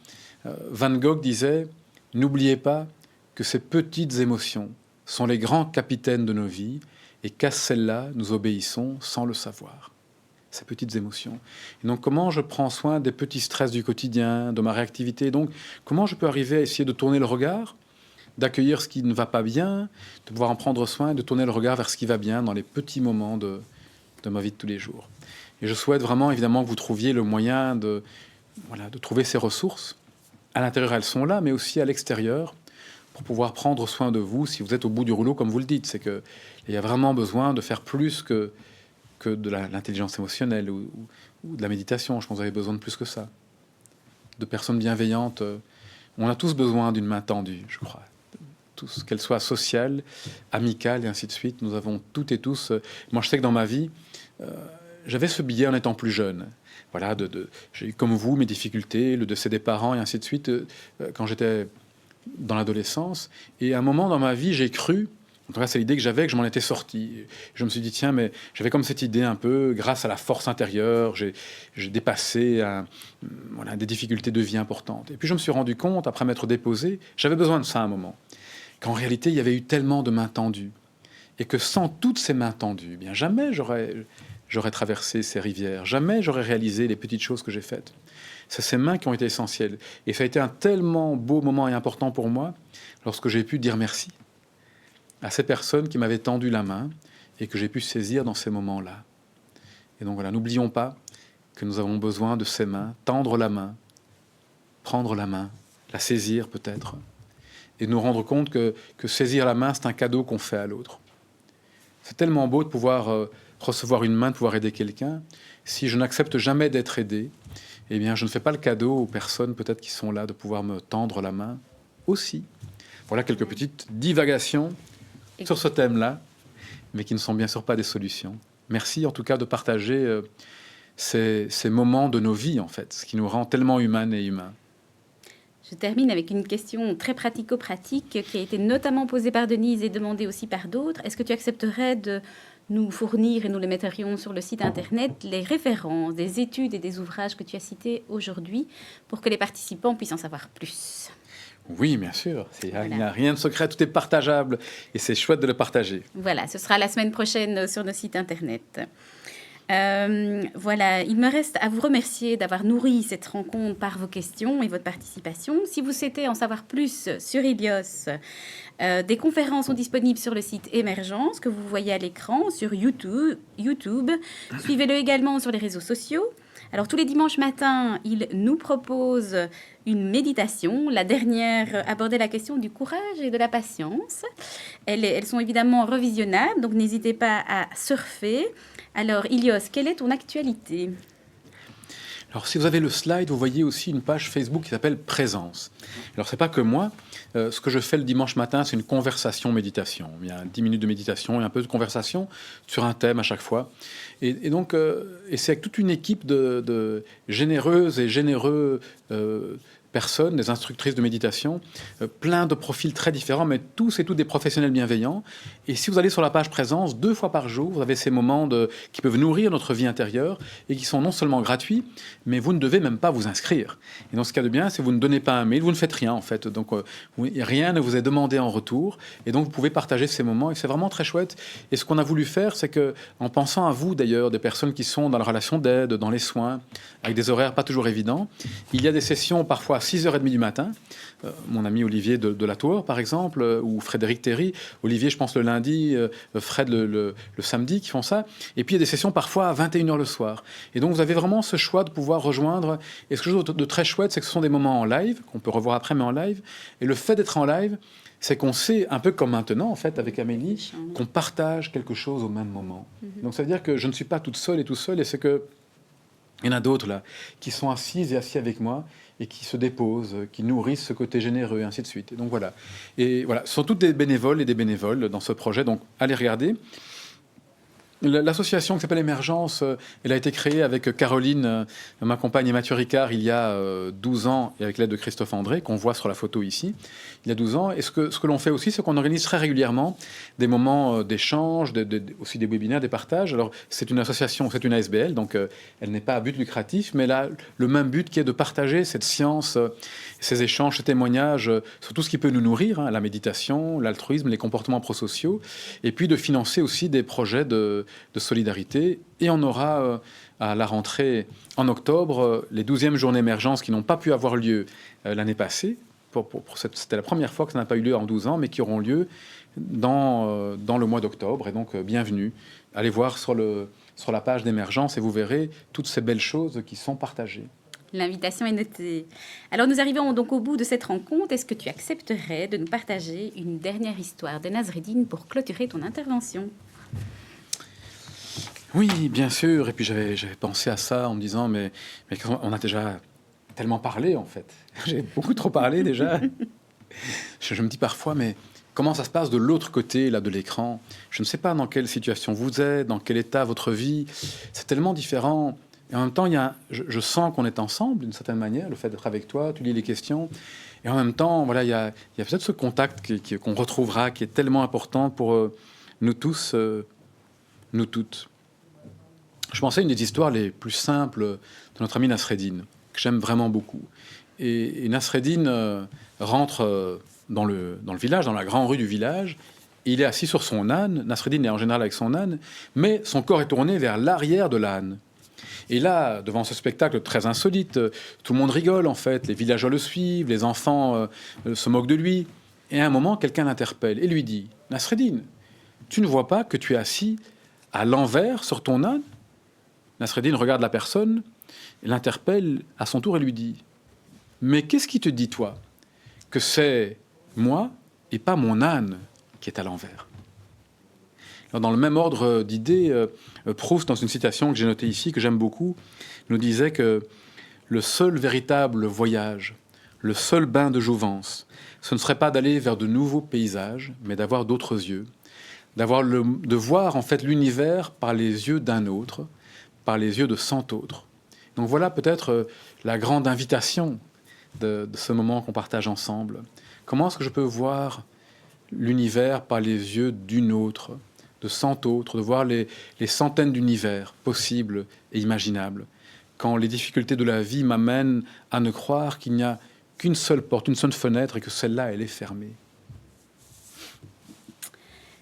Van Gogh disait, n'oubliez pas que ces petites émotions sont les grands capitaines de nos vies et qu'à celles-là, nous obéissons sans le savoir. Ces petites émotions. Et donc, comment je prends soin des petits stress du quotidien, de ma réactivité? Donc, comment je peux arriver à essayer de tourner le regard, d'accueillir ce qui ne va pas bien, de pouvoir en prendre soin et de tourner le regard vers ce qui va bien dans les petits moments de ma vie de tous les jours. Et je souhaite vraiment, évidemment, que vous trouviez le moyen de trouver ces ressources. À l'intérieur, elles sont là, mais aussi à l'extérieur, pour pouvoir prendre soin de vous si vous êtes au bout du rouleau, comme vous le dites. C'est qu'il y a vraiment besoin de faire plus que de l'intelligence émotionnelle ou de la méditation. Je pense que vous avez besoin de plus que ça. De personnes bienveillantes. On a tous besoin d'une main tendue, je crois. Tous, qu'elle soit sociale, amicale et ainsi de suite. Nous avons toutes et tous... moi, je sais que dans ma vie, j'avais ce biais en étant plus jeune. Voilà, j'ai eu comme vous mes difficultés, le décès des parents et ainsi de suite, quand j'étais dans l'adolescence. Et à un moment dans ma vie, j'ai cru... En tout cas, c'est l'idée que j'avais, que je m'en étais sorti. Je me suis dit, tiens, mais j'avais comme cette idée un peu, grâce à la force intérieure, j'ai dépassé des difficultés de vie importantes. Et puis je me suis rendu compte, après m'être déposé, j'avais besoin de ça à un moment, qu'en réalité, il y avait eu tellement de mains tendues. Et que sans toutes ces mains tendues, eh bien jamais j'aurais traversé ces rivières, jamais j'aurais réalisé les petites choses que j'ai faites. C'est ces mains qui ont été essentielles. Et ça a été un tellement beau moment et important pour moi, lorsque j'ai pu dire merci à ces personnes qui m'avaient tendu la main et que j'ai pu saisir dans ces moments-là. Et donc voilà, n'oublions pas que nous avons besoin de ces mains, tendre la main, prendre la main, la saisir peut-être, et nous rendre compte que saisir la main, c'est un cadeau qu'on fait à l'autre. C'est tellement beau de pouvoir recevoir une main, de pouvoir aider quelqu'un. Si je n'accepte jamais d'être aidé, eh bien, je ne fais pas le cadeau aux personnes peut-être qui sont là de pouvoir me tendre la main aussi. Voilà quelques petites divagations sur ce thème-là, mais qui ne sont bien sûr pas des solutions. Merci en tout cas de partager ces moments de nos vies, en fait, ce qui nous rend tellement humaines et humains. Je termine avec une question très pratico-pratique qui a été notamment posée par Denise et demandée aussi par d'autres. Est-ce que tu accepterais de nous fournir, et nous les mettrions sur le site internet, les références des études et des ouvrages que tu as cités aujourd'hui pour que les participants puissent en savoir plus? Oui, bien sûr. Il n'y a rien de secret, tout est partageable et c'est chouette de le partager. Voilà, ce sera la semaine prochaine sur nos sites internet. Voilà, il me reste à vous remercier d'avoir nourri cette rencontre par vos questions et votre participation. Si vous souhaitez en savoir plus sur Ilios, des conférences sont disponibles sur le site Émergence que vous voyez à l'écran, sur YouTube. Suivez-le également sur les réseaux sociaux. Alors, tous les dimanches matins, il nous propose une méditation. La dernière abordait la question du courage et de la patience. Elles sont évidemment revisionnables, donc n'hésitez pas à surfer. Alors, Ilios, quelle est ton actualité ? Alors, si vous avez le slide, vous voyez aussi une page Facebook qui s'appelle Présence. Alors, c'est pas que moi. Ce que je fais le dimanche matin, c'est une conversation méditation. Il y a 10 minutes de méditation et un peu de conversation sur un thème à chaque fois. Et donc, c'est avec toute une équipe de généreuses et généreux personnes, des instructrices de méditation, plein de profils très différents, mais tous et toutes des professionnels bienveillants. Et si vous allez sur la page Présence, 2 fois par jour, vous avez ces moments qui peuvent nourrir notre vie intérieure et qui sont non seulement gratuits, mais vous ne devez même pas vous inscrire. Et dans ce cas de bien, si vous ne donnez pas un mail, vous ne faites rien en fait. Donc rien ne vous est demandé en retour. Et donc vous pouvez partager ces moments et c'est vraiment très chouette. Et ce qu'on a voulu faire, c'est que, en pensant à vous d'ailleurs, des personnes qui sont dans la relation d'aide, dans les soins, avec des horaires pas toujours évidents, il y a des sessions parfois 6h30 du matin. Mon ami Olivier de la Tour, par exemple, ou Frédéric Théry. Olivier, je pense, le lundi, Fred le samedi, qui font ça. Et puis, il y a des sessions parfois à 21h le soir. Et donc, vous avez vraiment ce choix de pouvoir rejoindre. Et ce que je trouve de très chouette, c'est que ce sont des moments en live, qu'on peut revoir après, mais en live. Et le fait d'être en live, c'est qu'on sait, un peu comme maintenant, en fait, avec Amélie, qu'on partage quelque chose au même moment. Donc, ça veut dire que je ne suis pas toute seule et tout seul, et c'est que il y en a d'autres, là, qui sont assises et assis avec moi, et qui se déposent, qui nourrissent ce côté généreux, et ainsi de suite. Et donc voilà. Et voilà, ce sont toutes des bénévoles et des bénévoles dans ce projet, donc allez regarder. L'association qui s'appelle Émergence, elle a été créée avec Caroline, ma compagne, et Mathieu Ricard, il y a 12 ans, et avec l'aide de Christophe André, qu'on voit sur la photo ici, il y a 12 ans. Et ce que l'on fait aussi, c'est qu'on organise très régulièrement des moments d'échange, aussi des webinaires, des partages. Alors, c'est une association, c'est une ASBL, donc elle n'est pas à but lucratif, mais elle a le même but qui est de partager cette science, ces échanges, ces témoignages, sur tout ce qui peut nous nourrir, hein, la méditation, l'altruisme, les comportements prosociaux, et puis de financer aussi des projets de solidarité. Et on aura à la rentrée en octobre les 12e journées émergence qui n'ont pas pu avoir lieu l'année passée. C'était la première fois que ça n'a pas eu lieu en 12 ans, mais qui auront lieu dans le mois d'octobre. Et donc, bienvenue. Allez voir sur la page d'Émergence et vous verrez toutes ces belles choses qui sont partagées. L'invitation est notée. Alors, nous arrivons donc au bout de cette rencontre. Est-ce que tu accepterais de nous partager une dernière histoire de Nasreddin pour clôturer ton intervention ? Oui, bien sûr. Et puis j'avais pensé à ça en me disant, mais on a déjà tellement parlé, en fait. J'ai beaucoup trop parlé déjà. Je me dis parfois, mais comment ça se passe de l'autre côté là, de l'écran ? Je ne sais pas dans quelle situation vous êtes, dans quel état votre vie. C'est tellement différent. Et en même temps, je sens qu'on est ensemble, d'une certaine manière, le fait d'être avec toi, tu lis les questions. Et en même temps, voilà, il y a peut-être ce contact qu'on retrouvera, qui est tellement important pour nous tous, nous toutes. Je pensais à une des histoires les plus simples de notre ami Nasreddin, que j'aime vraiment beaucoup. Et Nasreddin rentre dans le village, dans la grande rue du village. Il est assis sur son âne. Nasreddin est en général avec son âne, mais son corps est tourné vers l'arrière de l'âne. Et là, devant ce spectacle très insolite, tout le monde rigole en fait. Les villageois le suivent, les enfants se moquent de lui. Et à un moment, quelqu'un l'interpelle et lui dit « Nasreddin, tu ne vois pas que tu es assis à l'envers sur ton âne ?» Nasreddin regarde la personne, l'interpelle à son tour et lui dit « Mais qu'est-ce qui te dit, toi, que c'est moi et pas mon âne qui est à l'envers ?» Alors, dans le même ordre d'idées, Proust, dans une citation que j'ai notée ici, que j'aime beaucoup, nous disait que le seul véritable voyage, le seul bain de jouvence, ce ne serait pas d'aller vers de nouveaux paysages, mais d'avoir d'autres yeux, de voir en fait l'univers par les yeux d'un autre, par les yeux de 100 autres. Donc voilà peut-être la grande invitation de ce moment qu'on partage ensemble. Comment est-ce que je peux voir l'univers par les yeux d'une autre, de 100 autres, de voir les centaines d'univers possibles et imaginables, quand les difficultés de la vie m'amènent à ne croire qu'il n'y a qu'une seule porte, une seule fenêtre et que celle-là, elle est fermée.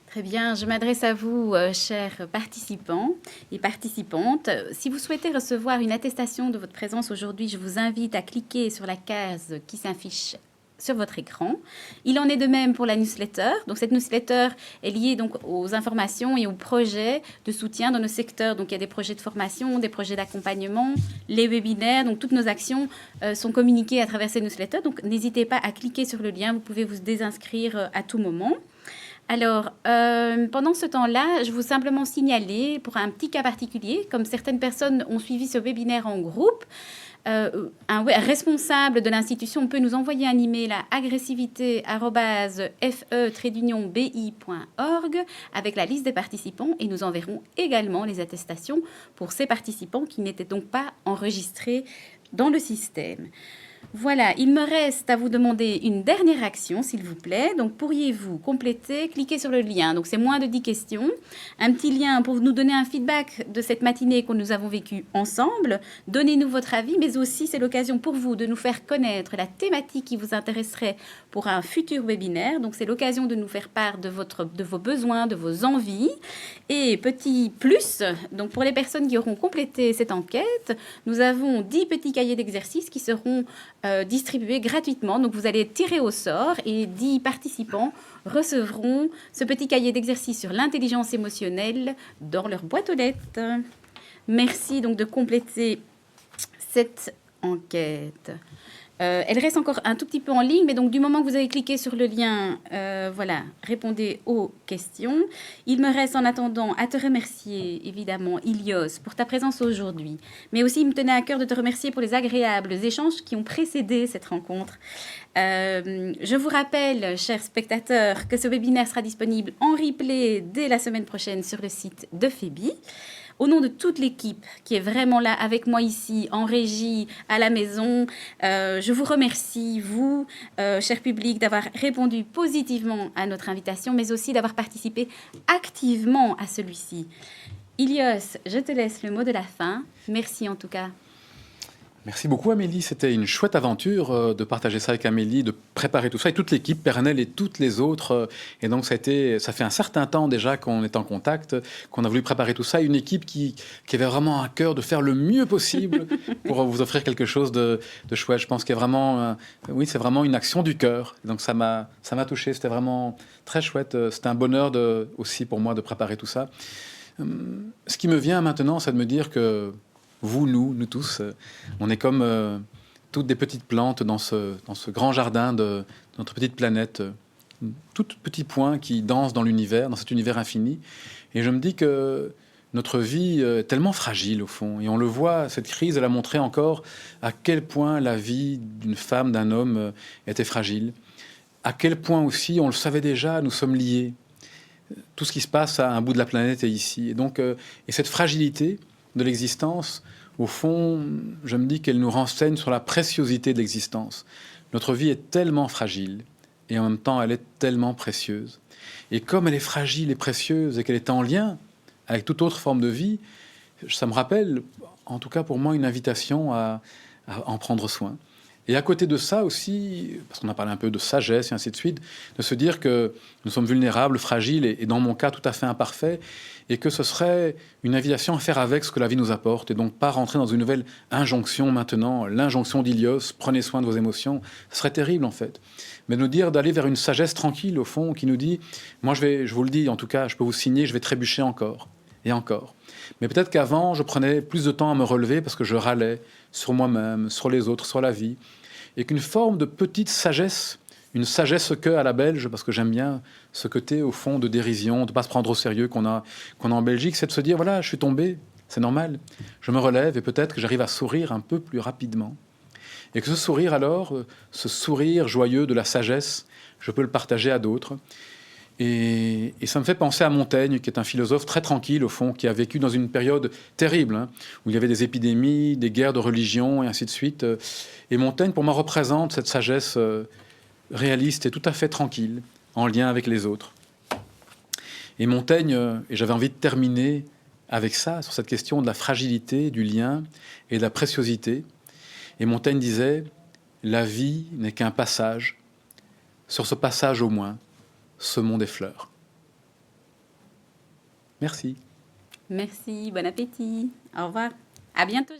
Très bien, je m'adresse à vous, chers participants et participantes. Si vous souhaitez recevoir une attestation de votre présence aujourd'hui, je vous invite à cliquer sur la case qui s'affiche sur votre écran. Il en est de même pour la newsletter. Donc, cette newsletter est liée donc aux informations et aux projets de soutien dans nos secteurs. Donc, il y a des projets de formation, des projets d'accompagnement, les webinaires. Donc, toutes nos actions sont communiquées à travers ces newsletters. Donc, n'hésitez pas à cliquer sur le lien. Vous pouvez vous désinscrire à tout moment. Alors, pendant ce temps-là, je veux simplement signaler, pour un petit cas particulier, comme certaines personnes ont suivi ce webinaire en groupe, un responsable de l'institution peut nous envoyer un email à agressivité@fe-bi.org avec la liste des participants et nous enverrons également les attestations pour ces participants qui n'étaient donc pas enregistrés dans le système. Voilà, il me reste à vous demander une dernière action, s'il vous plaît. Donc, pourriez-vous compléter, cliquer sur le lien. Donc, c'est moins de 10 questions. Un petit lien pour nous donner un feedback de cette matinée que nous avons vécue ensemble. Donnez-nous votre avis, mais aussi, c'est l'occasion pour vous de nous faire connaître la thématique qui vous intéresserait pour un futur webinaire. Donc, c'est l'occasion de nous faire part de vos besoins, de vos envies. Et petit plus, donc pour les personnes qui auront complété cette enquête, nous avons 10 petits cahiers d'exercices qui seront distribués gratuitement. Donc, vous allez tirer au sort et 10 participants recevront ce petit cahier d'exercice sur l'intelligence émotionnelle dans leur boîte aux lettres. Merci donc de compléter cette enquête. Elle reste encore un tout petit peu en ligne, mais donc du moment que vous avez cliqué sur le lien, voilà, répondez aux questions. Il me reste en attendant à te remercier, évidemment, Ilios, pour ta présence aujourd'hui. Mais aussi, il me tenait à cœur de te remercier pour les agréables échanges qui ont précédé cette rencontre. Je vous rappelle, chers spectateurs, que ce webinaire sera disponible en replay dès la semaine prochaine sur le site de FEBI. Au nom de toute l'équipe qui est vraiment là avec moi ici, en régie, à la maison, je vous remercie, vous, cher public, d'avoir répondu positivement à notre invitation, mais aussi d'avoir participé activement à celui-ci. Ilios, je te laisse le mot de la fin. Merci en tout cas. Merci beaucoup Amélie, c'était une chouette aventure de partager ça avec Amélie, de préparer tout ça, et toute l'équipe, Pernelle et toutes les autres. Et donc ça fait un certain temps déjà qu'on est en contact, qu'on a voulu préparer tout ça, une équipe qui avait vraiment à cœur de faire le mieux possible pour vous offrir quelque chose de chouette. Je pense qu'il y a vraiment, oui, c'est vraiment une action du cœur. Donc ça m'a touché, c'était vraiment très chouette. C'était un bonheur aussi pour moi de préparer tout ça. Ce qui me vient maintenant, c'est de me dire que vous, nous tous, on est comme toutes des petites plantes dans ce grand jardin de notre petite planète, tout petits points qui dansent dans l'univers, dans cet univers infini. Et je me dis que notre vie est tellement fragile au fond. Et on le voit, cette crise, elle a montré encore à quel point la vie d'une femme, d'un homme était fragile. À quel point aussi, on le savait déjà, nous sommes liés. Tout ce qui se passe à un bout de la planète est ici. Et donc, et cette fragilité de l'existence, au fond, je me dis qu'elle nous renseigne sur la préciosité de l'existence. Notre vie est tellement fragile et en même temps, elle est tellement précieuse. Et comme elle est fragile et précieuse et qu'elle est en lien avec toute autre forme de vie, ça me rappelle, en tout cas pour moi, une invitation à en prendre soin. Et à côté de ça aussi, parce qu'on a parlé un peu de sagesse et ainsi de suite, de se dire que nous sommes vulnérables, fragiles et dans mon cas tout à fait imparfaits, et que ce serait une invitation à faire avec ce que la vie nous apporte, et donc pas rentrer dans une nouvelle injonction maintenant, l'injonction d'Ilios, prenez soin de vos émotions, ce serait terrible en fait. Mais de nous dire d'aller vers une sagesse tranquille au fond, qui nous dit, moi je vous le dis en tout cas, je peux vous signer, je vais trébucher encore, et encore. Mais peut-être qu'avant, je prenais plus de temps à me relever parce que je râlais sur moi-même, sur les autres, sur la vie. Et qu'une forme de petite sagesse, une sagesse que à la belge, parce que j'aime bien ce côté au fond de dérision, de ne pas se prendre au sérieux qu'on a en Belgique, c'est de se dire, voilà, je suis tombé, c'est normal. Je me relève et peut-être que j'arrive à sourire un peu plus rapidement. Et que ce sourire alors, ce sourire joyeux de la sagesse, je peux le partager à d'autres. Et ça me fait penser à Montaigne, qui est un philosophe très tranquille, au fond, qui a vécu dans une période terrible, hein, où il y avait des épidémies, des guerres de religion, et ainsi de suite. Et Montaigne, pour moi, représente cette sagesse réaliste et tout à fait tranquille, en lien avec les autres. Et Montaigne, et j'avais envie de terminer avec ça, sur cette question de la fragilité, du lien et de la préciosité. Et Montaigne disait, la vie n'est qu'un passage. Sur ce passage, au moins, semons des fleurs. Merci. Merci, bon appétit. Au revoir. À bientôt.